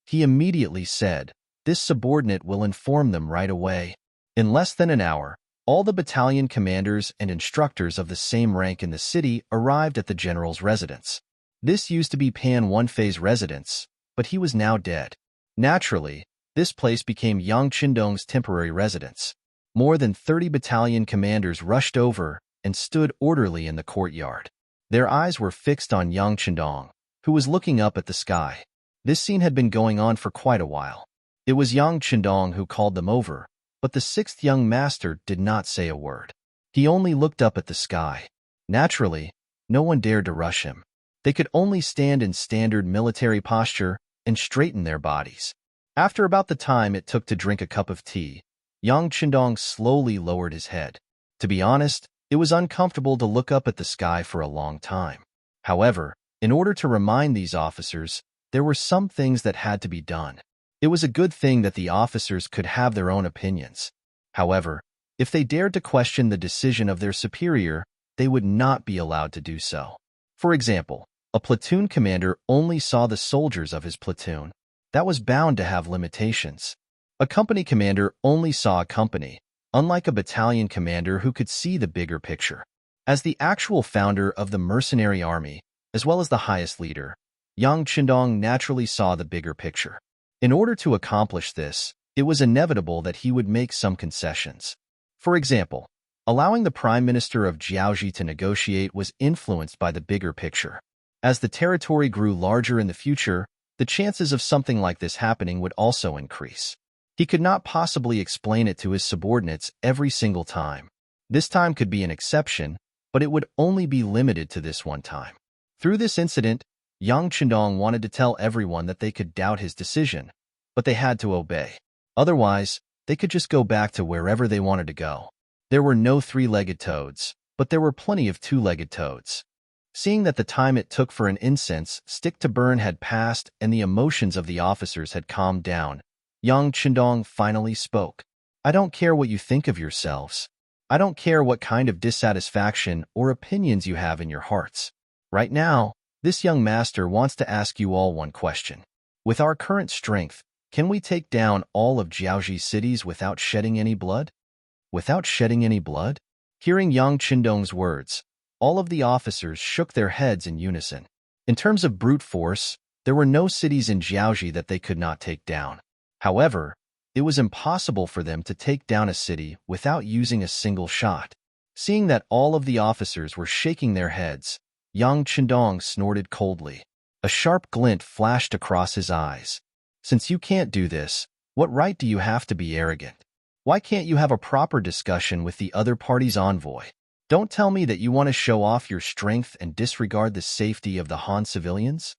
He immediately said, "This subordinate will inform them right away." In less than an hour, all the battalion commanders and instructors of the same rank in the city arrived at the general's residence. This used to be Pan Wenfei's residence, but he was now dead. Naturally, this place became Yang Qindong's temporary residence. More than 30 battalion commanders rushed over and stood orderly in the courtyard. Their eyes were fixed on Yang Qindong, who was looking up at the sky. This scene had been going on for quite a while. It was Yang Qindong who called them over, but the 6th young master did not say a word. He only looked up at the sky. Naturally, no one dared to rush him. They could only stand in standard military posture and straighten their bodies. After about the time it took to drink a cup of tea, Yang Qindong slowly lowered his head. To be honest, it was uncomfortable to look up at the sky for a long time. However, in order to remind these officers, there were some things that had to be done. It was a good thing that the officers could have their own opinions. However, if they dared to question the decision of their superior, they would not be allowed to do so. For example, a platoon commander only saw the soldiers of his platoon. that was bound to have limitations. A company commander only saw a company, unlike a battalion commander who could see the bigger picture. As the actual founder of the mercenary army, as well as the highest leader, Yang Qindong naturally saw the bigger picture. In order to accomplish this, it was inevitable that he would make some concessions. For example, allowing the Prime Minister of Jiaoji to negotiate was influenced by the bigger picture. As the territory grew larger in the future, the chances of something like this happening would also increase. He could not possibly explain it to his subordinates every single time. This time could be an exception, but it would only be limited to this one time. Through this incident, Yang Qindong wanted to tell everyone that they could doubt his decision, but they had to obey. Otherwise, they could just go back to wherever they wanted to go. There were no three-legged toads, but there were plenty of two-legged toads. Seeing that the time it took for an incense stick to burn had passed and the emotions of the officers had calmed down, Yang Qindong finally spoke. I don't care what you think of yourselves. I don't care what kind of dissatisfaction or opinions you have in your hearts. Right now, this young master wants to ask you all one question. With our current strength, can we take down all of Jiaoji's cities without shedding any blood? Without shedding any blood? Hearing Yang Qindong's words, all of the officers shook their heads in unison. In terms of brute force, there were no cities in Jiaoji that they could not take down. However, it was impossible for them to take down a city without using a single shot. Seeing that all of the officers were shaking their heads, Yang Qindong snorted coldly. A sharp glint flashed across his eyes. Since you can't do this, what right do you have to be arrogant? Why can't you have a proper discussion with the other party's envoy? Don't tell me that you want to show off your strength and disregard the safety of the Han civilians?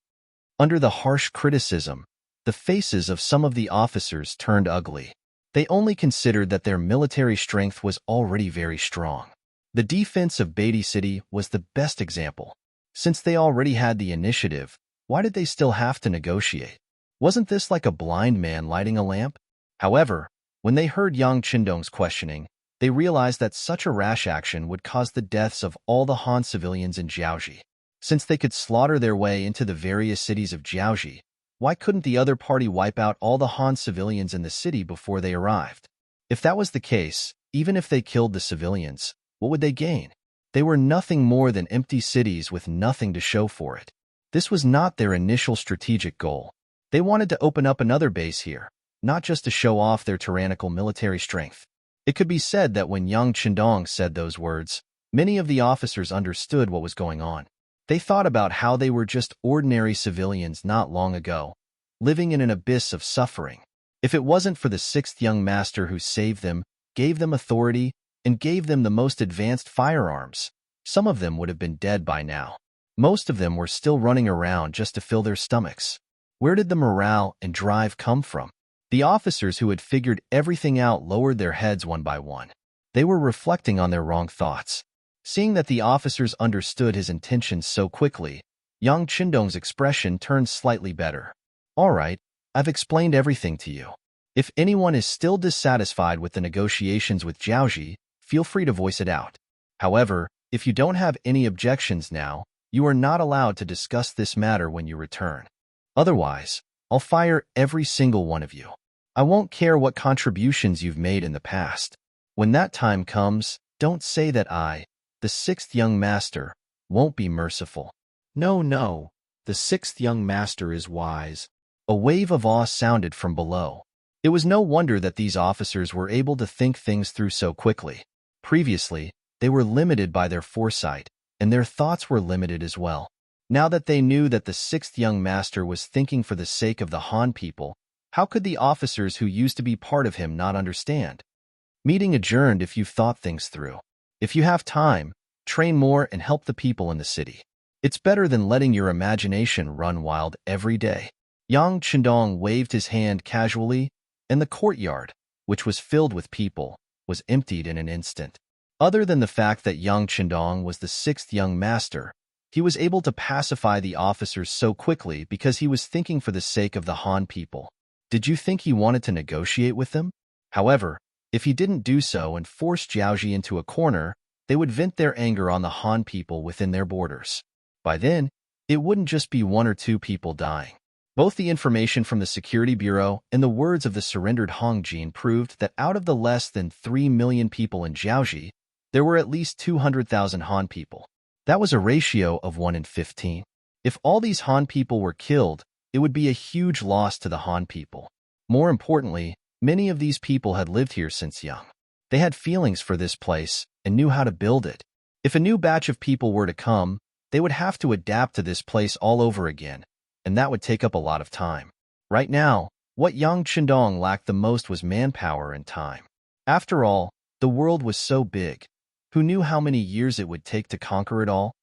Under the harsh criticism, the faces of some of the officers turned ugly. They only considered that their military strength was already very strong. The defense of Beatty City was the best example. Since they already had the initiative, why did they still have to negotiate? Wasn't this like a blind man lighting a lamp? However, when they heard Yang Qindong's questioning, they realized that such a rash action would cause the deaths of all the Han civilians in Jiaoji. Since they could slaughter their way into the various cities of Jiaoji, why couldn't the other party wipe out all the Han civilians in the city before they arrived? If that was the case, even if they killed the civilians, what would they gain? They were nothing more than empty cities with nothing to show for it. This was not their initial strategic goal. They wanted to open up another base here, not just to show off their tyrannical military strength. It could be said that when Yang Qindong said those words, many of the officers understood what was going on. They thought about how they were just ordinary civilians not long ago, living in an abyss of suffering. If it wasn't for the sixth young master who saved them, gave them authority, and gave them the most advanced firearms, some of them would have been dead by now. Most of them were still running around just to fill their stomachs. Where did the morale and drive come from? The officers who had figured everything out lowered their heads one by one. They were reflecting on their wrong thoughts. Seeing that the officers understood his intentions so quickly, Yang Qindong's expression turned slightly better. All right, I've explained everything to you. If anyone is still dissatisfied with the negotiations with Jiaoji, feel free to voice it out. However, if you don't have any objections now, you are not allowed to discuss this matter when you return. Otherwise, I'll fire every single one of you. I won't care what contributions you've made in the past. When that time comes, don't say that I, the sixth young master, won't be merciful. No, the sixth young master is wise. A wave of awe sounded from below. It was no wonder that these officers were able to think things through so quickly. Previously, they were limited by their foresight, and their thoughts were limited as well. Now that they knew that the sixth young master was thinking for the sake of the Han people, how could the officers who used to be part of him not understand? Meeting adjourned if you've thought things through. If you have time, train more and help the people in the city. It's better than letting your imagination run wild every day. Yang Qindong waved his hand casually, and the courtyard, which was filled with people, was emptied in an instant. Other than the fact that Yang Qindong was the sixth young master, he was able to pacify the officers so quickly because he was thinking for the sake of the Han people. Did you think he wanted to negotiate with them? However, if he didn't do so and force Jiaoji into a corner, they would vent their anger on the Han people within their borders. By then, it wouldn't just be one or two people dying. Both the information from the Security Bureau and the words of the surrendered Hongjin proved that out of the less than 3 million people in Jiaoji, there were at least 200,000 Han people. That was a ratio of 1 in 15. If all these Han people were killed, it would be a huge loss to the Han people. More importantly, many of these people had lived here since young. They had feelings for this place and knew how to build it. If a new batch of people were to come, they would have to adapt to this place all over again, and that would take up a lot of time. Right now, what Yang Chendong lacked the most was manpower and time. After all, the world was so big. Who knew how many years it would take to conquer it all?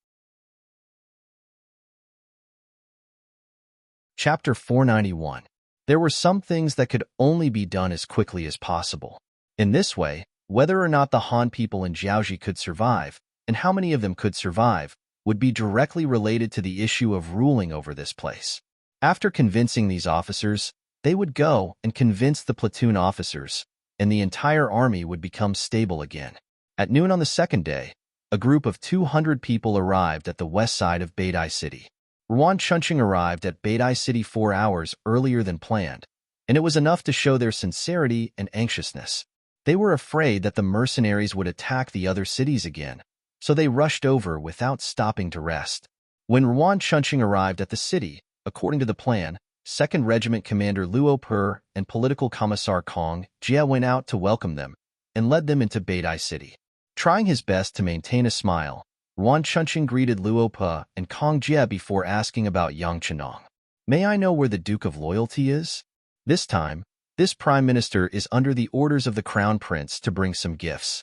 Chapter 491. There were some things that could only be done as quickly as possible. In this way, whether or not the Han people in Jiaoji could survive, and how many of them could survive, would be directly related to the issue of ruling over this place. After convincing these officers, they would go and convince the platoon officers, and the entire army would become stable again. At noon on the second day, a group of 200 people arrived at the west side of Beidai City. Ruan Chunqing arrived at Beidai City 4 hours earlier than planned, and it was enough to show their sincerity and anxiousness. They were afraid that the mercenaries would attack the other cities again, so they rushed over without stopping to rest. When Ruan Chunqing arrived at the city, according to the plan, 2nd Regiment Commander Luo Per and Political Commissar Kong Jie went out to welcome them and led them into Beidai City. Trying his best to maintain a smile, Ruan Chunqing greeted Luo Per and Kong Jie before asking about Yang Chendong. "May I know where the Duke of Loyalty is?" This time, this Prime Minister is under the orders of the Crown Prince to bring some gifts.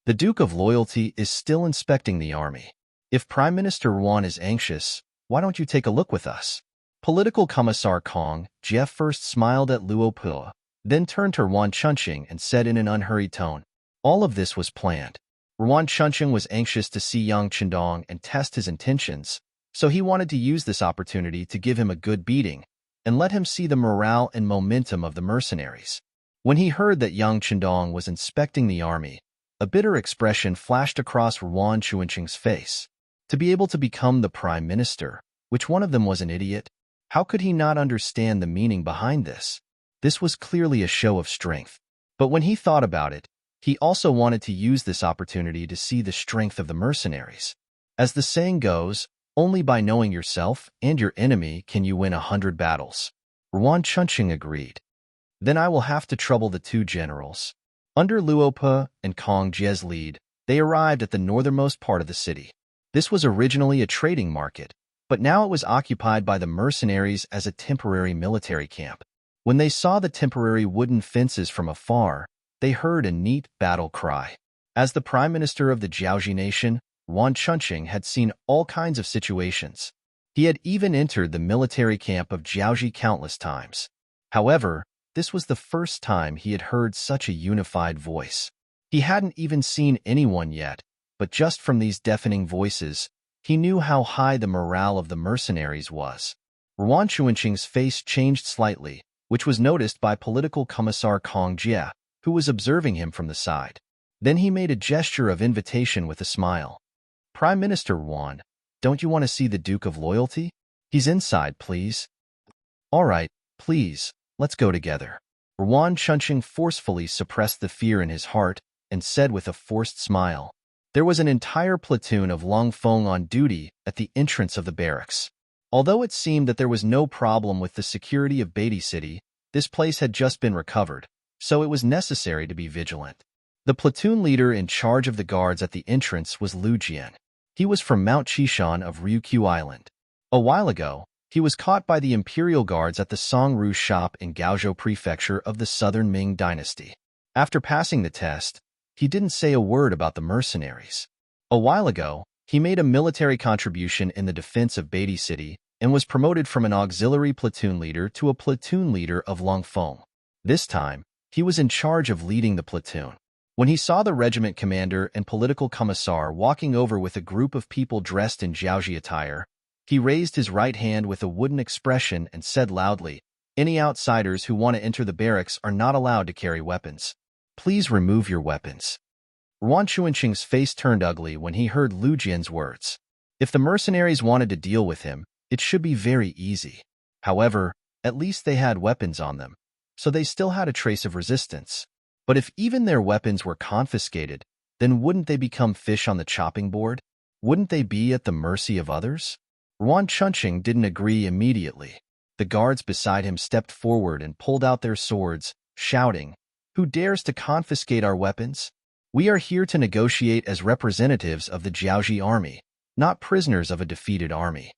The Duke of Loyalty is still inspecting the army. If Prime Minister Ruan is anxious, why don't you take a look with us? Political Commissar Kong Jie first smiled at Luo Per, then turned to Ruan Chunqing and said in an unhurried tone, "All of this was planned." Ruan Chunqing was anxious to see Yang Chendong and test his intentions, so he wanted to use this opportunity to give him a good beating and let him see the morale and momentum of the mercenaries. When he heard that Yang Chendong was inspecting the army, a bitter expression flashed across Ruan Chunqing's face. To be able to become the prime minister, which one of them was an idiot? How could he not understand the meaning behind this? This was clearly a show of strength. But when he thought about it, he also wanted to use this opportunity to see the strength of the mercenaries. As the saying goes, only by knowing yourself and your enemy can you win 100 battles. Ruan Chunqing agreed. Then I will have to trouble the two generals. Under Luo Per and Kong Jie's lead, they arrived at the northernmost part of the city. This was originally a trading market, but now it was occupied by the mercenaries as a temporary military camp. When they saw the temporary wooden fences from afar, they heard a neat battle cry. As the Prime Minister of the Jiaoji nation, Ruan Chunqing had seen all kinds of situations. He had even entered the military camp of Jiaoji countless times. However, this was the first time he had heard such a unified voice. He hadn't even seen anyone yet, but just from these deafening voices, he knew how high the morale of the mercenaries was. Ruan Chunqing's face changed slightly, which was noticed by Political Commissar Kong Jie, who was observing him from the side. Then he made a gesture of invitation with a smile. "Prime Minister Ruan, don't you want to see the Duke of Loyalty? He's inside, please." "All right, please, let's go together." Ruan Chunqing forcefully suppressed the fear in his heart and said with a forced smile. There was an entire platoon of Long Feng on duty at the entrance of the barracks. Although it seemed that there was no problem with the security of Beidai City, this place had just been recovered, so it was necessary to be vigilant. The platoon leader in charge of the guards at the entrance was Lu Jian. He was from Mount Chishan of Ryukyu Island. A while ago, he was caught by the imperial guards at the Songru shop in Gaozhou Prefecture of the southern Ming dynasty. After passing the test, he didn't say a word about the mercenaries. A while ago, he made a military contribution in the defense of Beidai City and was promoted from an auxiliary platoon leader to a platoon leader of Longfeng. This time, he was in charge of leading the platoon. When he saw the regiment commander and political commissar walking over with a group of people dressed in Jiaoji attire, he raised his right hand with a wooden expression and said loudly, "Any outsiders who want to enter the barracks are not allowed to carry weapons. Please remove your weapons." Ruan Chunqing's face turned ugly when he heard Lu Jian's words. If the mercenaries wanted to deal with him, it should be very easy. However, at least they had weapons on them, so they still had a trace of resistance. But if even their weapons were confiscated, then wouldn't they become fish on the chopping board? Wouldn't they be at the mercy of others? Ruan Chunqing didn't agree immediately. The guards beside him stepped forward and pulled out their swords, shouting, "Who dares to confiscate our weapons? We are here to negotiate as representatives of the Jiaoji army, not prisoners of a defeated army."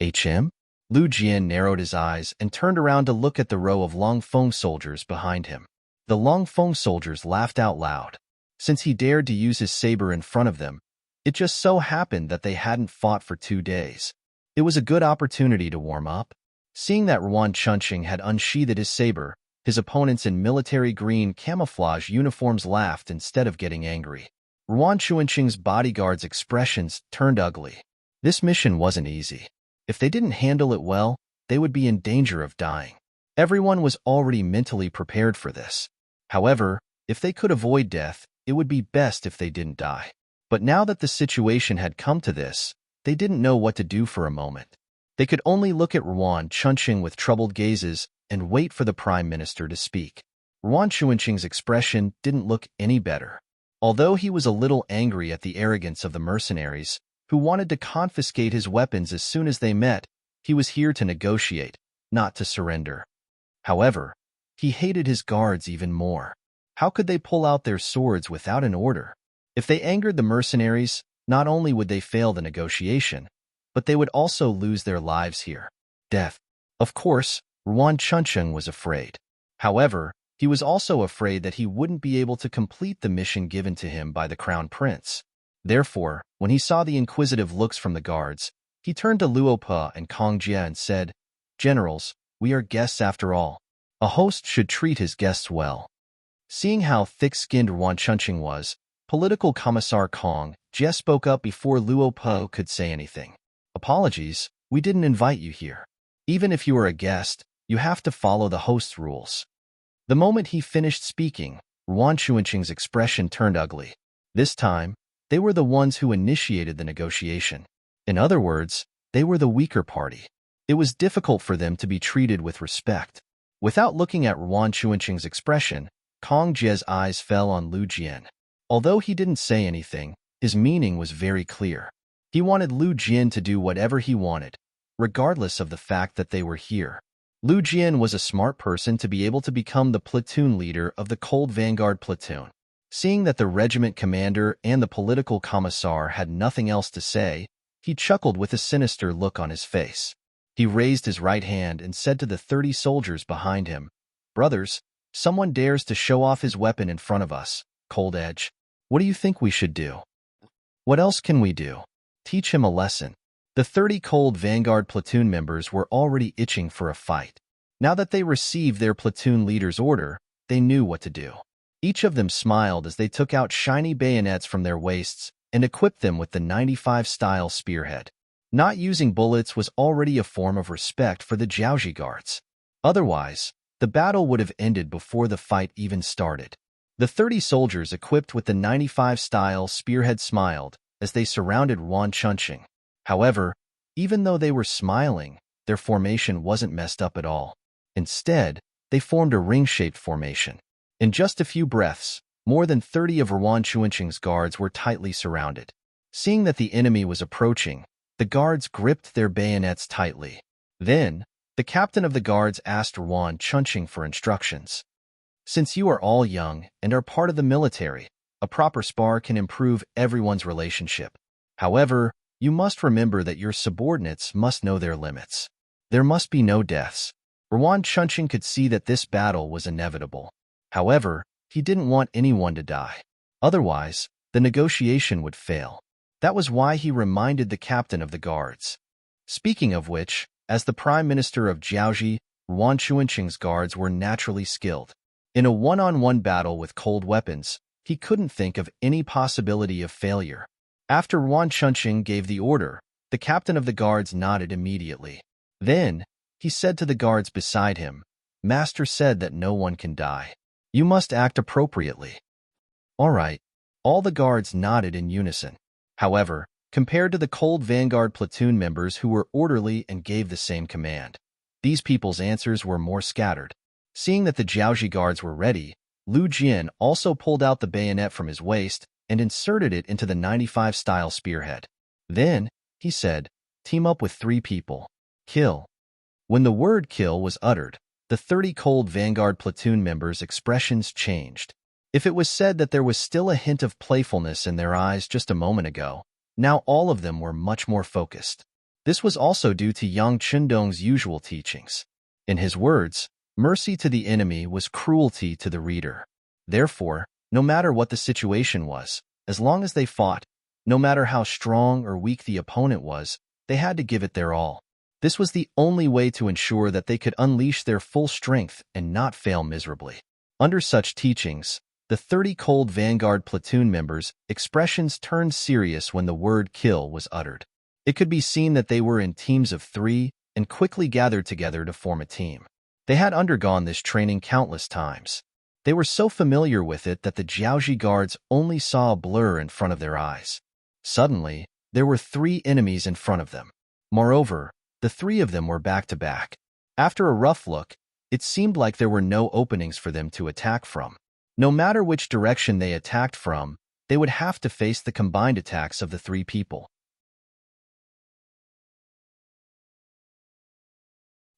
HM? Lu Jian narrowed his eyes and turned around to look at the row of Longfeng soldiers behind him. The Longfeng soldiers laughed out loud. Since he dared to use his saber in front of them, it just so happened that they hadn't fought for 2 days. It was a good opportunity to warm up. Seeing that Ruan Chunqing had unsheathed his saber, his opponents in military green camouflage uniforms laughed instead of getting angry. Ruan Chunqing's bodyguards' expressions turned ugly. This mission wasn't easy. If they didn't handle it well, they would be in danger of dying. Everyone was already mentally prepared for this. However, if they could avoid death, it would be best if they didn't die. But now that the situation had come to this, they didn't know what to do for a moment. They could only look at Ruan Chunqing with troubled gazes and wait for the Prime Minister to speak. Ruan Chunqing's expression didn't look any better. Although he was a little angry at the arrogance of the mercenaries, who wanted to confiscate his weapons as soon as they met, he was here to negotiate, not to surrender. However, he hated his guards even more. How could they pull out their swords without an order? If they angered the mercenaries, not only would they fail the negotiation, but they would also lose their lives here. Death. Of course, Ruan Chunqing was afraid. However, he was also afraid that he wouldn't be able to complete the mission given to him by the Crown Prince. Therefore, when he saw the inquisitive looks from the guards, he turned to Luo Pa and Kong Jie and said, "Generals, we are guests after all. A host should treat his guests well." Seeing how thick-skinned Ruan Chunqing was, Political Commissar Kong Jie spoke up before Luo Pa could say anything. "Apologies, we didn't invite you here. Even if you are a guest, you have to follow the host's rules." The moment he finished speaking, Ruan Chunqing's expression turned ugly. This time, they were the ones who initiated the negotiation. In other words, they were the weaker party. It was difficult for them to be treated with respect. Without looking at Ruan Chunqing's expression, Kong Jie's eyes fell on Lu Jian. Although he didn't say anything, his meaning was very clear. He wanted Lu Jian to do whatever he wanted, regardless of the fact that they were here. Lu Jian was a smart person to be able to become the platoon leader of the Cold Vanguard platoon. Seeing that the regiment commander and the political commissar had nothing else to say, he chuckled with a sinister look on his face. He raised his right hand and said to the 30 soldiers behind him, "Brothers, someone dares to show off his weapon in front of us, Cold Edge. What do you think we should do? What else can we do? Teach him a lesson." The 30 Cold Vanguard platoon members were already itching for a fight. Now that they received their platoon leader's order, they knew what to do. Each of them smiled as they took out shiny bayonets from their waists and equipped them with the 95-style spearhead. Not using bullets was already a form of respect for the Jiaoji guards. Otherwise, the battle would have ended before the fight even started. The 30 soldiers equipped with the 95-style spearhead smiled as they surrounded Ruan Chunqing. However, even though they were smiling, their formation wasn't messed up at all. Instead, they formed a ring-shaped formation. In just a few breaths, more than 30 of Ruan Chunqing's guards were tightly surrounded. Seeing that the enemy was approaching, the guards gripped their bayonets tightly. Then, the captain of the guards asked Ruan Chunqing for instructions. "Since you are all young and are part of the military, a proper spar can improve everyone's relationship. However, you must remember that your subordinates must know their limits. There must be no deaths." Ruan Chunqing could see that this battle was inevitable. However, he didn't want anyone to die. Otherwise, the negotiation would fail. That was why he reminded the captain of the guards. Speaking of which, as the Prime Minister of Jiaoji, Ruan Chunqing's guards were naturally skilled. In a one-on-one battle with cold weapons, he couldn't think of any possibility of failure. After Ruan Chunqing gave the order, the captain of the guards nodded immediately. Then, he said to the guards beside him, "Master said that no one can die. You must act appropriately." "All right." All the guards nodded in unison. However, compared to the Cold Vanguard platoon members who were orderly and gave the same command, These people's answers were more scattered. Seeing that the Jiaoji guards were ready, Lu Jian also pulled out the bayonet from his waist and inserted it into the 95-style spearhead. Then, he said, team up with 3 people. Kill. When the word kill was uttered, the 30 cold vanguard platoon members' expressions changed. If it was said that there was still a hint of playfulness in their eyes just a moment ago, now all of them were much more focused. This was also due to Yang Chundong's usual teachings. In his words, mercy to the enemy was cruelty to the reader. Therefore, no matter what the situation was, as long as they fought, no matter how strong or weak the opponent was, they had to give it their all. This was the only way to ensure that they could unleash their full strength and not fail miserably. Under such teachings, the 30 cold vanguard platoon members' expressions turned serious when the word kill was uttered. It could be seen that they were in teams of 3 and quickly gathered together to form a team. They had undergone this training countless times. They were so familiar with it that the Jiaoji guards only saw a blur in front of their eyes. Suddenly, there were 3 enemies in front of them. Moreover, the 3 of them were back to back. After a rough look, it seemed like there were no openings for them to attack from. No matter which direction they attacked from, they would have to face the combined attacks of the 3 people.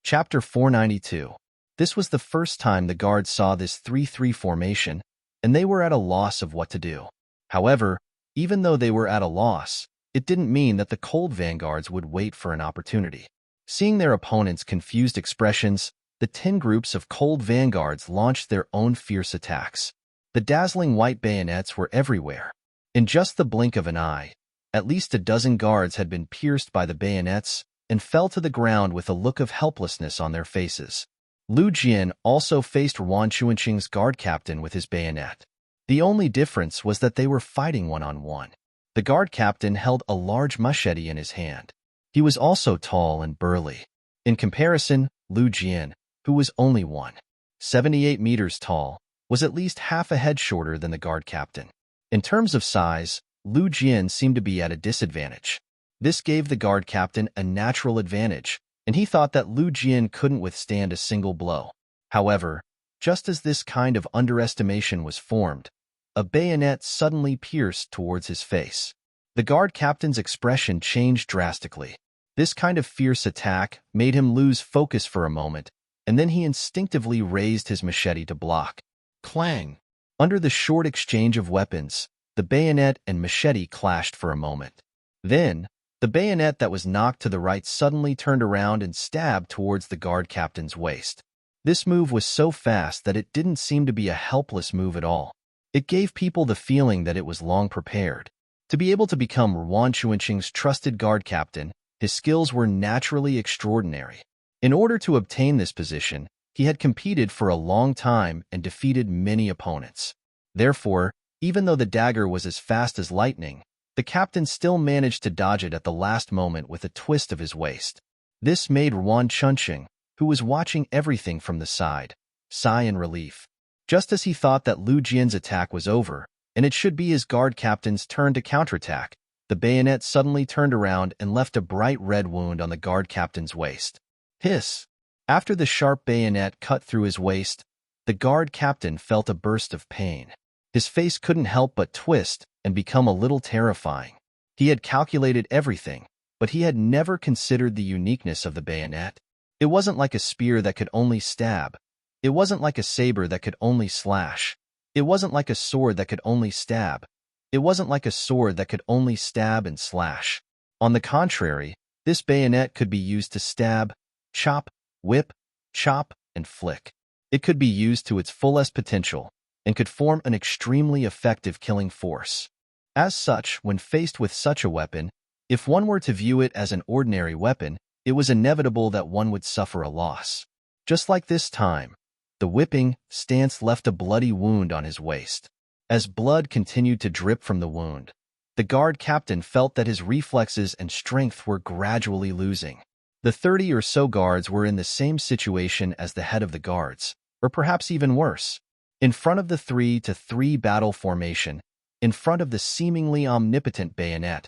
Chapter 492. This was the first time the guards saw this 3-3 formation, and they were at a loss of what to do. However, even though they were at a loss, it didn't mean that the cold vanguards would wait for an opportunity. Seeing their opponents' confused expressions, the 10 groups of cold vanguards launched their own fierce attacks. The dazzling white bayonets were everywhere. In just the blink of an eye, at least a dozen guards had been pierced by the bayonets and fell to the ground with a look of helplessness on their faces. Lu Jian also faced Yuan Chuanqing's guard captain with his bayonet. The only difference was that they were fighting one-on-one. The guard captain held a large machete in his hand. He was also tall and burly. In comparison, Lu Jian, who was only 1.78 meters tall, was at least half a head shorter than the guard captain. In terms of size, Lu Jian seemed to be at a disadvantage. This gave the guard captain a natural advantage, and he thought that Lu Jian couldn't withstand a single blow. However, just as this kind of underestimation was formed, a bayonet suddenly pierced towards his face. The guard captain's expression changed drastically. This kind of fierce attack made him lose focus for a moment, and then he instinctively raised his machete to block. Clang! Under the short exchange of weapons, the bayonet and machete clashed for a moment. Then, the bayonet that was knocked to the right suddenly turned around and stabbed towards the guard captain's waist. This move was so fast that it didn't seem to be a helpless move at all. It gave people the feeling that it was long prepared. To be able to become Yuan Chuanqing's trusted guard captain, his skills were naturally extraordinary. In order to obtain this position, he had competed for a long time and defeated many opponents. Therefore, even though the dagger was as fast as lightning, the captain still managed to dodge it at the last moment with a twist of his waist. This made Yuan Chuanqing, who was watching everything from the side, sigh in relief. Just as he thought that Lu Jian's attack was over, and it should be his guard captain's turn to counterattack, the bayonet suddenly turned around and left a bright red wound on the guard captain's waist. Hiss! After the sharp bayonet cut through his waist, the guard captain felt a burst of pain. His face couldn't help but twist and become a little terrifying. He had calculated everything, but he had never considered the uniqueness of the bayonet. It wasn't like a spear that could only stab. It wasn't like a saber that could only slash. It wasn't like a sword that could only stab. It wasn't like a sword that could only stab and slash. On the contrary, this bayonet could be used to stab, chop, whip, chop, and flick. It could be used to its fullest potential and could form an extremely effective killing force. As such, when faced with such a weapon, if one were to view it as an ordinary weapon, it was inevitable that one would suffer a loss. Just like this time, the whipping stance left a bloody wound on his waist. As blood continued to drip from the wound, the guard captain felt that his reflexes and strength were gradually losing. The 30 or so guards were in the same situation as the head of the guards, or perhaps even worse. In front of the 3-3 battle formation, in front of the seemingly omnipotent bayonet,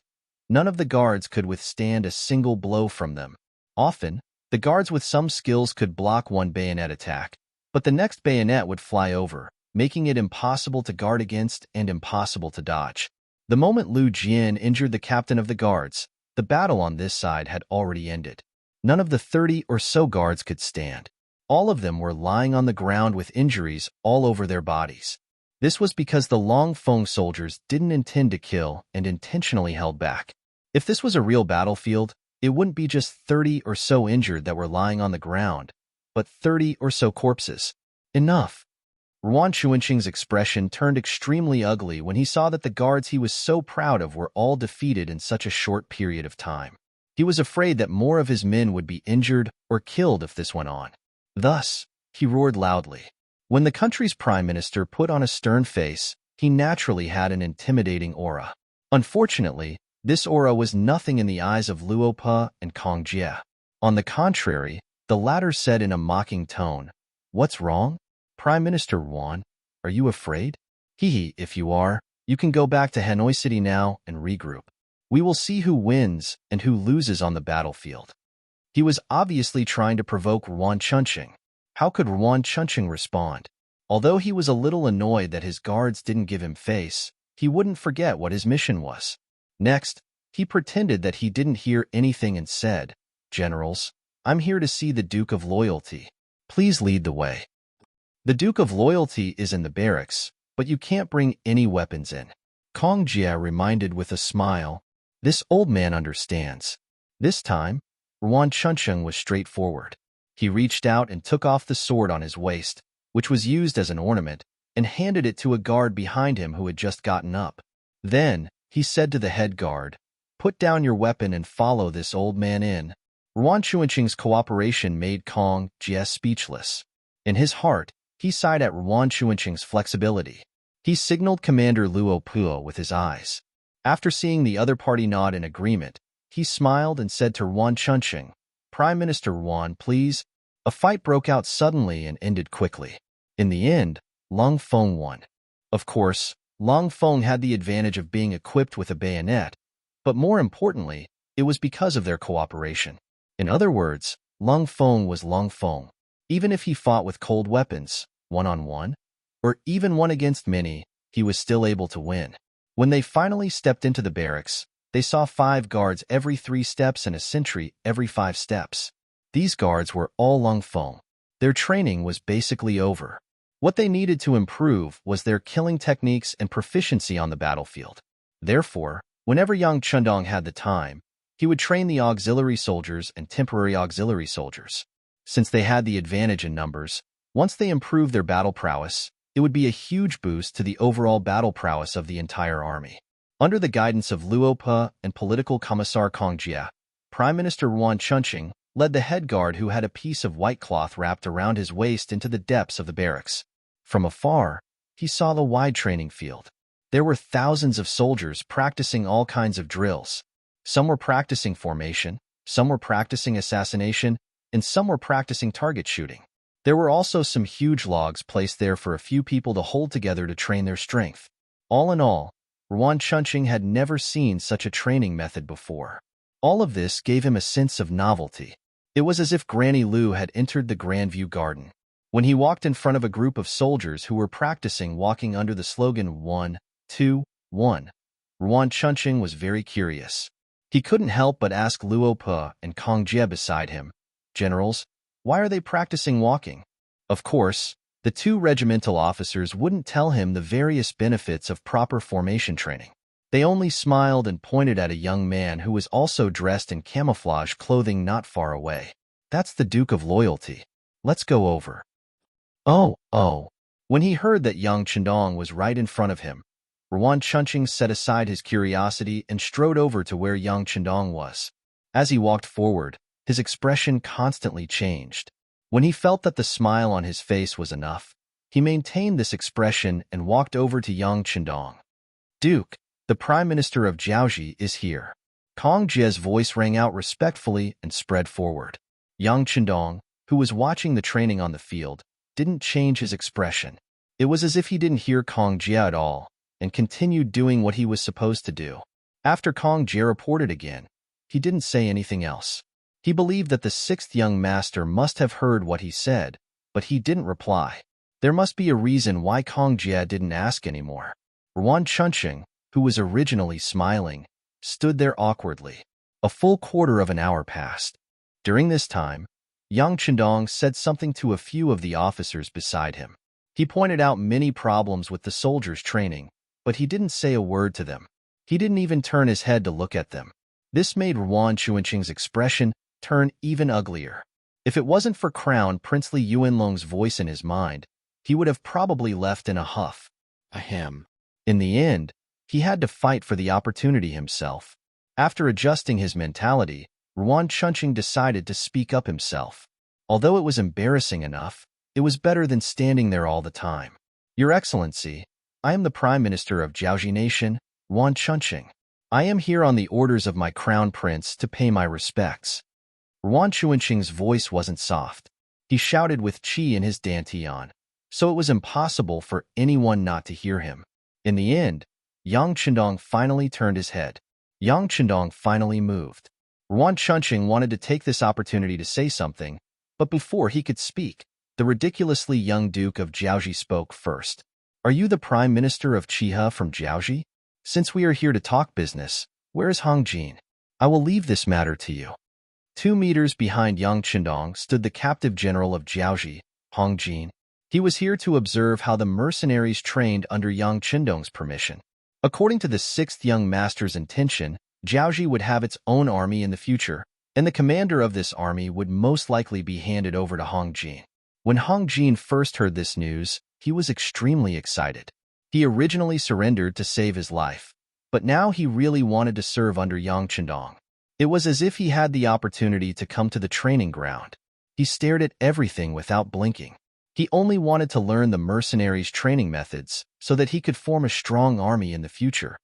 none of the guards could withstand a single blow from them. Often, The guards with some skills could block one bayonet attack, but the next bayonet would fly over, making it impossible to guard against and impossible to dodge. The moment Lu Jian injured the captain of the guards, the battle on this side had already ended. None of the 30 or so guards could stand. All of them were lying on the ground with injuries all over their bodies. This was because the Long Feng soldiers didn't intend to kill and intentionally held back. If this was a real battlefield, it wouldn't be just 30 or so injured that were lying on the ground, but 30 or so corpses. Enough. Ruan Chuanqing's expression turned extremely ugly when he saw that the guards he was so proud of were all defeated in such a short period of time. He was afraid that more of his men would be injured or killed if this went on. Thus, he roared loudly. When the country's prime minister put on a stern face, he naturally had an intimidating aura. Unfortunately, this aura was nothing in the eyes of Luo Pe and Kong Jie. On the contrary, the latter said in a mocking tone, "What's wrong? Prime Minister Ruan, are you afraid? Hee, if you are, you can go back to Hanoi City now and regroup. We will see who wins and who loses on the battlefield." He was obviously trying to provoke Ruan Chuanqing. How could Ruan Chuanqing respond? Although he was a little annoyed that his guards didn't give him face, he wouldn't forget what his mission was. Next, he pretended that he didn't hear anything and said, "Generals, I'm here to see the Duke of Loyalty. Please lead the way." The Duke of Loyalty is in the barracks, but you can't bring any weapons in. Kong Jie reminded with a smile. This old man understands. This time, Ruan Chuanqing was straightforward. He reached out and took off the sword on his waist, which was used as an ornament, and handed it to a guard behind him who had just gotten up. Then, he said to the head guard, "Put down your weapon and follow this old man in." Ruan Chuanqing's cooperation made Kong Jie speechless. In his heart, he sighed at Ruan Chuanqing's flexibility. He signaled Commander Luo Pe with his eyes. After seeing the other party nod in agreement, he smiled and said to Ruan Chuanqing, "Prime Minister Ruan, please." A fight broke out suddenly and ended quickly. In the end, Long Feng won. Of course, Long Feng had the advantage of being equipped with a bayonet, but more importantly, it was because of their cooperation. In other words, Long Feng was Long Feng. Even if he fought with cold weapons, one-on-one, or even one against many, he was still able to win. When they finally stepped into the barracks, they saw 5 guards every 3 steps and a sentry every 5 steps. These guards were all Long Feng. Their training was basically over. What they needed to improve was their killing techniques and proficiency on the battlefield. Therefore, whenever Yang Chundong had the time, he would train the auxiliary soldiers and temporary auxiliary soldiers. Since they had the advantage in numbers, once they improved their battle prowess, it would be a huge boost to the overall battle prowess of the entire army. Under the guidance of Luo Pe and political commissar Kong Jie, Prime Minister Ruan Chuanqing led the head guard who had a piece of white cloth wrapped around his waist into the depths of the barracks. From afar, he saw the wide training field. There were thousands of soldiers practicing all kinds of drills. Some were practicing formation, some were practicing assassination, and some were practicing target shooting. There were also some huge logs placed there for a few people to hold together to train their strength. All in all, Ruan Chuanqing had never seen such a training method before. All of this gave him a sense of novelty. It was as if Granny Lu had entered the Grandview Garden. When he walked in front of a group of soldiers who were practicing walking under the slogan 1, 2, 1, Ruan Chuanqing was very curious. He couldn't help but ask Luo Pe and Kong Jie beside him, "Generals, why are they practicing walking?" Of course, the 2 regimental officers wouldn't tell him the various benefits of proper formation training. They only smiled and pointed at a young man who was also dressed in camouflage clothing not far away. "That's the Duke of Loyalty. Let's go over." Oh. When he heard that Yang Chundong was right in front of him, Ruan Chuanqing set aside his curiosity and strode over to where Yang Chundong was. As he walked forward, his expression constantly changed. When he felt that the smile on his face was enough, he maintained this expression and walked over to Yang Chundong. "Duke, the Prime Minister of Jiaoji is here." Kong Jie's voice rang out respectfully and spread forward. Yang Chundong, who was watching the training on the field, didn't change his expression. It was as if he didn't hear Kong Jie at all, and continued doing what he was supposed to do. After Kong Jie reported again, he didn't say anything else. He believed that the sixth young master must have heard what he said, but he didn't reply. There must be a reason why Kong Jie didn't ask anymore. Ruan Chunqing, who was originally smiling, stood there awkwardly. A full quarter of an hour passed. During this time, Yang Chendong said something to a few of the officers beside him. He pointed out many problems with the soldiers' training, but he didn't say a word to them. He didn't even turn his head to look at them. This made Ruan Chunqing's expression turn even uglier. If it wasn't for Crown Princely Yuanlong's voice in his mind, he would have probably left in a huff. Ahem. In the end, he had to fight for the opportunity himself. After adjusting his mentality, Ruan Chunqing decided to speak up himself. Although it was embarrassing enough, it was better than standing there all the time. Your Excellency, I am the Prime Minister of Jiaoji Nation, Ruan Chunqing. I am here on the orders of my Crown Prince to pay my respects. Ruan Chunqing's voice wasn't soft. He shouted with qi in his dantian, so it was impossible for anyone not to hear him. In the end, Yang Chendong finally turned his head. Yang Chendong finally moved. Ruan Chunqing wanted to take this opportunity to say something, but before he could speak, the ridiculously young Duke of Jiaoji spoke first. Are you the Prime Minister of Chiha from Jiaoji? Since we are here to talk business, where is Hong Jin? I will leave this matter to you. 2 meters behind Yang Chendong stood the captive general of Jiaoji, Hong Jin. He was here to observe how the mercenaries trained under Yang Chendong's permission. According to the sixth young master's intention, Jiaoji would have its own army in the future, and the commander of this army would most likely be handed over to Hong Jin. When Hong Jin first heard this news, he was extremely excited. He originally surrendered to save his life, but now he really wanted to serve under Yang Chendong. It was as if he had the opportunity to come to the training ground. He stared at everything without blinking. He only wanted to learn the mercenaries' training methods so that he could form a strong army in the future.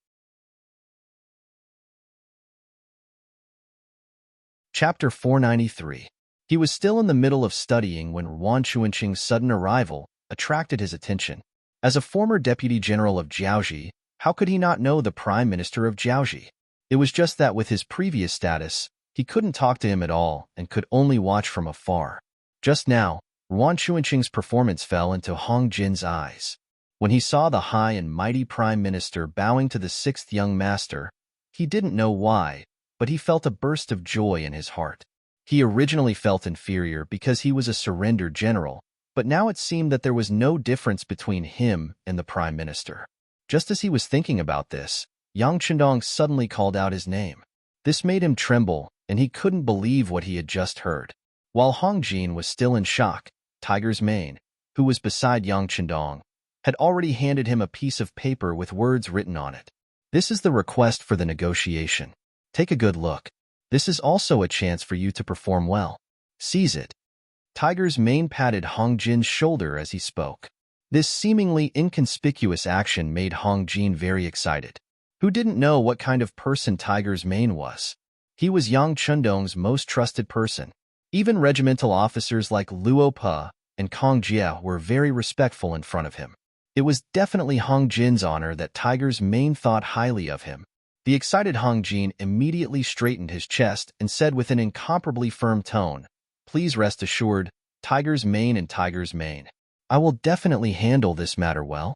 Chapter 493. He was still in the middle of studying when Ruan Chunqing's sudden arrival attracted his attention. As a former deputy general of Jiaoji, how could he not know the Prime Minister of Jiaoji? It was just that with his previous status, he couldn't talk to him at all and could only watch from afar. Just now, Ruan Chunqing's performance fell into Hong Jin's eyes. When he saw the high and mighty Prime Minister bowing to the sixth young master, he didn't know why, but he felt a burst of joy in his heart. He originally felt inferior because he was a surrendered general, but now it seemed that there was no difference between him and the Prime Minister. Just as he was thinking about this, Yang Chendong suddenly called out his name. This made him tremble, and he couldn't believe what he had just heard. While Hong Jin was still in shock, Tiger's Mane, who was beside Yang Chendong, had already handed him a piece of paper with words written on it. This is the request for the negotiation. Take a good look. This is also a chance for you to perform well. Seize it. Tiger's Mane patted Hong Jin's shoulder as he spoke. This seemingly inconspicuous action made Hong Jin very excited. Who didn't know what kind of person Tiger's Mane was? He was Yang Chendong's most trusted person. Even regimental officers like Luo Pa and Kong Jie were very respectful in front of him. It was definitely Hong Jin's honor that Tiger's Mane thought highly of him. The excited Hong Jin immediately straightened his chest and said with an incomparably firm tone, "Please rest assured, Tiger's Mane and Tiger's Mane. I will definitely handle this matter well."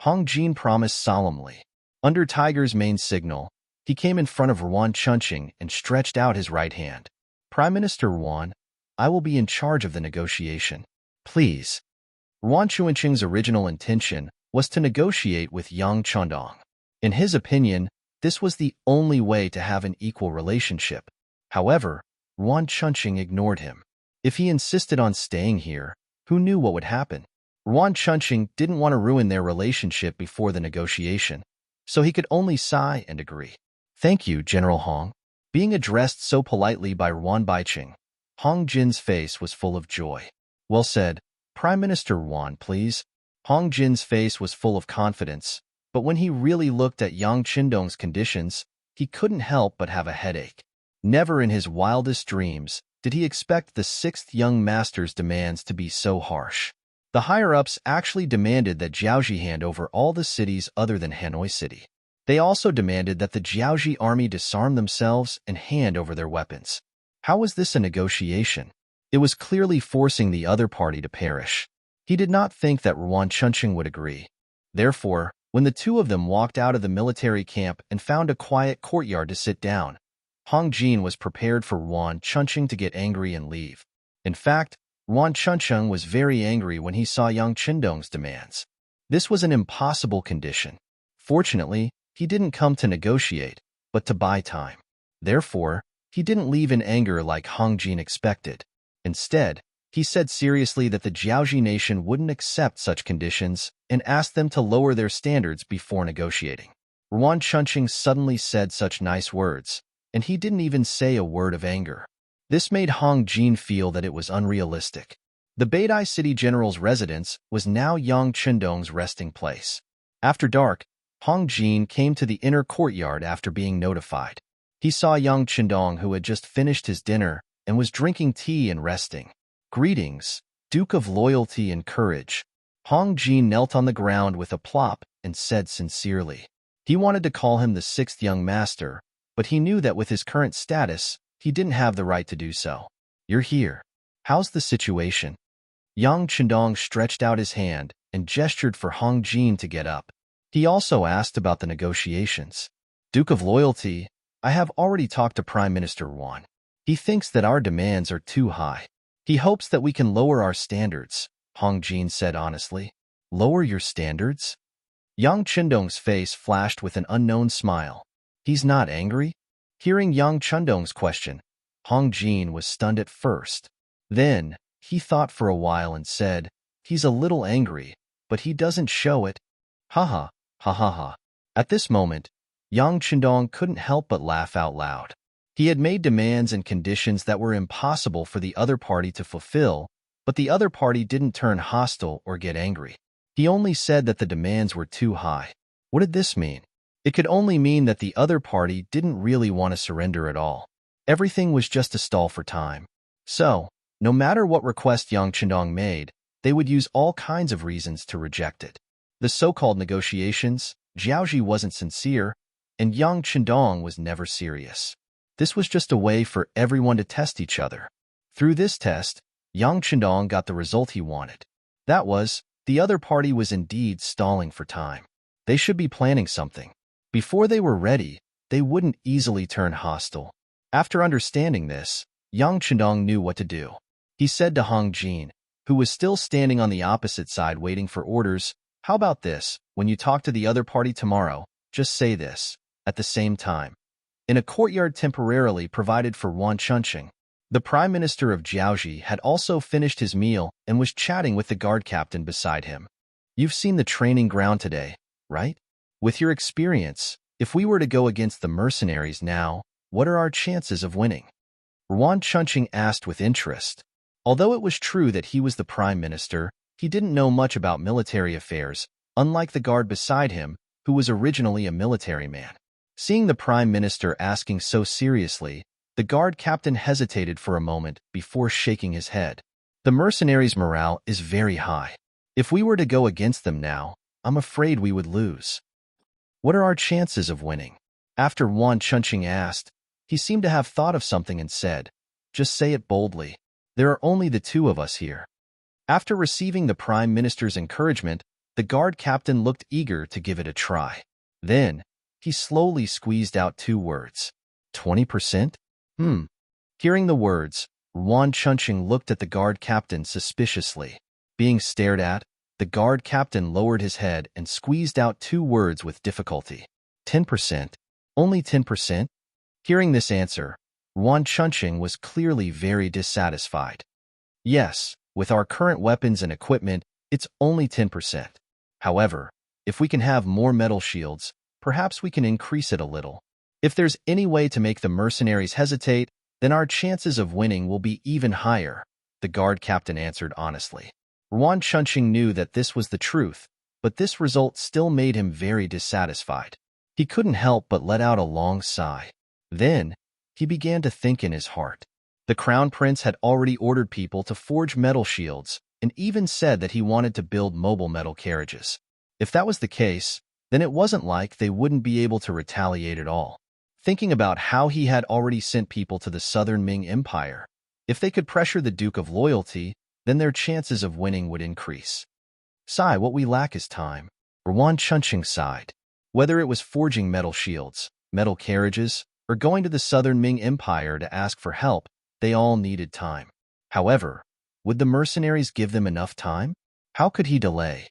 Hong Jin promised solemnly. Under Tiger's Mane's signal, he came in front of Ruan Chunqing and stretched out his right hand. "Prime Minister Ruan, I will be in charge of the negotiation. Please." Ruan Chunqing's original intention was to negotiate with Yang Chendong. In his opinion, this was the only way to have an equal relationship. However, Ruan Chunqing ignored him. If he insisted on staying here, who knew what would happen? Ruan Chunqing didn't want to ruin their relationship before the negotiation, so he could only sigh and agree. "Thank you, General Hong." Being addressed so politely by Ruan Baiqing, Hong Jin's face was full of joy. "Well said. Prime Minister Ruan, please." Hong Jin's face was full of confidence, but when he really looked at Yang Chendong's conditions, he couldn't help but have a headache. Never in his wildest dreams did he expect the sixth young master's demands to be so harsh. The higher-ups actually demanded that Jiaoji hand over all the cities other than Hanoi City. They also demanded that the Jiaoji army disarm themselves and hand over their weapons. How was this a negotiation? It was clearly forcing the other party to perish. He did not think that Ruan Chunqing would agree. Therefore, when the two of them walked out of the military camp and found a quiet courtyard to sit down, Hong Jin was prepared for Ruan Chunqing to get angry and leave. In fact, Ruan Chunqing was very angry when he saw Yang Qindong's demands. This was an impossible condition. Fortunately, he didn't come to negotiate, but to buy time. Therefore, he didn't leave in anger like Hong Jin expected. Instead, he said seriously that the Jiaoji nation wouldn't accept such conditions and asked them to lower their standards before negotiating. Ruan Chunqing suddenly said such nice words, and he didn't even say a word of anger. This made Hong Jin feel that it was unrealistic. The Beidai city general's residence was now Yang Qindong's resting place. After dark, Hong Jin came to the inner courtyard after being notified. He saw Yang Qindong, who had just finished his dinner and was drinking tea and resting. "Greetings, Duke of Loyalty and Courage." Hong Jin knelt on the ground with a plop and said sincerely. He wanted to call him the sixth young master, but he knew that with his current status, he didn't have the right to do so. "You're here. How's the situation?" Yang Qindong stretched out his hand and gestured for Hong Jin to get up. He also asked about the negotiations. "Duke of Loyalty, I have already talked to Prime Minister Wan. He thinks that our demands are too high. He hopes that we can lower our standards," Hong Jin said honestly. "Lower your standards?" Yang Qindong's face flashed with an unknown smile. "He's not angry?" Hearing Yang Qindong's question, Hong Jin was stunned at first. Then, he thought for a while and said, "He's a little angry, but he doesn't show it." Ha ha, ha ha ha. At this moment, Yang Qindong couldn't help but laugh out loud. He had made demands and conditions that were impossible for the other party to fulfill, but the other party didn't turn hostile or get angry. He only said that the demands were too high. What did this mean? It could only mean that the other party didn't really want to surrender at all. Everything was just a stall for time. So, no matter what request Yang Qindong made, they would use all kinds of reasons to reject it. The so-called negotiations, Jiaoji wasn't sincere, and Yang Qindong was never serious. This was just a way for everyone to test each other. Through this test, Yang Qindong got the result he wanted. That was, the other party was indeed stalling for time. They should be planning something. Before they were ready, they wouldn't easily turn hostile. After understanding this, Yang Qindong knew what to do. He said to Hong Jin, who was still standing on the opposite side waiting for orders, "How about this, when you talk to the other party tomorrow, just say this." At the same time, in a courtyard temporarily provided for Ruan Chunqing, the Prime Minister of Jiaoji had also finished his meal and was chatting with the guard captain beside him. "You've seen the training ground today, right? With your experience, if we were to go against the mercenaries now, what are our chances of winning?" Ruan Chunqing asked with interest. Although it was true that he was the Prime Minister, he didn't know much about military affairs, unlike the guard beside him, who was originally a military man. Seeing the Prime Minister asking so seriously, the guard captain hesitated for a moment before shaking his head. "The mercenaries' morale is very high. If we were to go against them now, I'm afraid we would lose." "What are our chances of winning?" After Ruan Chunqing asked, he seemed to have thought of something and said, "Just say it boldly. There are only the two of us here." After receiving the Prime Minister's encouragement, the guard captain looked eager to give it a try. Then, he slowly squeezed out two words. 20%? Hearing the words, Ruan Chunqing looked at the guard captain suspiciously. Being stared at, the guard captain lowered his head and squeezed out two words with difficulty. 10%? Only 10%? Hearing this answer, Ruan Chunqing was clearly very dissatisfied. "Yes, with our current weapons and equipment, it's only 10%. However, if we can have more metal shields, perhaps we can increase it a little. If there's any way to make the mercenaries hesitate, then our chances of winning will be even higher," the guard captain answered honestly. Ruan Chunqing knew that this was the truth, but this result still made him very dissatisfied. He couldn't help but let out a long sigh. Then, he began to think in his heart. The Crown Prince had already ordered people to forge metal shields, and even said that he wanted to build mobile metal carriages. If that was the case, then it wasn't like they wouldn't be able to retaliate at all. thinking about how he had already sent people to the southern Ming Empire. If they could pressure the Duke of Loyalty, then their chances of winning would increase. Sigh, what we lack is time. Ruan Chunqing sighed. Whether it was forging metal shields, metal carriages, or going to the southern Ming Empire to ask for help, they all needed time. However, would the mercenaries give them enough time? How could he delay?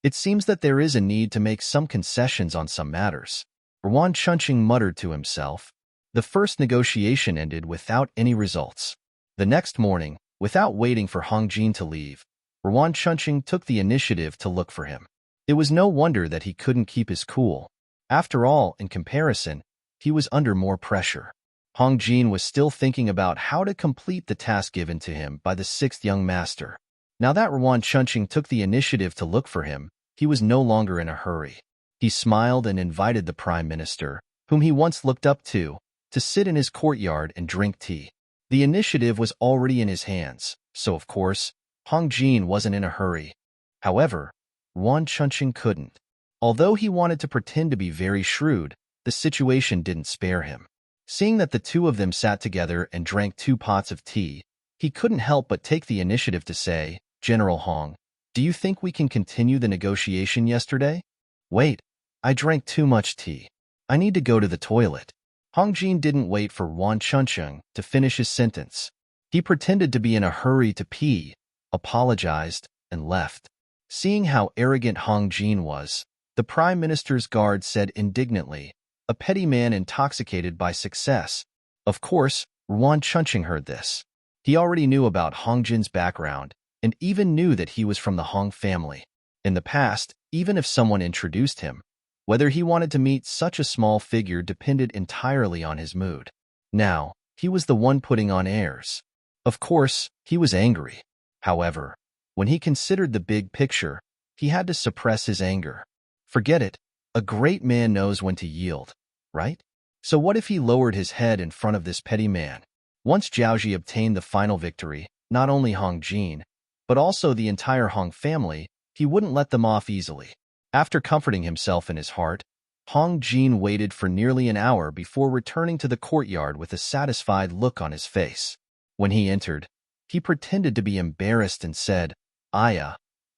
It seems that there is a need to make some concessions on some matters. Ruan Chunqing muttered to himself. The first negotiation ended without any results. The next morning, without waiting for Hong Jin to leave, Ruan Chunqing took the initiative to look for him. It was no wonder that he couldn't keep his cool. After all, in comparison, he was under more pressure. Hong Jin was still thinking about how to complete the task given to him by the sixth young master. Now that Ruan Chunqing took the initiative to look for him, he was no longer in a hurry. He smiled and invited the Prime Minister, whom he once looked up to sit in his courtyard and drink tea. The initiative was already in his hands, so of course, Hong Jin wasn't in a hurry. However, Ruan Chunqing couldn't. Although he wanted to pretend to be very shrewd, the situation didn't spare him. Seeing that the two of them sat together and drank 2 pots of tea, he couldn't help but take the initiative to say, General Hong, do you think we can continue the negotiation yesterday? Wait, I drank too much tea. I need to go to the toilet. Hong Jin didn't wait for Ruan Chunqing to finish his sentence. He pretended to be in a hurry to pee, apologized, and left. Seeing how arrogant Hong Jin was, the Prime Minister's guard said indignantly, a petty man intoxicated by success. Of course, Ruan Chunqing heard this. He already knew about Hong Jin's background, and even knew that he was from the Hong family. In the past, even if someone introduced him, whether he wanted to meet such a small figure depended entirely on his mood. Now, he was the one putting on airs. Of course, he was angry. However, when he considered the big picture, he had to suppress his anger. Forget it, a great man knows when to yield, right? So what if he lowered his head in front of this petty man? Once Zhaoji obtained the final victory, not only Hong Jin, but also the entire Hong family, he wouldn't let them off easily. After comforting himself in his heart, Hong Jin waited for nearly an hour before returning to the courtyard with a satisfied look on his face. When he entered, he pretended to be embarrassed and said, Aya,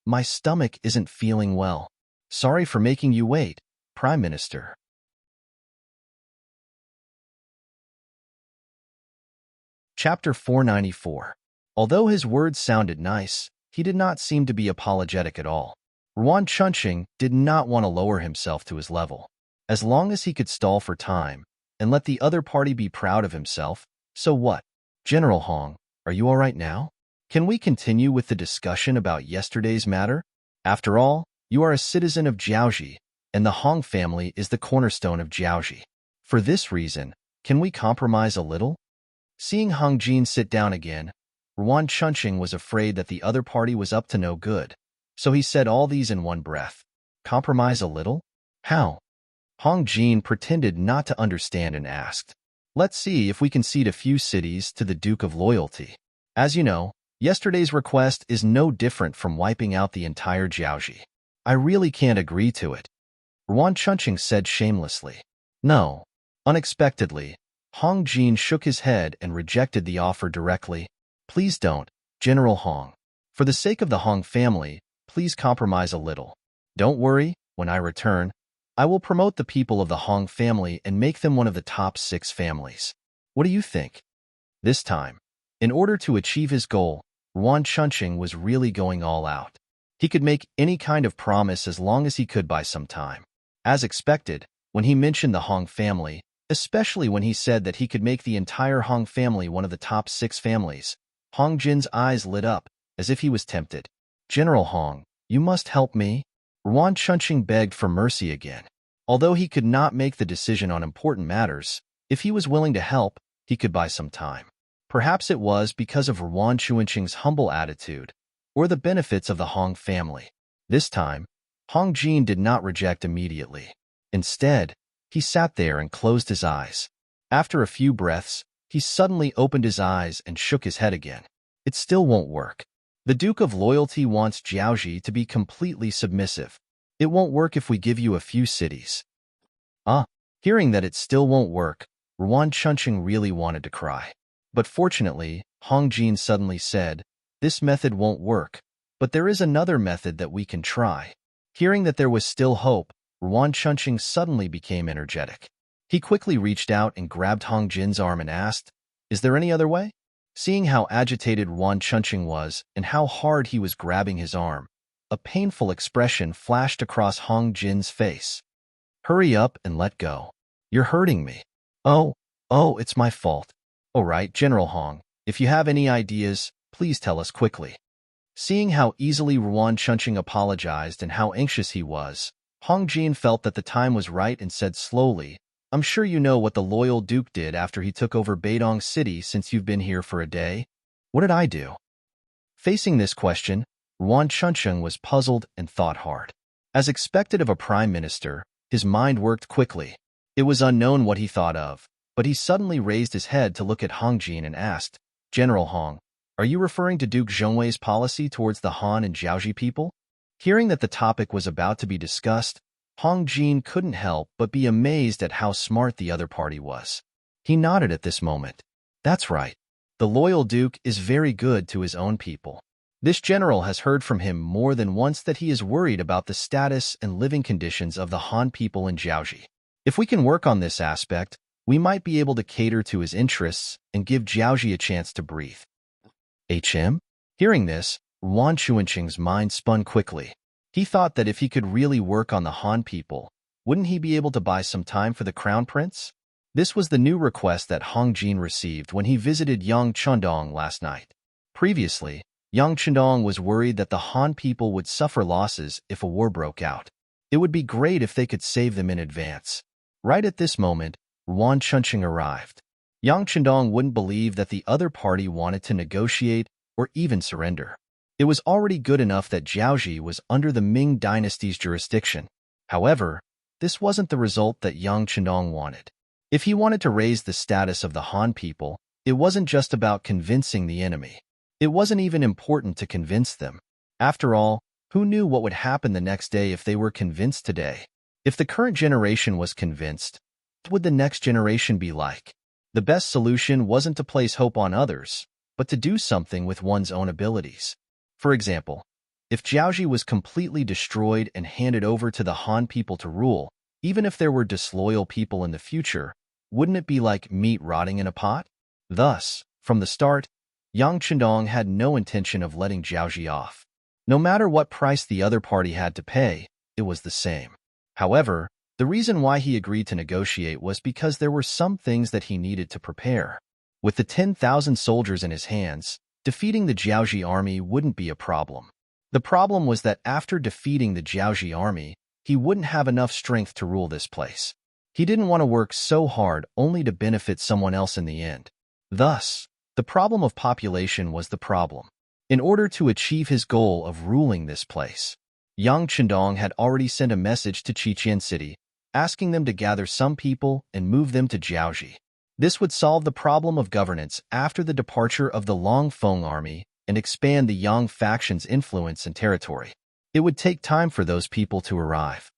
my stomach isn't feeling well. Sorry for making you wait, Prime Minister. Chapter 494. Although his words sounded nice, he did not seem to be apologetic at all. Ruan Chunqing did not want to lower himself to his level. As long as he could stall for time and let the other party be proud of himself, so what? General Hong, are you all right now? Can we continue with the discussion about yesterday's matter? After all, you are a citizen of Zhaoji, and the Hong family is the cornerstone of Zhaoji. For this reason, can we compromise a little? Seeing Hong Jin sit down again, Ruan Chunqing was afraid that the other party was up to no good. So he said all these in one breath. Compromise a little? How? Hong Jin pretended not to understand and asked. Let's see if we can cede a few cities to the Duke of Loyalty. As you know, yesterday's request is no different from wiping out the entire Zhaoji. I really can't agree to it. Ruan Chunqing said shamelessly. No. Unexpectedly, Hong Jin shook his head and rejected the offer directly. Please don't, General Hong. For the sake of the Hong family, please compromise a little. Don't worry, when I return, I will promote the people of the Hong family and make them one of the top 6 families. What do you think? This time, in order to achieve his goal, Ruan Chunqing was really going all out. He could make any kind of promise as long as he could buy some time. As expected, when he mentioned the Hong family, especially when he said that he could make the entire Hong family one of the top 6 families, Hong Jin's eyes lit up, as if he was tempted. General Hong, you must help me. Ruan Chunqing begged for mercy again. Although he could not make the decision on important matters, if he was willing to help, he could buy some time. Perhaps it was because of Ruan Chunqing's humble attitude, or the benefits of the Hong family. This time, Hong Jin did not reject immediately. Instead, he sat there and closed his eyes. After a few breaths, he suddenly opened his eyes and shook his head again. It still won't work. The Duke of Loyalty wants Zhaoji to be completely submissive. It won't work if we give you a few cities. Hearing that it still won't work, Ruan Chunqing really wanted to cry. But fortunately, Hong Jin suddenly said, "This method won't work, but there is another method that we can try." Hearing that there was still hope, Ruan Chunqing suddenly became energetic. He quickly reached out and grabbed Hong Jin's arm and asked, "Is there any other way?" Seeing how agitated Ruan Chunqing was and how hard he was grabbing his arm, a painful expression flashed across Hong Jin's face. "Hurry up and let go. You're hurting me." Oh, it's my fault." "All right, General Hong, if you have any ideas, please tell us quickly." Seeing how easily Ruan Chunqing apologized and how anxious he was, Hong Jin felt that the time was right and said slowly, "I'm sure you know what the loyal Duke did after he took over Beidong City since you've been here for a day." "What did I do?" Facing this question, Ruan Chunqing was puzzled and thought hard. As expected of a prime minister, his mind worked quickly. It was unknown what he thought of, but he suddenly raised his head to look at Hong Jin and asked, "General Hong, are you referring to Duke Zhongwei's policy towards the Han and Jiaoji people?" Hearing that the topic was about to be discussed, Hong Jin couldn't help but be amazed at how smart the other party was. He nodded at this moment. "That's right. The loyal Duke is very good to his own people. This general has heard from him more than once that he is worried about the status and living conditions of the Han people in Jiaoji. If we can work on this aspect, we might be able to cater to his interests and give Jiaoji a chance to breathe." HM? Hearing this, Ruan Chunqing's mind spun quickly. He thought that if he could really work on the Han people, wouldn't he be able to buy some time for the crown prince? This was the new request that Hong Jin received when he visited Yang Chendong last night. Previously, Yang Chendong was worried that the Han people would suffer losses if a war broke out. It would be great if they could save them in advance. Right at this moment, Ruan Chunqing arrived. Yang Chendong wouldn't believe that the other party wanted to negotiate or even surrender. It was already good enough that Jiaoji was under the Ming dynasty's jurisdiction. However, this wasn't the result that Yang Chendong wanted. If he wanted to raise the status of the Han people, it wasn't just about convincing the enemy. It wasn't even important to convince them. After all, who knew what would happen the next day if they were convinced today? If the current generation was convinced, what would the next generation be like? The best solution wasn't to place hope on others, but to do something with one's own abilities. For example, if Jiaoji was completely destroyed and handed over to the Han people to rule, even if there were disloyal people in the future, wouldn't it be like meat rotting in a pot? Thus, from the start, Yang Chendong had no intention of letting Jiaoji off. No matter what price the other party had to pay, it was the same. However, the reason why he agreed to negotiate was because there were some things that he needed to prepare. With the 10,000 soldiers in his hands, defeating the Jiaoji army wouldn't be a problem. The problem was that after defeating the Jiaoji army, he wouldn't have enough strength to rule this place. He didn't want to work so hard only to benefit someone else in the end. Thus, the problem of population was the problem. In order to achieve his goal of ruling this place, Yang Chendong had already sent a message to Qiqian City, asking them to gather some people and move them to Jiaoji. This would solve the problem of governance after the departure of the Longfeng army and expand the Yang faction's influence and territory. It would take time for those people to arrive.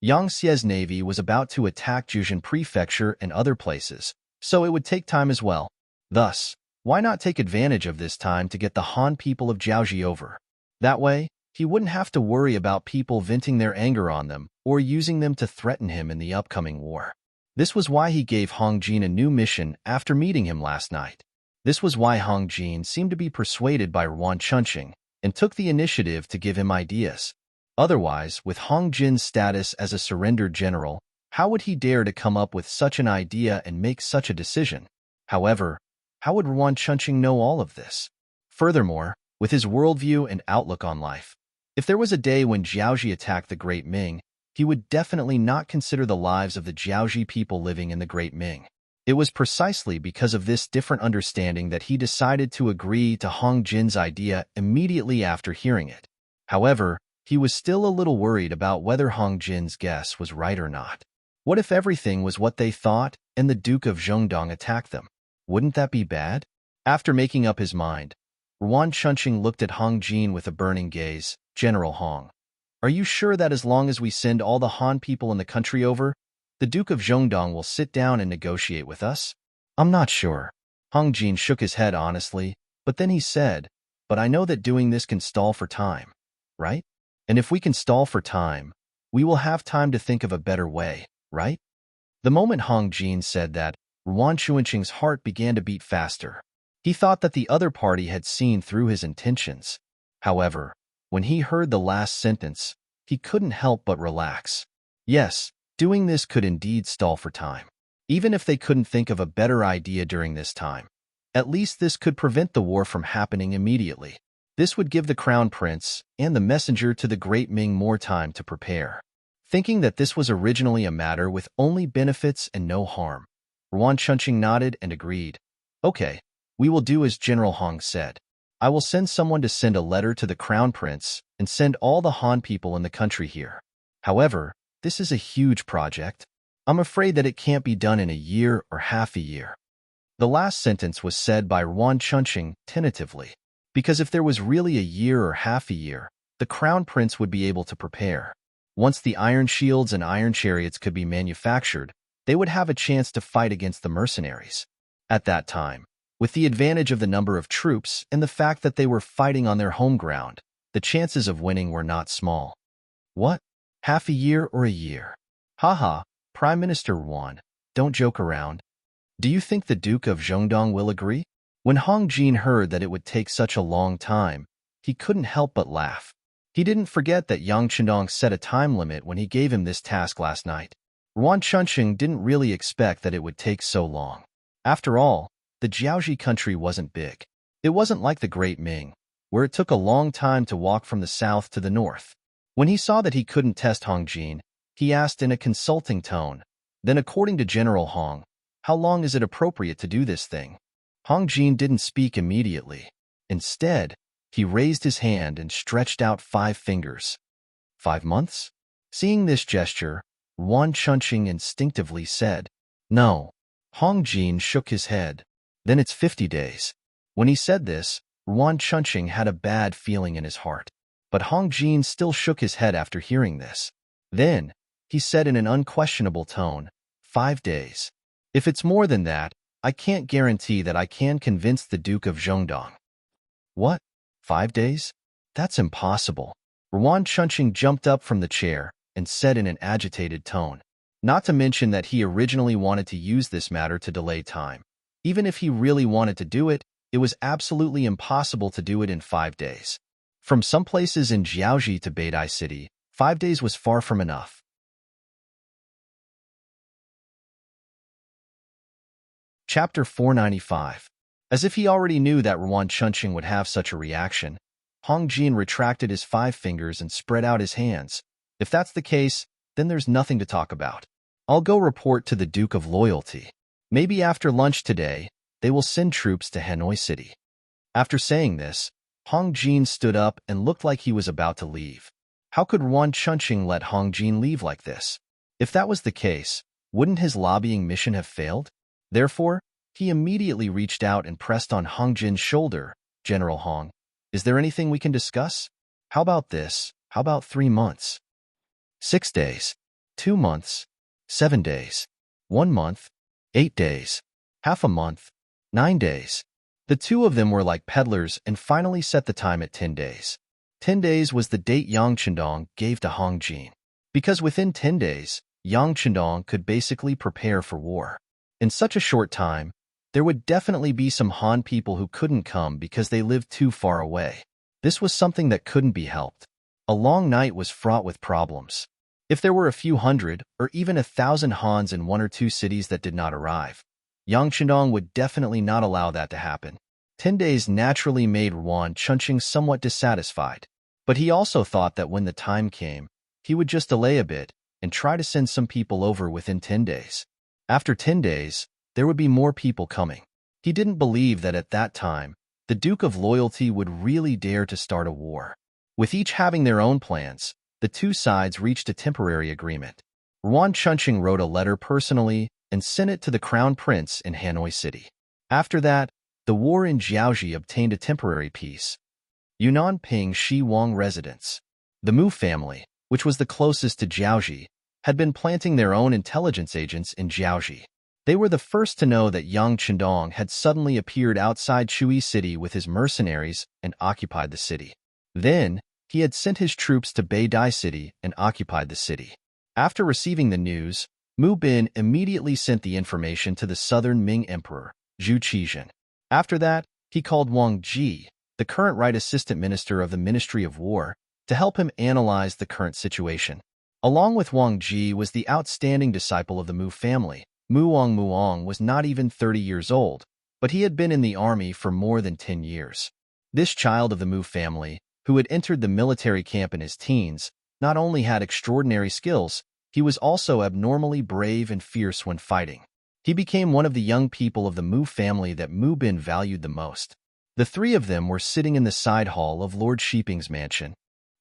Yang Xie's navy was about to attack Juzhen Prefecture and other places, so it would take time as well. Thus, why not take advantage of this time to get the Han people of Jiaoji over? That way, he wouldn't have to worry about people venting their anger on them or using them to threaten him in the upcoming war. This was why he gave Hong Jin a new mission after meeting him last night. This was why Hong Jin seemed to be persuaded by Ruan Chunqing and took the initiative to give him ideas. Otherwise, with Hong Jin's status as a surrendered general, how would he dare to come up with such an idea and make such a decision? However, how would Ruan Chunqing know all of this? Furthermore, with his worldview and outlook on life, if there was a day when Jiaoji attacked the Great Ming, he would definitely not consider the lives of the Jiaoji people living in the Great Ming. It was precisely because of this different understanding that he decided to agree to Hong Jin's idea immediately after hearing it. However, he was still a little worried about whether Hong Jin's guess was right or not. What if everything was what they thought and the Duke of Zhongdong attacked them? Wouldn't that be bad? After making up his mind, Ruan Chunqing looked at Hong Jin with a burning gaze. "General Hong, are you sure that as long as we send all the Han people in the country over, the Duke of Zhongdong will sit down and negotiate with us? I'm not sure. Hong Jin shook his head honestly, but then he said, but I know that doing this can stall for time, right? And if we can stall for time, we will have time to think of a better way, right? The moment Hong Jin said that, Ruan Chuanqing's heart began to beat faster. He thought that the other party had seen through his intentions. However, when he heard the last sentence, he couldn't help but relax. Yes, doing this could indeed stall for time. Even if they couldn't think of a better idea during this time, at least this could prevent the war from happening immediately. This would give the crown prince and the messenger to the great Ming more time to prepare. Thinking that this was originally a matter with only benefits and no harm, Ruan Chunqing nodded and agreed. Okay, we will do as General Hong said. I will send someone to send a letter to the crown prince and send all the Han people in the country here. However, this is a huge project. I'm afraid that it can't be done in a year or half a year. The last sentence was said by Ruan Chunqing tentatively, because if there was really a year or half a year, the crown prince would be able to prepare. Once the iron shields and iron chariots could be manufactured, they would have a chance to fight against the mercenaries. At that time, with the advantage of the number of troops and the fact that they were fighting on their home ground, the chances of winning were not small. What? Half a year or a year? Haha, Prime Minister Ruan, don't joke around. Do you think the Duke of Zhongdong will agree? When Hong Jin heard that it would take such a long time, he couldn't help but laugh. He didn't forget that Yang Chendong set a time limit when he gave him this task last night. Ruan Chunqing didn't really expect that it would take so long. After all, the Jiaoji country wasn't big. It wasn't like the Great Ming, where it took a long time to walk from the south to the north. When he saw that he couldn't test Hong Jin, he asked in a consulting tone, then according to General Hong, how long is it appropriate to do this thing? Hong Jin didn't speak immediately. Instead, he raised his hand and stretched out 5 fingers. 5 months? Seeing this gesture, Ruan Chunqing instinctively said, no. Hong Jin shook his head. Then it's 50 days. When he said this, Ruan Chunqing had a bad feeling in his heart. But Hong Jin still shook his head after hearing this. Then, he said in an unquestionable tone, 5 days. If it's more than that, I can't guarantee that I can convince the Duke of Zhongdong. What? 5 days? That's impossible. Ruan Chunqing jumped up from the chair and said in an agitated tone. Not to mention that he originally wanted to use this matter to delay time. Even if he really wanted to do it, it was absolutely impossible to do it in 5 days. From some places in Jiaoji to Beidai City, 5 days was far from enough. Chapter 495. As if he already knew that Ruan Chunqing would have such a reaction, Hong Jin retracted his 5 fingers and spread out his hands. If that's the case, then there's nothing to talk about. I'll go report to the Duke of Loyalty. Maybe after lunch today, they will send troops to Hanoi City. After saying this, Hong Jin stood up and looked like he was about to leave. How could Ruan Chunqing let Hong Jin leave like this? If that was the case, wouldn't his lobbying mission have failed? Therefore, he immediately reached out and pressed on Hong Jin's shoulder. General Hong, is there anything we can discuss? How about this? How about 3 months? 6 days? 2 months? 7 days? 1 month? 8 days? Half a month? 9 days? The two of them were like peddlers and finally set the time at 10 days. 10 days was the date Yang Chendong gave to Hong Jin. Because within 10 days, Yang Chendong could basically prepare for war. In such a short time, there would definitely be some Han people who couldn't come because they lived too far away. This was something that couldn't be helped. A long night was fraught with problems. If there were a few hundred or even 1,000 Hans in 1 or 2 cities that did not arrive, Yang Chendong would definitely not allow that to happen. 10 days naturally made Ruan Chunqing somewhat dissatisfied, but he also thought that when the time came, he would just delay a bit and try to send some people over within 10 days. After 10 days, there would be more people coming. He didn't believe that at that time, the Duke of Loyalty would really dare to start a war. With each having their own plans, the two sides reached a temporary agreement. Ruan Chunqing wrote a letter personally and sent it to the Crown Prince in Hanoi City. After that, the war in Jiaoji obtained a temporary peace. Yunnan Ping Shi Wang residence. The Mu family, which was the closest to Jiaoji, had been planting their own intelligence agents in Jiaoji. They were the first to know that Yang Chendong had suddenly appeared outside Shui City with his mercenaries and occupied the city. Then, he had sent his troops to Beidai City and occupied the city. After receiving the news, Mu Bin immediately sent the information to the southern Ming Emperor, Zhu Qizhen. After that, he called Wang Ji, the current Right Assistant Minister of the Ministry of War, to help him analyze the current situation. Along with Wang Ji was the outstanding disciple of the Mu family. Muong was not even 30 years old, but he had been in the army for more than 10 years. This child of the Mu family, who had entered the military camp in his teens, not only had extraordinary skills, he was also abnormally brave and fierce when fighting. He became one of the young people of the Mu family that Mu Bin valued the most. The three of them were sitting in the side hall of Lord Shiping's mansion.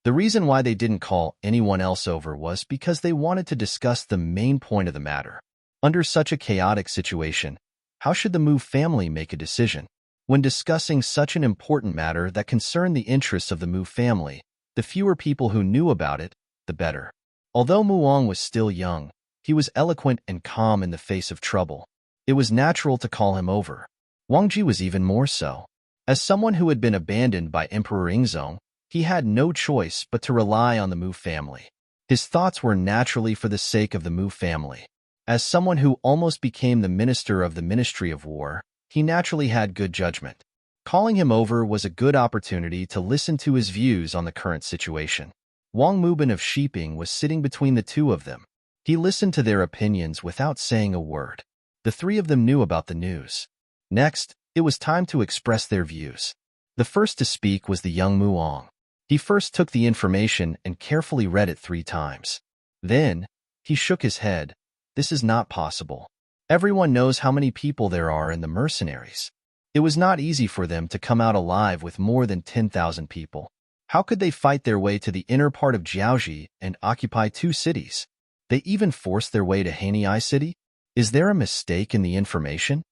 The reason why they didn't call anyone else over was because they wanted to discuss the main point of the matter. Under such a chaotic situation, how should the Mu family make a decision? When discussing such an important matter that concerned the interests of the Mu family, the fewer people who knew about it, the better. Although Muong was still young, he was eloquent and calm in the face of trouble. It was natural to call him over. Wang Ji was even more so. As someone who had been abandoned by Emperor Yingzong, he had no choice but to rely on the Mu family. His thoughts were naturally for the sake of the Mu family. As someone who almost became the minister of the Ministry of War, he naturally had good judgment. Calling him over was a good opportunity to listen to his views on the current situation. Wang Mubin of Shiping was sitting between the two of them. He listened to their opinions without saying a word. The three of them knew about the news. Next, it was time to express their views. The first to speak was the young Muong. He first took the information and carefully read it 3 times. Then, he shook his head. This is not possible. Everyone knows how many people there are in the mercenaries. It was not easy for them to come out alive with more than 10,000 people. How could they fight their way to the inner part of Jiaoji and occupy 2 cities? They even forced their way to Hanei City? Is there a mistake in the information?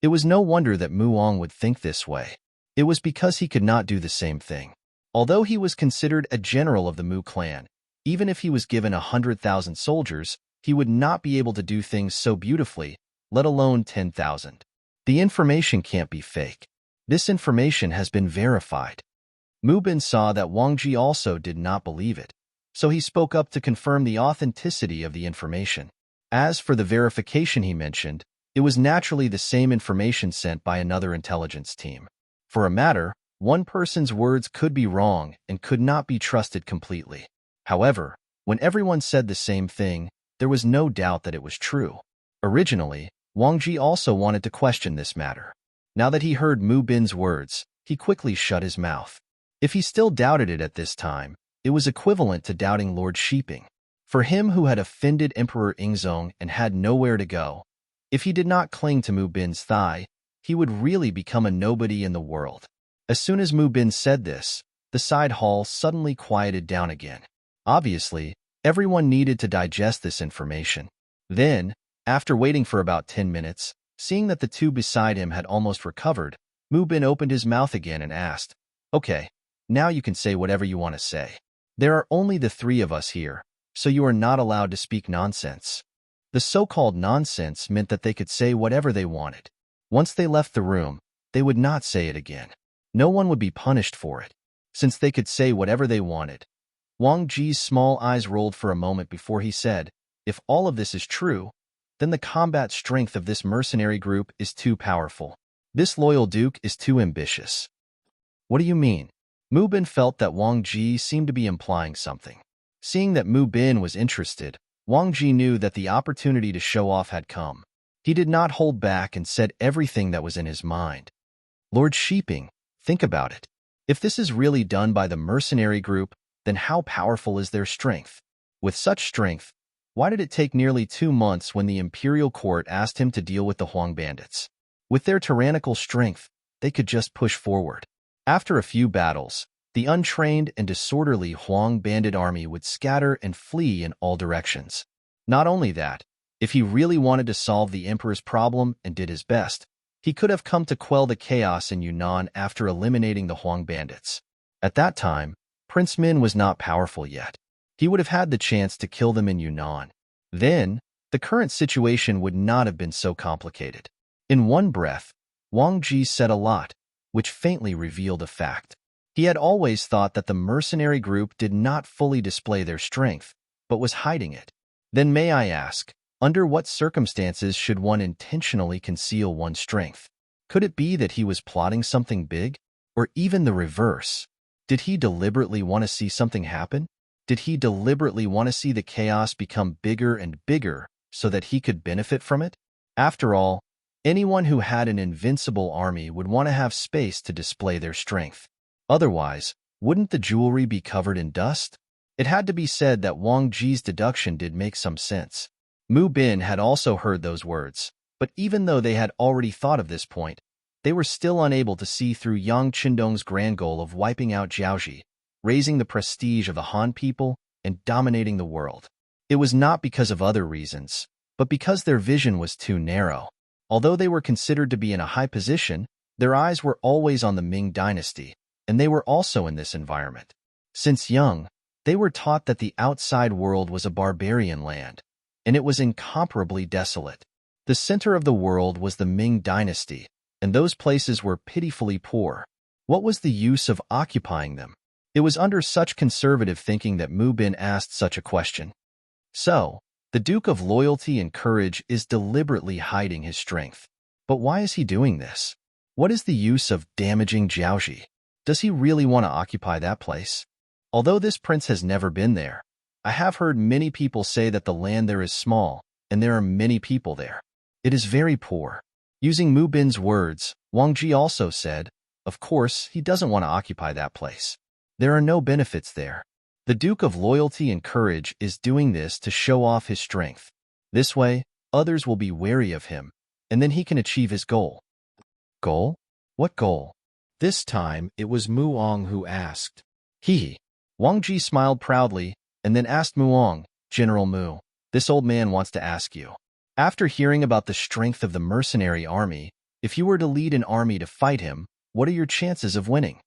It was no wonder that Muong would think this way. It was because he could not do the same thing. Although he was considered a general of the Mu clan, even if he was given 100,000 soldiers, he would not be able to do things so beautifully, let alone 10,000. The information can't be fake. This information has been verified. Mu Bin saw that Wang Ji also did not believe it, so he spoke up to confirm the authenticity of the information. As for the verification he mentioned, it was naturally the same information sent by another intelligence team. For a matter, one person's words could be wrong and could not be trusted completely. However, when everyone said the same thing, there was no doubt that it was true. Originally, Wang Ji also wanted to question this matter. Now that he heard Mu Bin's words, he quickly shut his mouth. If he still doubted it at this time, it was equivalent to doubting Lord Shiping. For him who had offended Emperor Yingzong and had nowhere to go, if he did not cling to Mu Bin's thigh, he would really become a nobody in the world. As soon as Mu Bin said this, the side hall suddenly quieted down again. Obviously, everyone needed to digest this information. Then, after waiting for about 10 minutes, seeing that the 2 beside him had almost recovered, Mu Bin opened his mouth again and asked, "Okay, now you can say whatever you want to say. There are only the 3 of us here, so you are not allowed to speak nonsense." The so-called nonsense meant that they could say whatever they wanted. Once they left the room, they would not say it again. No one would be punished for it, since they could say whatever they wanted. Wang Ji's small eyes rolled for a moment before he said, "If all of this is true, then the combat strength of this mercenary group is too powerful. This loyal duke is too ambitious." "What do you mean?" Mu Bin felt that Wang Ji seemed to be implying something. Seeing that Mu Bin was interested, Wang Ji knew that the opportunity to show off had come. He did not hold back and said everything that was in his mind. "Lord Shiping, think about it. If this is really done by the mercenary group, then how powerful is their strength? With such strength, why did it take nearly 2 months when the imperial court asked him to deal with the Huang bandits? With their tyrannical strength, they could just push forward." After a few battles, the untrained and disorderly Huang bandit army would scatter and flee in all directions. Not only that, if he really wanted to solve the emperor's problem and did his best, he could have come to quell the chaos in Yunnan after eliminating the Huang bandits. At that time, Prince Min was not powerful yet. He would have had the chance to kill them in Yunnan. Then, the current situation would not have been so complicated. In one breath, Wang Ji said a lot, which faintly revealed a fact. He had always thought that the mercenary group did not fully display their strength, but was hiding it. Then may I ask, under what circumstances should one intentionally conceal one's strength? Could it be that he was plotting something big? Or even the reverse? Did he deliberately want to see something happen? Did he deliberately want to see the chaos become bigger and bigger so that he could benefit from it? After all, anyone who had an invincible army would want to have space to display their strength. Otherwise, wouldn't the jewelry be covered in dust? It had to be said that Wang Ji's deduction did make some sense. Mu Bin had also heard those words, but even though they had already thought of this point, they were still unable to see through Yang Qindong's grand goal of wiping out Jiaoji, raising the prestige of the Han people, and dominating the world. It was not because of other reasons, but because their vision was too narrow. Although they were considered to be in a high position, their eyes were always on the Ming dynasty, and they were also in this environment. Since young, they were taught that the outside world was a barbarian land, and it was incomparably desolate. The center of the world was the Ming dynasty, and those places were pitifully poor. What was the use of occupying them? It was under such conservative thinking that Mu Bin asked such a question. So, the Duke of Loyalty and Courage is deliberately hiding his strength. But why is he doing this? What is the use of damaging Jiaoji? Does he really want to occupy that place? Although this prince has never been there, I have heard many people say that the land there is small, and there are many people there. It is very poor. Using Mu Bin's words, Wang Ji also said, of course, he doesn't want to occupy that place. There are no benefits there. The Duke of Loyalty and Courage is doing this to show off his strength. This way, others will be wary of him, and then he can achieve his goal. Goal? What goal? This time, it was Muong who asked. He. Wang Ji smiled proudly, and then asked Muong, General Mu, this old man wants to ask you. After hearing about the strength of the mercenary army, if you were to lead an army to fight him, what are your chances of winning?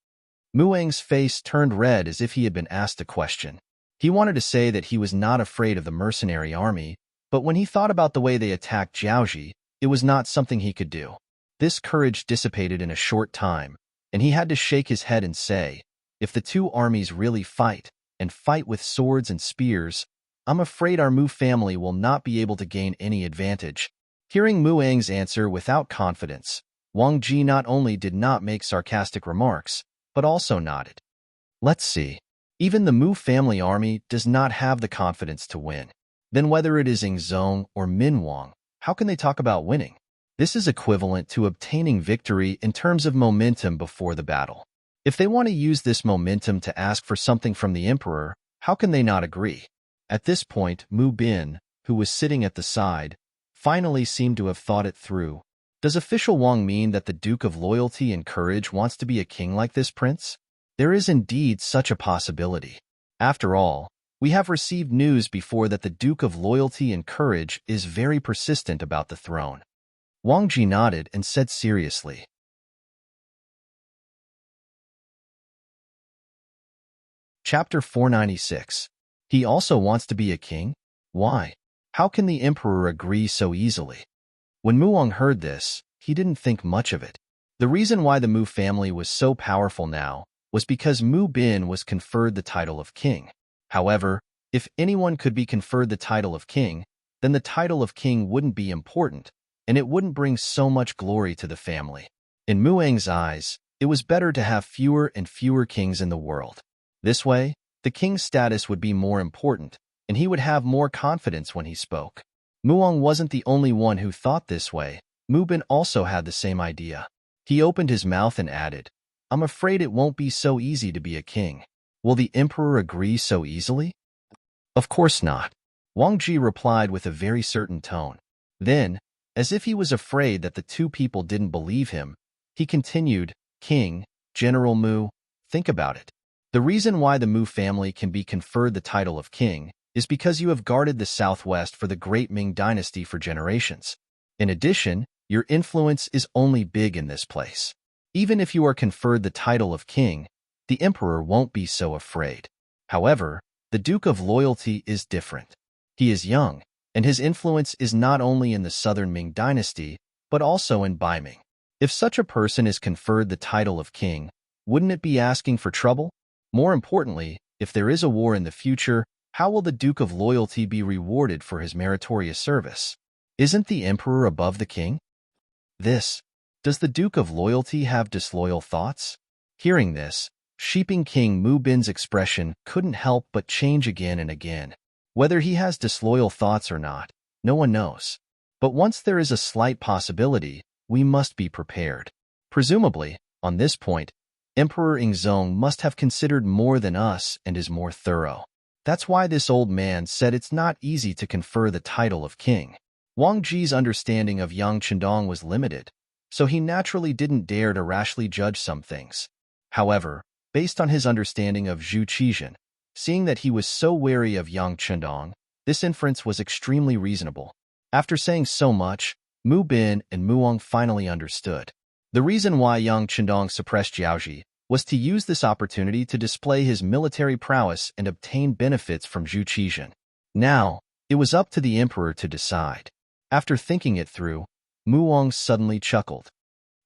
Muang's face turned red as if he had been asked a question. He wanted to say that he was not afraid of the mercenary army, but when he thought about the way they attacked Jiaoji, it was not something he could do. This courage dissipated in a short time, and he had to shake his head and say, if the two armies really fight, and fight with swords and spears, I'm afraid our Mu family will not be able to gain any advantage. Hearing Muang's answer without confidence, Wang Ji not only did not make sarcastic remarks, but also nodded. Let's see. Even the Mu family army does not have the confidence to win. Then whether it is Ing Zong or Min Wang, how can they talk about winning? This is equivalent to obtaining victory in terms of momentum before the battle. If they want to use this momentum to ask for something from the emperor, how can they not agree? At this point, Mu Bin, who was sitting at the side, finally seemed to have thought it through. Does official Wang mean that the Duke of Loyalty and Courage wants to be a king like this prince? There is indeed such a possibility. After all, we have received news before that the Duke of Loyalty and Courage is very persistent about the throne. Wang Ji nodded and said seriously. Chapter 496. He also wants to be a king? Why? How can the emperor agree so easily? When Muong heard this, he didn't think much of it. The reason why the Mu family was so powerful now was because Mu Bin was conferred the title of king. However, if anyone could be conferred the title of king, then the title of king wouldn't be important, and it wouldn't bring so much glory to the family. In Muang's eyes, it was better to have fewer and fewer kings in the world. This way, the king's status would be more important, and he would have more confidence when he spoke. Muong wasn't the only one who thought this way. Mu Bin also had the same idea. He opened his mouth and added, I'm afraid it won't be so easy to be a king. Will the emperor agree so easily? Of course not. Wang Ji replied with a very certain tone. Then, as if he was afraid that the two people didn't believe him, he continued, King, General Mu, think about it. The reason why the Mu family can be conferred the title of king is because you have guarded the southwest for the great Ming dynasty for generations. In addition, your influence is only big in this place. Even if you are conferred the title of king, the emperor won't be so afraid. However, the Duke of Loyalty is different. He is young, and his influence is not only in the southern Ming dynasty, but also in Ming. If such a person is conferred the title of king, wouldn't it be asking for trouble? More importantly, if there is a war in the future, how will the Duke of Loyalty be rewarded for his meritorious service? Isn't the emperor above the king? Does the Duke of Loyalty have disloyal thoughts? Hearing this, Sheeping King Mu Bin's expression couldn't help but change again and again. Whether he has disloyal thoughts or not, no one knows. But once there is a slight possibility, we must be prepared. Presumably, on this point, Emperor Ingzong must have considered more than us and is more thorough. That's why this old man said it's not easy to confer the title of king. Wang Ji's understanding of Yang Chendong was limited, so he naturally didn't dare to rashly judge some things. However, based on his understanding of Zhu Qizhen, seeing that he was so wary of Yang Chendong, this inference was extremely reasonable. After saying so much, Mu Bin and Muong finally understood. The reason why Yang Chendong suppressed Jiaoji was to use this opportunity to display his military prowess and obtain benefits from Zhu Qizhen. Now, it was up to the emperor to decide. After thinking it through, Muong suddenly chuckled.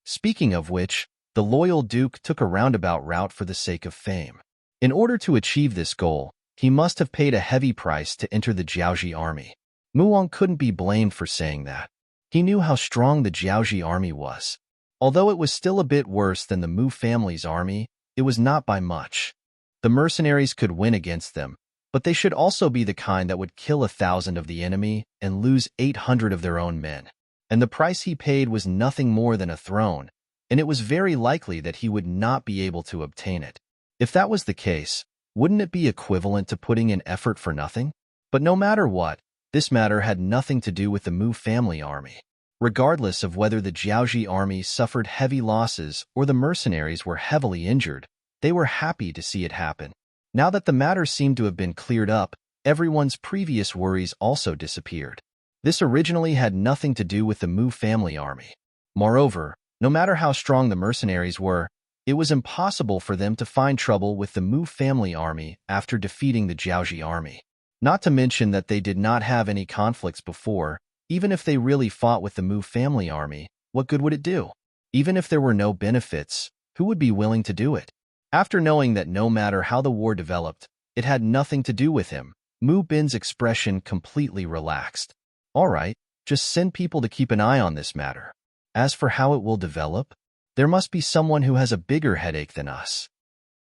Speaking of which, the loyal duke took a roundabout route for the sake of fame. In order to achieve this goal, he must have paid a heavy price to enter the Jiaoji army. Muong couldn't be blamed for saying that. He knew how strong the Jiaoji army was. Although it was still a bit worse than the Mu family's army, it was not by much. The mercenaries could win against them, but they should also be the kind that would kill 1,000 of the enemy and lose 800 of their own men. And the price he paid was nothing more than a throne, and it was very likely that he would not be able to obtain it. If that was the case, wouldn't it be equivalent to putting in effort for nothing? But no matter what, this matter had nothing to do with the Mu family army. Regardless of whether the Jiaoji army suffered heavy losses or the mercenaries were heavily injured, they were happy to see it happen. Now that the matter seemed to have been cleared up, everyone's previous worries also disappeared. This originally had nothing to do with the Mu family army. Moreover, no matter how strong the mercenaries were, it was impossible for them to find trouble with the Mu family army after defeating the Jiaoji army. Not to mention that they did not have any conflicts before. Even if they really fought with the Mu family army, what good would it do? Even if there were no benefits, who would be willing to do it? After knowing that no matter how the war developed, it had nothing to do with him, Mu Bin's expression completely relaxed. All right, just send people to keep an eye on this matter. As for how it will develop, there must be someone who has a bigger headache than us.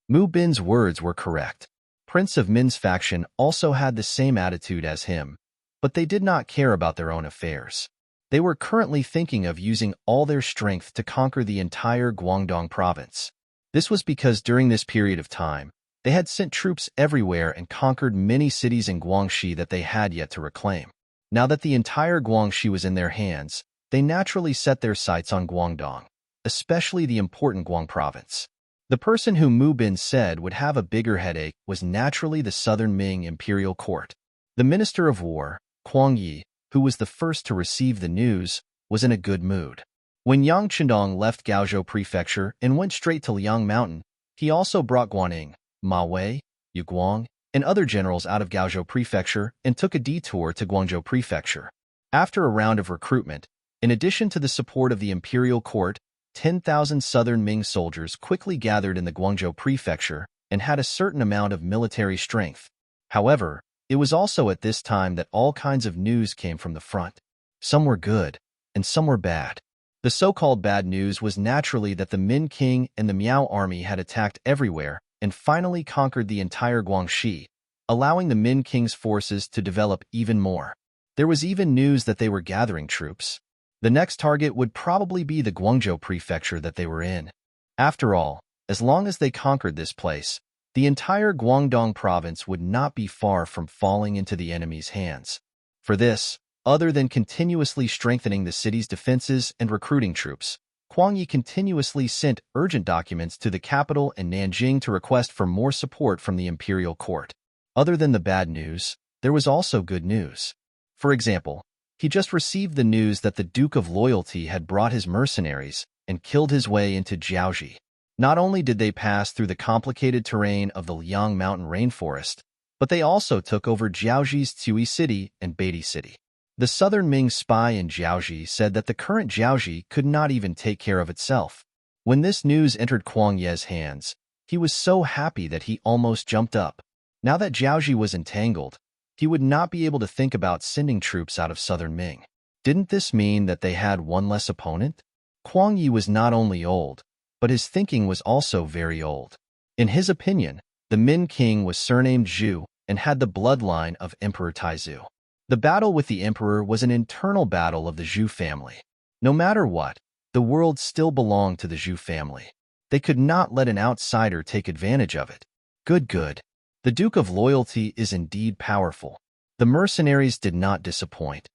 Mu Bin's words were correct. Prince of Min's faction also had the same attitude as him, but they did not care about their own affairs. They were currently thinking of using all their strength to conquer the entire Guangdong province. This was because during this period of time, they had sent troops everywhere and conquered many cities in Guangxi that they had yet to reclaim. Now that the entire Guangxi was in their hands, they naturally set their sights on Guangdong, especially the important Guang province. The person who Mu Bin said would have a bigger headache was naturally the southern Ming imperial court. The Minister of War, Huang Yi, who was the first to receive the news, was in a good mood. When Yang Chendong left Gaozhou Prefecture and went straight to Liang Mountain, he also brought Guaning, Ma Wei, Yu Guang, and other generals out of Gaozhou Prefecture and took a detour to Guangzhou Prefecture. After a round of recruitment, in addition to the support of the imperial court, 10,000 southern Ming soldiers quickly gathered in the Guangzhou Prefecture and had a certain amount of military strength. However, it was also at this time that all kinds of news came from the front. Some were good, and some were bad. The so-called bad news was naturally that the Min King and the Miao army had attacked everywhere and finally conquered the entire Guangxi, allowing the Min King's forces to develop even more. There was even news that they were gathering troops. The next target would probably be the Guangzhou prefecture that they were in. After all, as long as they conquered this place, the entire Guangdong province would not be far from falling into the enemy's hands. For this, other than continuously strengthening the city's defenses and recruiting troops, Huang Yi continuously sent urgent documents to the capital and Nanjing to request for more support from the imperial court. Other than the bad news, there was also good news. For example, he just received the news that the Duke of Loyalty had brought his mercenaries and killed his way into Jiaoji. Not only did they pass through the complicated terrain of the Liang Mountain rainforest, but they also took over Jiaoji's Tsui City and Beiti City. The southern Ming spy in Jiaoji said that the current Jiaoji could not even take care of itself. When this news entered Kuang Ye's hands, he was so happy that he almost jumped up. Now that Jiaoji was entangled, he would not be able to think about sending troops out of southern Ming. Didn't this mean that they had one less opponent? Kuang Yi was not only old, but his thinking was also very old. In his opinion, the Min king was surnamed Zhu and had the bloodline of Emperor Taizu. The battle with the emperor was an internal battle of the Zhu family. No matter what, the world still belonged to the Zhu family. They could not let an outsider take advantage of it. Good. The Duke of Loyalty is indeed powerful. The mercenaries did not disappoint.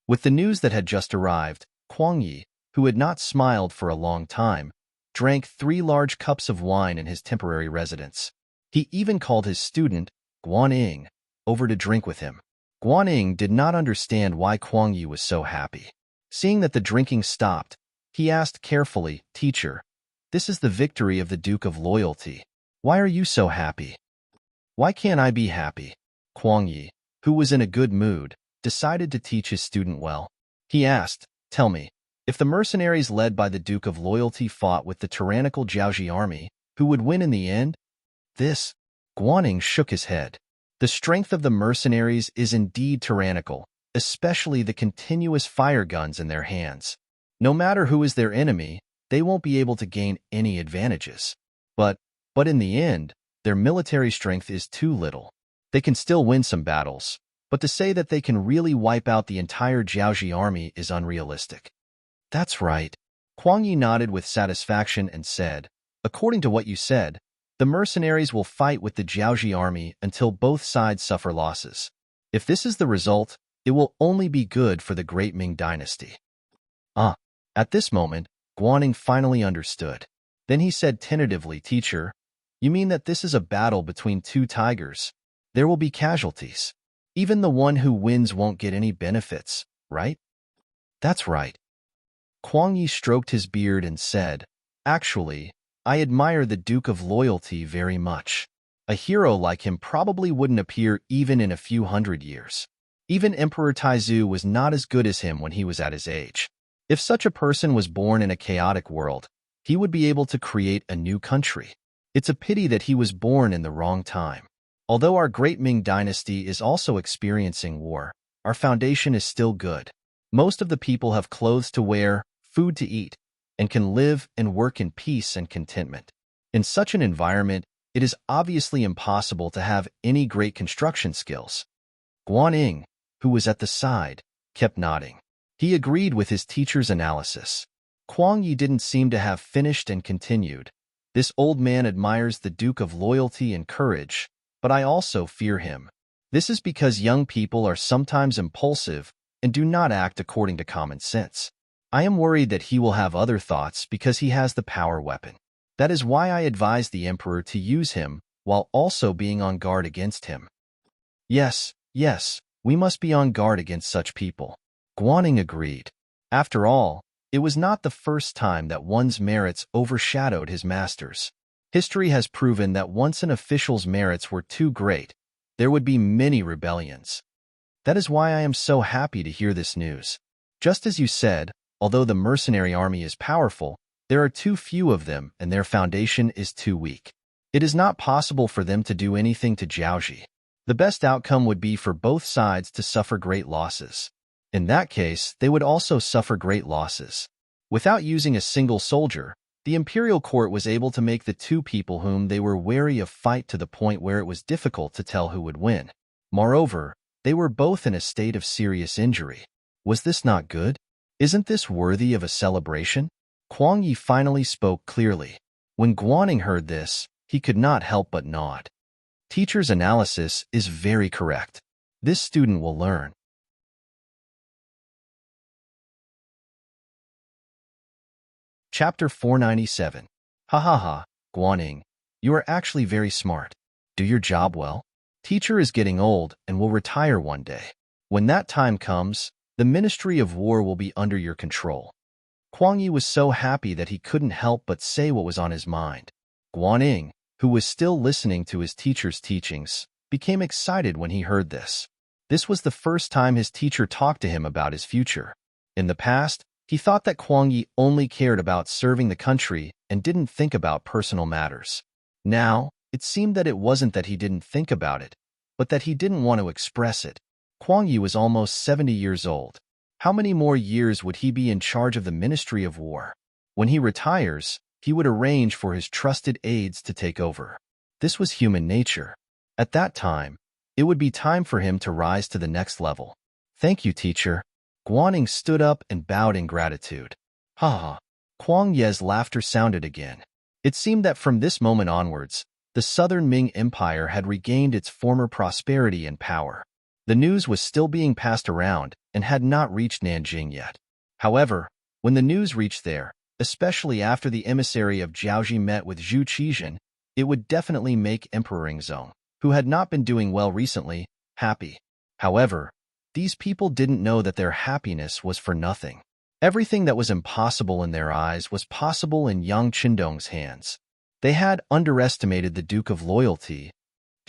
With the news that had just arrived, Kuang Yi, who had not smiled for a long time, drank 3 large cups of wine in his temporary residence. He even called his student, Guan over to drink with him. Guan did not understand why Kuang Yi was so happy. Seeing that the drinking stopped, he asked carefully, "Teacher, this is the victory of the Duke of Loyalty. Why are you so happy?" "Why can't I be happy?" Kuang Yi, who was in a good mood, decided to teach his student well. He asked, "Tell me, if the mercenaries led by the Duke of Loyalty fought with the tyrannical Jiaoji army, who would win in the end?" Guan shook his head. The strength of the mercenaries is indeed tyrannical, especially the continuous fire guns in their hands. No matter who is their enemy, they won't be able to gain any advantages. But in the end, their military strength is too little. They can still win some battles, but to say that they can really wipe out the entire Jiaoji army is unrealistic. "That's right." Kuang Yi nodded with satisfaction and said, "According to what you said, the mercenaries will fight with the Jiaoji army until both sides suffer losses. If this is the result, it will only be good for the great Ming dynasty." At this moment, Guan finally understood. Then he said tentatively, "Teacher, you mean that this is a battle between 2 tigers? There will be casualties. Even the one who wins won't get any benefits, right?" "That's right." Kuang Yi stroked his beard and said, "Actually, I admire the Duke of Loyalty very much. A hero like him probably wouldn't appear even in a few hundred years. Even Emperor Taizu was not as good as him when he was at his age. If such a person was born in a chaotic world, he would be able to create a new country. It's a pity that he was born in the wrong time. Although our great Ming dynasty is also experiencing war, our foundation is still good. Most of the people have clothes to wear, food to eat, and can live and work in peace and contentment. In such an environment, it is obviously impossible to have any great construction skills." Guan, who was at the side, kept nodding. He agreed with his teacher's analysis. Kuang Yi didn't seem to have finished and continued. "This old man admires the Duke of Loyalty and courage, but I also fear him. This is because young people are sometimes impulsive and do not act according to common sense. I am worried that he will have other thoughts because he has the power weapon. That is why I advise the emperor to use him while also being on guard against him." Yes, we must be on guard against such people." Guan agreed. After all, it was not the first time that one's merits overshadowed his master's. History has proven that once an official's merits were too great, there would be many rebellions. That is why I am so happy to hear this news. Just as you said, although the mercenary army is powerful, there are too few of them and their foundation is too weak. It is not possible for them to do anything to Jiaoji. The best outcome would be for both sides to suffer great losses. In that case, they would also suffer great losses. Without using a single soldier, the imperial court was able to make the 2 people whom they were wary of fight to the point where it was difficult to tell who would win. Moreover, they were both in a state of serious injury. Was this not good? Isn't this worthy of a celebration? Kuang Yi finally spoke clearly. When Guan heard this, he could not help but nod. Teacher's analysis is very correct. This student will learn. Chapter 497. Guan, you are actually very smart. Do your job well. Teacher is getting old and will retire one day. When that time comes, the Ministry of War will be under your control. Kuang Yi was so happy that he couldn't help but say what was on his mind. Guan, who was still listening to his teacher's teachings, became excited when he heard this. This was the first time his teacher talked to him about his future. In the past, he thought that Kuang Yi only cared about serving the country and didn't think about personal matters. Now, it seemed that it wasn't that he didn't think about it, but that he didn't want to express it. Kuang Yi was almost 70 years old. How many more years would he be in charge of the Ministry of War? When he retires, he would arrange for his trusted aides to take over. This was human nature. At that time, it would be time for him to rise to the next level. Thank you, teacher. Guaning stood up and bowed in gratitude. Ha ha. Kuang Ye's laughter sounded again. It seemed that from this moment onwards, the southern Ming Empire had regained its former prosperity and power. The news was still being passed around and had not reached Nanjing yet. However, when the news reached there, especially after the emissary of Jiaoji met with Zhu Qizhen, it would definitely make Emperor Zong, who had not been doing well recently, happy. However, these people didn't know that their happiness was for nothing. Everything that was impossible in their eyes was possible in Yang Qindong's hands. They had underestimated the Duke of Loyalty.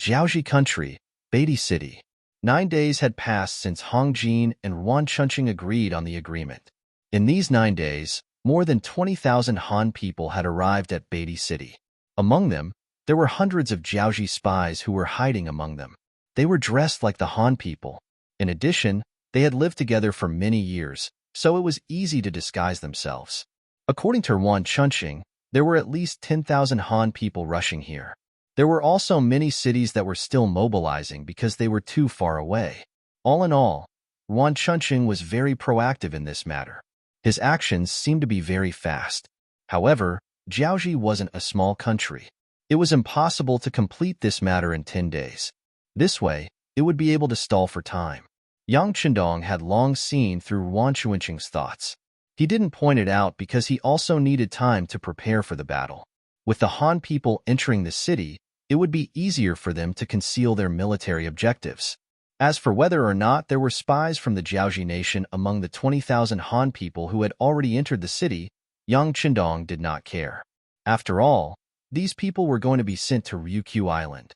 Jiaoji Country, Beatty City. 9 days had passed since Hong Jin and Wan Chunqing agreed on the agreement. In these 9 days, more than 20,000 Han people had arrived at Beatty City. Among them, there were hundreds of Jiaoji spies who were hiding among them. They were dressed like the Han people. In addition, they had lived together for many years, so it was easy to disguise themselves. According to Wan Chunqing, there were at least 10,000 Han people rushing here. There were also many cities that were still mobilizing because they were too far away. All in all, Wan Chunqing was very proactive in this matter. His actions seemed to be very fast. However, Jiaoji wasn't a small country. It was impossible to complete this matter in 10 days. This way, it would be able to stall for time. Yang Qindong had long seen through Wan Chunqing's thoughts. He didn't point it out because he also needed time to prepare for the battle. With the Han people entering the city, it would be easier for them to conceal their military objectives. As for whether or not there were spies from the Jiaoji nation among the 20,000 Han people who had already entered the city, Yang Qindong did not care. After all, these people were going to be sent to Ryukyu Island.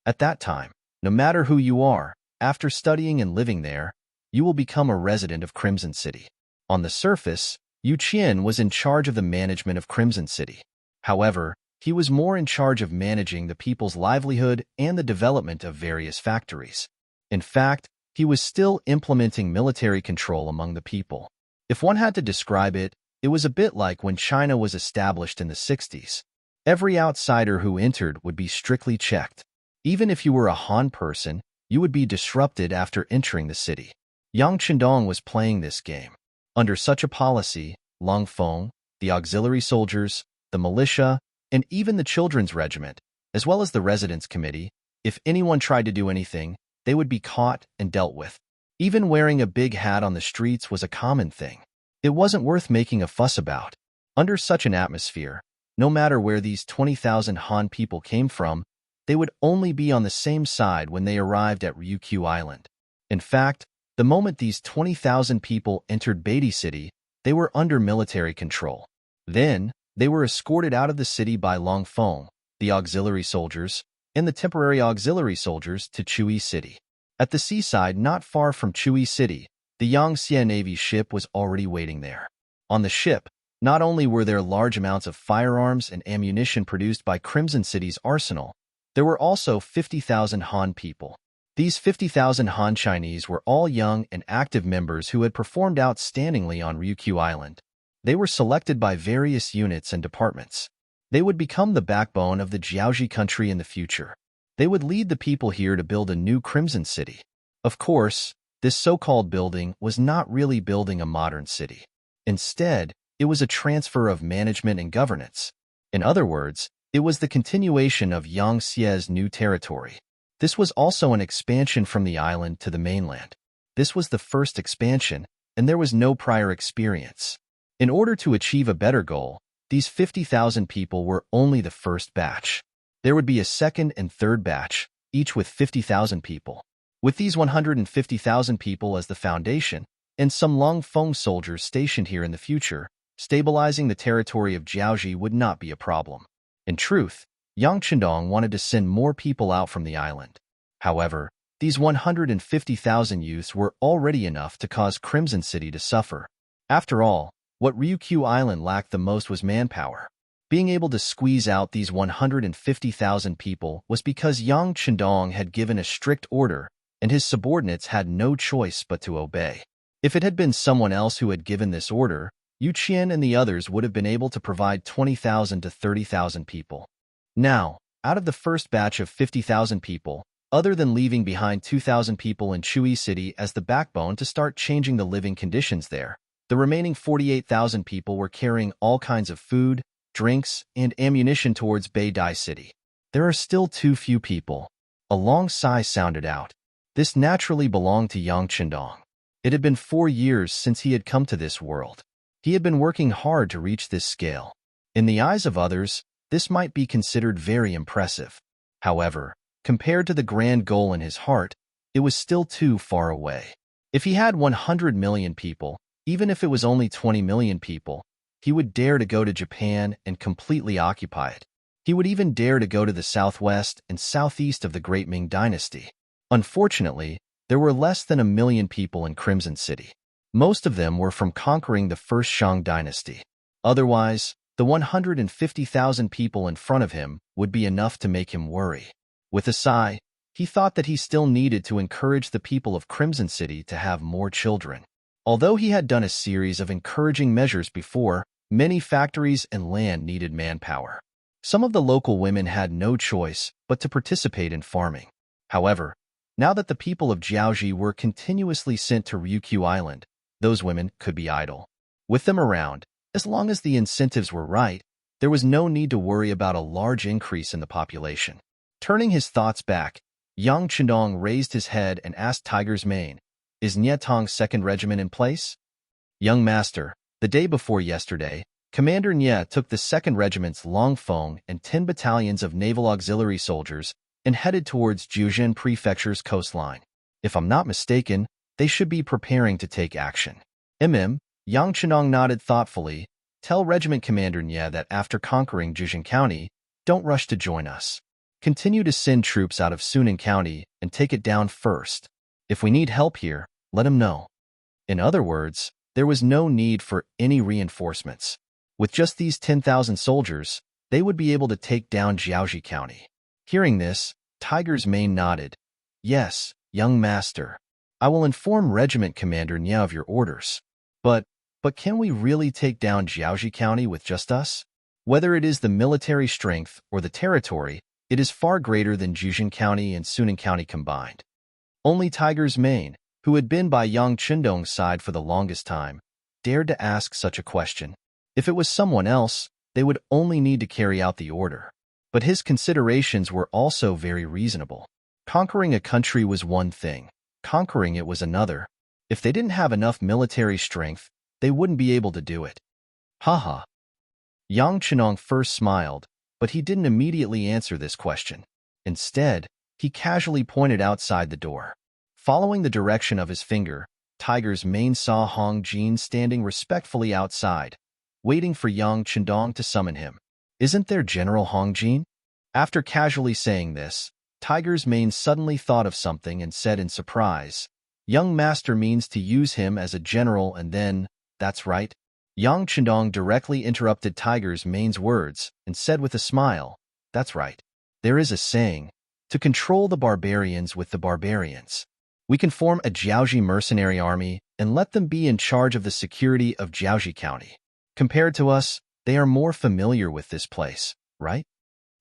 At that time, no matter who you are, after studying and living there, you will become a resident of Crimson City. On the surface, Yu Qian was in charge of the management of Crimson City. However, he was more in charge of managing the people's livelihood and the development of various factories. In fact, he was still implementing military control among the people. If one had to describe it, it was a bit like when China was established in the 60s. Every outsider who entered would be strictly checked. Even if you were a Han person, you would be disrupted after entering the city. Yang Qindong was playing this game. Under such a policy, Long Feng, the auxiliary soldiers, the militia, and even the children's regiment, as well as the residence committee, if anyone tried to do anything, they would be caught and dealt with. Even wearing a big hat on the streets was a common thing. It wasn't worth making a fuss about. Under such an atmosphere, no matter where these 20,000 Han people came from, they would only be on the same side when they arrived at Ryukyu Island. In fact, the moment these 20,000 people entered Beatty City, they were under military control. Then, they were escorted out of the city by Long Feng, the auxiliary soldiers, and the temporary auxiliary soldiers to Chui City. At the seaside not far from Chui City, the Yangtze Navy ship was already waiting there. On the ship, not only were there large amounts of firearms and ammunition produced by Crimson City's arsenal, there were also 50,000 Han people. These 50,000 Han Chinese were all young and active members who had performed outstandingly on Ryukyu Island. They were selected by various units and departments. They would become the backbone of the Jiaoji country in the future. They would lead the people here to build a new Crimson City. Of course, this so-called building was not really building a modern city. Instead, it was a transfer of management and governance. In other words, it was the continuation of Yangtze's new territory. This was also an expansion from the island to the mainland. This was the first expansion, and there was no prior experience. In order to achieve a better goal, these 50,000 people were only the first batch. There would be a second and third batch, each with 50,000 people. With these 150,000 people as the foundation, and some Long Feng soldiers stationed here in the future, stabilizing the territory of Jiaoji would not be a problem. In truth, Yang Qindong wanted to send more people out from the island. However, these 150,000 youths were already enough to cause Crimson City to suffer. After all, what Ryukyu Island lacked the most was manpower. Being able to squeeze out these 150,000 people was because Yang Chendong had given a strict order, and his subordinates had no choice but to obey. If it had been someone else who had given this order, Yu Qian and the others would have been able to provide 20,000 to 30,000 people. Now, out of the first batch of 50,000 people, other than leaving behind 2,000 people in Chui City as the backbone to start changing the living conditions there, the remaining 48,000 people were carrying all kinds of food, drinks, and ammunition towards Beidai City. There are still too few people. A long sigh sounded out. This naturally belonged to Yang Chendong. It had been 4 years since he had come to this world. He had been working hard to reach this scale. In the eyes of others, this might be considered very impressive. However, compared to the grand goal in his heart, it was still too far away. If he had 100 million people, even if it was only 20 million people, he would dare to go to Japan and completely occupy it. He would even dare to go to the southwest and southeast of the Great Ming Dynasty. Unfortunately, there were less than 1 million people in Crimson City. Most of them were from conquering the First Shang Dynasty. Otherwise, the 150,000 people in front of him would be enough to make him worry. With a sigh, he thought that he still needed to encourage the people of Crimson City to have more children. Although he had done a series of encouraging measures before, many factories and land needed manpower. Some of the local women had no choice but to participate in farming. However, now that the people of Jiaoji were continuously sent to Ryukyu Island, those women could be idle. With them around, as long as the incentives were right, there was no need to worry about a large increase in the population. Turning his thoughts back, Yang Chendong raised his head and asked Tiger's Mane, "Is Nyetong's 2nd Regiment in place?" "Young master, the day before yesterday, Commander Nye took the 2nd Regiment's Longfeng and 10 battalions of naval auxiliary soldiers and headed towards Jiuzhen Prefecture's coastline. If I'm not mistaken, they should be preparing to take action." Yang Chendong nodded thoughtfully. "Tell Regiment Commander Nye that after conquering Jiuzhen County, don't rush to join us. Continue to send troops out of Sunan County and take it down first. If we need help here, let him know." In other words, there was no need for any reinforcements. With just these 10,000 soldiers, they would be able to take down Jiaoji County. Hearing this, Tiger's Mane nodded. "Yes, young master. I will inform Regiment Commander Nye of your orders. But can we really take down Jiaoji County with just us? Whether it is the military strength or the territory, it is far greater than Jiuzhen County and Sunan County combined." Only Tiger's Mane, who had been by Yang Chendong's side for the longest time, dared to ask such a question. If it was someone else, they would only need to carry out the order. But his considerations were also very reasonable. Conquering a country was one thing. Conquering it was another. If they didn't have enough military strength, they wouldn't be able to do it. Haha. Yang Chenong first smiled, but he didn't immediately answer this question. Instead, he casually pointed outside the door. Following the direction of his finger, Tiger's Mane saw Hong Jin standing respectfully outside, waiting for Yang Chendong to summon him. "Isn't there General Hong Jin?" After casually saying this, Tiger's Mane suddenly thought of something and said in surprise, "Young master means to use him as a general and then, that's right." Yang Chendong directly interrupted Tiger's Mane's words and said with a smile, "That's right. There is a saying, to control the barbarians with the barbarians. We can form a Jiaoji mercenary army and let them be in charge of the security of Jiaoji County. Compared to us, they are more familiar with this place, right?"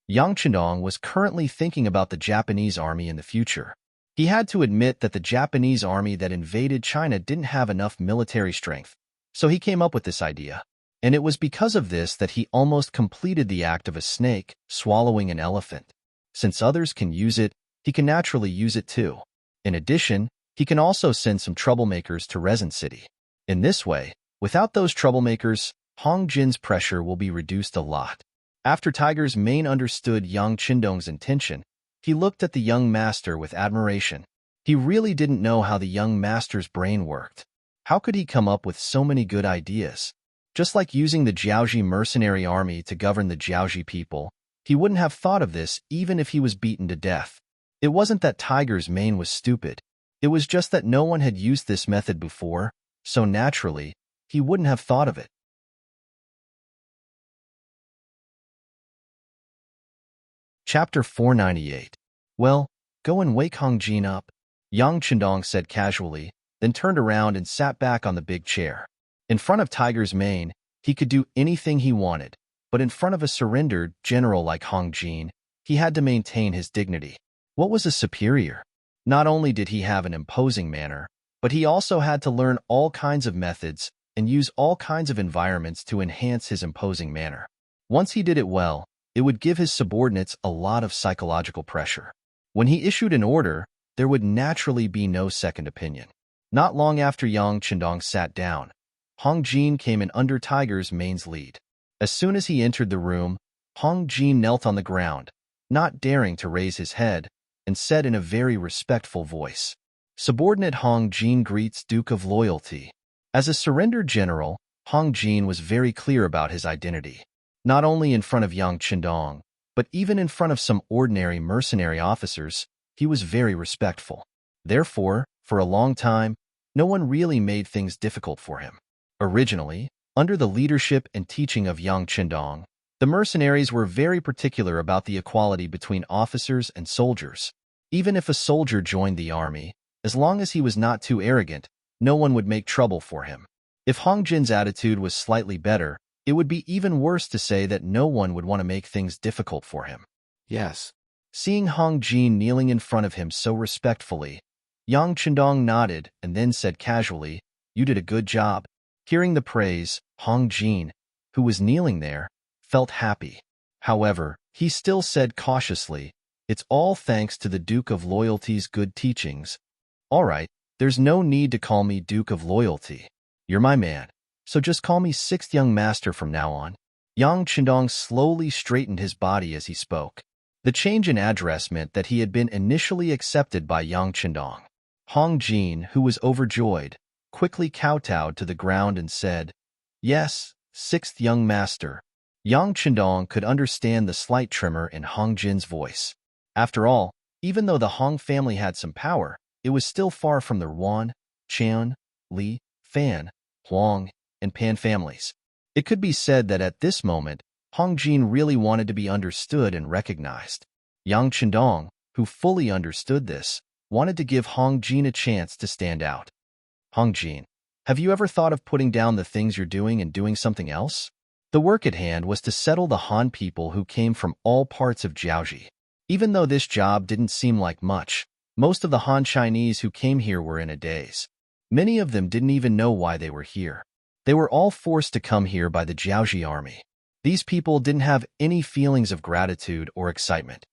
Yang Chendong was currently thinking about the Japanese army in the future. He had to admit that the Japanese army that invaded China didn't have enough military strength, so he came up with this idea. And it was because of this that he almost completed the act of a snake swallowing an elephant. Since others can use it, he can naturally use it too. In addition, he can also send some troublemakers to Resin City. In this way, without those troublemakers, Hong Jin's pressure will be reduced a lot. After Tiger's Mane understood Yang Chendong's intention, he looked at the young master with admiration. He really didn't know how the young master's brain worked. How could he come up with so many good ideas? Just like using the Jiaoji mercenary army to govern the Jiaoji people, he wouldn't have thought of this even if he was beaten to death. It wasn't that Tiger's mane was stupid. It was just that no one had used this method before, so naturally, he wouldn't have thought of it. Chapter 498. Well, go and wake Hong Jin up, Yang Chendong said casually, then turned around and sat back on the big chair. In front of Tiger's mane, he could do anything he wanted, but in front of a surrendered general like Hong Jin, he had to maintain his dignity. What was a superior? Not only did he have an imposing manner, but he also had to learn all kinds of methods and use all kinds of environments to enhance his imposing manner. Once he did it well, it would give his subordinates a lot of psychological pressure. When he issued an order, there would naturally be no second opinion. Not long after Yang Chendong sat down, Hong Jin came in under Tiger's mane's lead. As soon as he entered the room, Hong Jin knelt on the ground, not daring to raise his head, and said in a very respectful voice, "Subordinate Hong Jin greets Duke of Loyalty." As a surrendered general, Hong Jin was very clear about his identity. Not only in front of Yang Chendong, but even in front of some ordinary mercenary officers, he was very respectful. Therefore, for a long time, no one really made things difficult for him. Originally, under the leadership and teaching of Yang Chendong, the mercenaries were very particular about the equality between officers and soldiers. Even if a soldier joined the army, as long as he was not too arrogant, no one would make trouble for him. If Hong Jin's attitude was slightly better, it would be even worse to say that no one would want to make things difficult for him. Yes. Seeing Hong Jin kneeling in front of him so respectfully, Yang Chendong nodded and then said casually, "You did a good job." Hearing the praise, Hong Jin, who was kneeling there, felt happy. However, he still said cautiously, "It's all thanks to the Duke of Loyalty's good teachings." "All right, there's no need to call me Duke of Loyalty. You're my man, so just call me Sixth Young Master from now on." Yang Chendong slowly straightened his body as he spoke. The change in address meant that he had been initially accepted by Yang Chendong. Hong Jin, who was overjoyed, quickly kowtowed to the ground and said, "Yes, Sixth Young Master." Yang Chendong could understand the slight tremor in Hong Jin's voice. After all, even though the Hong family had some power, it was still far from the Yuan, Qian, Li, Fan, Huang, and Pan families. It could be said that at this moment, Hong Jin really wanted to be understood and recognized. Yang Chendong, who fully understood this, wanted to give Hong Jin a chance to stand out. "Hong Jin, have you ever thought of putting down the things you're doing and doing something else?" The work at hand was to settle the Han people who came from all parts of Jiaoji. Even though this job didn't seem like much, most of the Han Chinese who came here were in a daze. Many of them didn't even know why they were here. They were all forced to come here by the Jiaoji army. These people didn't have any feelings of gratitude or excitement.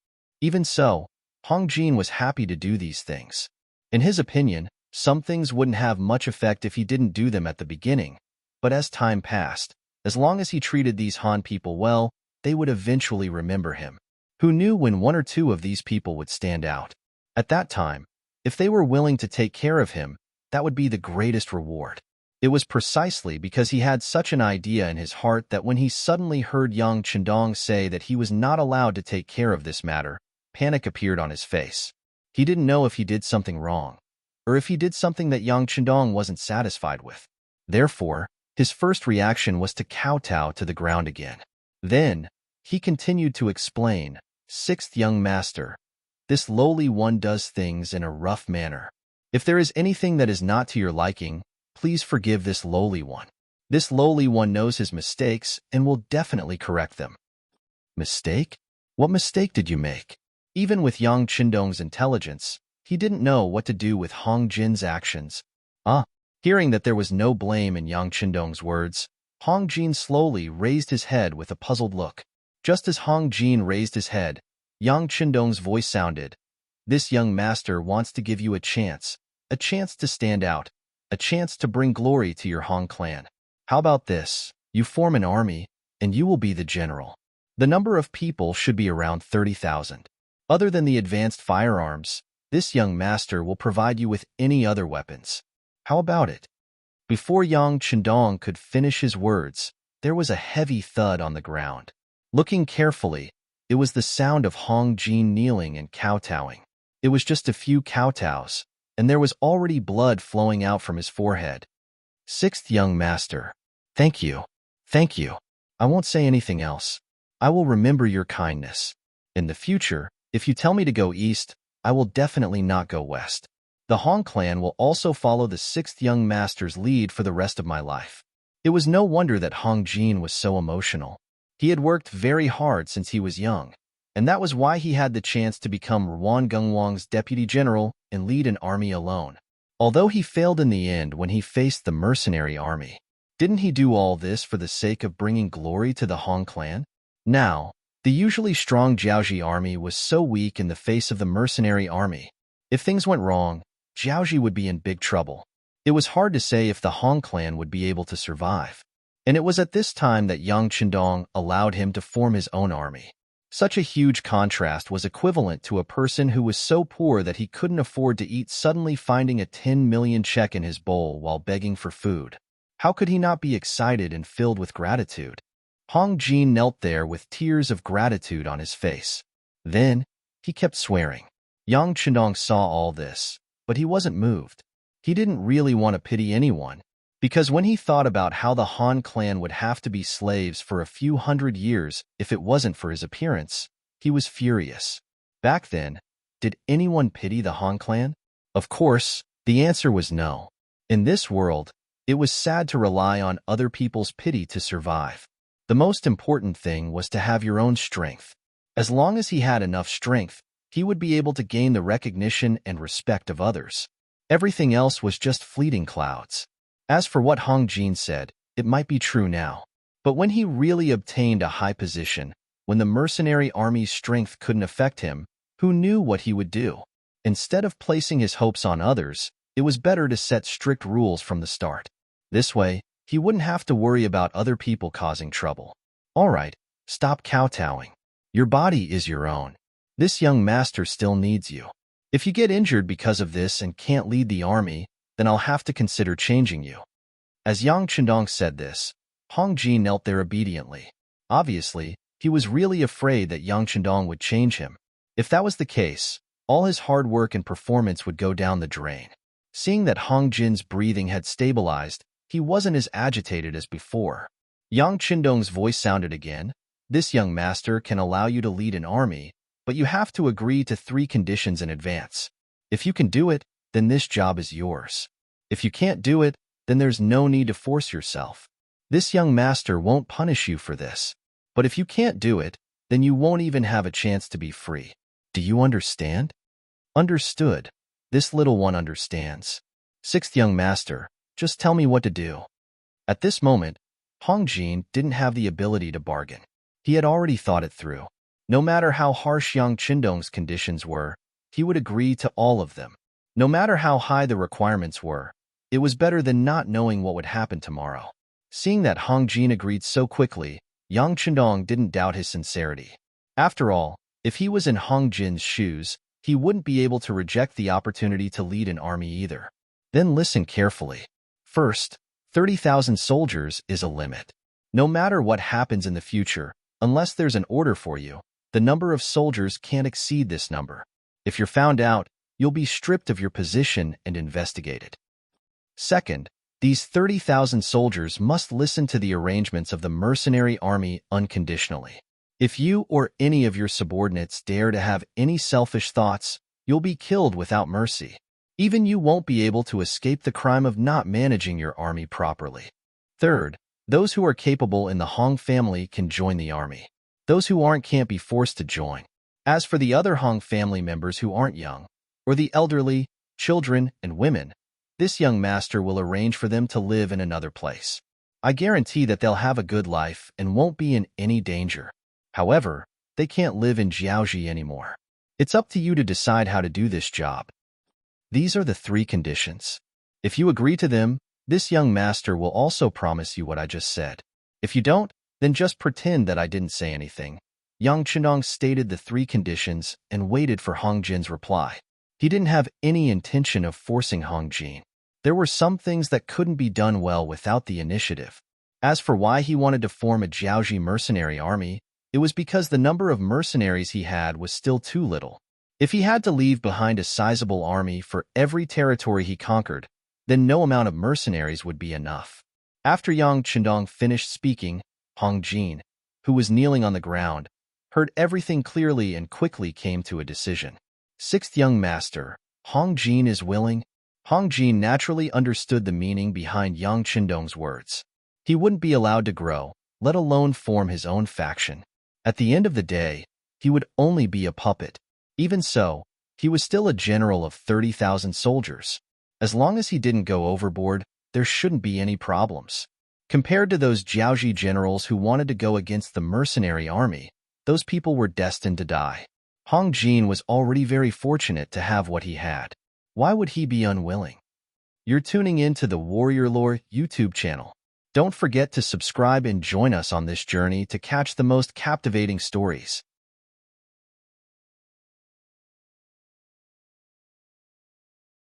Even so, Hong Jin was happy to do these things. In his opinion, some things wouldn't have much effect if he didn't do them at the beginning, but as time passed, as long as he treated these Han people well, they would eventually remember him. Who knew when one or two of these people would stand out? At that time, if they were willing to take care of him, that would be the greatest reward. It was precisely because he had such an idea in his heart that when he suddenly heard Yang Chendong say that he was not allowed to take care of this matter, panic appeared on his face. He didn't know if he did something wrong, or if he did something that Yang Chendong wasn't satisfied with. Therefore, his first reaction was to kowtow to the ground again. Then, he continued to explain, "Sixth Young Master, this lowly one does things in a rough manner. If there is anything that is not to your liking, please forgive this lowly one. This lowly one knows his mistakes and will definitely correct them." Mistake? What mistake did you make? Even with Yang Chendong's intelligence, he didn't know what to do with Hong Jin's actions. Hearing that there was no blame in Yang Chendong's words, Hong Jin slowly raised his head with a puzzled look. Just as Hong Jin raised his head, Yang Chendong's voice sounded, "This young master wants to give you a chance to stand out, a chance to bring glory to your Hong clan. How about this? You form an army, and you will be the general. The number of people should be around 30,000. Other than the advanced firearms, this young master will provide you with any other weapons. How about it?" Before Yang Chendong could finish his words, there was a heavy thud on the ground. Looking carefully, it was the sound of Hong Jin kneeling and kowtowing. It was just a few kowtows, and there was already blood flowing out from his forehead. Sixth young master. Thank you. Thank you. I won't say anything else. I will remember your kindness. In the future, if you tell me to go east, I will definitely not go west. The Hong clan will also follow the sixth young master's lead for the rest of my life. It was no wonder that Hong Jin was so emotional. He had worked very hard since he was young, and that was why he had the chance to become Wan Gungwang's deputy general and lead an army alone. Although he failed in the end when he faced the mercenary army, didn't he do all this for the sake of bringing glory to the Hong clan? Now, the usually strong Jiaoji army was so weak in the face of the mercenary army. If things went wrong, Jiaoji would be in big trouble. It was hard to say if the Hong clan would be able to survive. And it was at this time that Yang Qindong allowed him to form his own army. Such a huge contrast was equivalent to a person who was so poor that he couldn't afford to eat suddenly finding a 10 million check in his bowl while begging for food. How could he not be excited and filled with gratitude? Hong Jin knelt there with tears of gratitude on his face. Then, he kept swearing. Yang Qindong saw all this, but he wasn't moved. He didn't really want to pity anyone, because when he thought about how the Han clan would have to be slaves for a few hundred years if it wasn't for his appearance, he was furious. Back then, did anyone pity the Han clan? Of course, the answer was no. In this world, it was sad to rely on other people's pity to survive. The most important thing was to have your own strength. As long as he had enough strength, he would be able to gain the recognition and respect of others. Everything else was just fleeting clouds. As for what Hong Jin said, it might be true now. But when he really obtained a high position, when the mercenary army's strength couldn't affect him, who knew what he would do? Instead of placing his hopes on others, it was better to set strict rules from the start. This way, he wouldn't have to worry about other people causing trouble. All right, stop kowtowing. Your body is your own. This young master still needs you. If you get injured because of this and can't lead the army, then I'll have to consider changing you. As Yang Qindong said this, Hong Jin knelt there obediently. Obviously, he was really afraid that Yang Qindong would change him. If that was the case, all his hard work and performance would go down the drain. Seeing that Hong Jin's breathing had stabilized, he wasn't as agitated as before. Yang Qindong's voice sounded again. This young master can allow you to lead an army, but you have to agree to 3 conditions in advance. If you can do it, then this job is yours. If you can't do it, then there's no need to force yourself. This young master won't punish you for this. But if you can't do it, then you won't even have a chance to be free. Do you understand? Understood. This little one understands. Sixth young master, just tell me what to do. At this moment, Hong Jin didn't have the ability to bargain. He had already thought it through. No matter how harsh Yang Qindong's conditions were, he would agree to all of them. No matter how high the requirements were, it was better than not knowing what would happen tomorrow. Seeing that Hong Jin agreed so quickly, Yang Qindong didn't doubt his sincerity. After all, if he was in Hong Jin's shoes, he wouldn't be able to reject the opportunity to lead an army either. Then listen carefully. First, 30,000 soldiers is a limit. No matter what happens in the future, unless there's an order for you, the number of soldiers can't exceed this number. If you're found out, you'll be stripped of your position and investigated. Second, these 30,000 soldiers must listen to the arrangements of the mercenary army unconditionally. If you or any of your subordinates dare to have any selfish thoughts, you'll be killed without mercy. Even you won't be able to escape the crime of not managing your army properly. Third, those who are capable in the Hong family can join the army. Those who aren't can't be forced to join. As for the other Hong family members who aren't young, or the elderly, children, and women, this young master will arrange for them to live in another place. I guarantee that they'll have a good life and won't be in any danger. However, they can't live in Jiaoji anymore. It's up to you to decide how to do this job. These are the 3 conditions. If you agree to them, this young master will also promise you what I just said. If you don't, then just pretend that I didn't say anything. Yang Qindong stated the 3 conditions and waited for Hong Jin's reply. He didn't have any intention of forcing Hong Jin. There were some things that couldn't be done well without the initiative. As for why he wanted to form a Jiaoji mercenary army, it was because the number of mercenaries he had was still too little. If he had to leave behind a sizable army for every territory he conquered, then no amount of mercenaries would be enough. After Yang Chendong finished speaking, Hong Jin, who was kneeling on the ground, heard everything clearly and quickly came to a decision. Sixth young master, Hong Jin is willing. Hong Jin naturally understood the meaning behind Yang Chendong's words. He wouldn't be allowed to grow, let alone form his own faction. At the end of the day, he would only be a puppet. Even so, he was still a general of 30,000 soldiers. As long as he didn't go overboard, there shouldn't be any problems. Compared to those Jiaoji generals who wanted to go against the mercenary army, those people were destined to die. Hong Jin was already very fortunate to have what he had. Why would he be unwilling? You're tuning in to the Warrior Lore YouTube channel. Don't forget to subscribe and join us on this journey to catch the most captivating stories.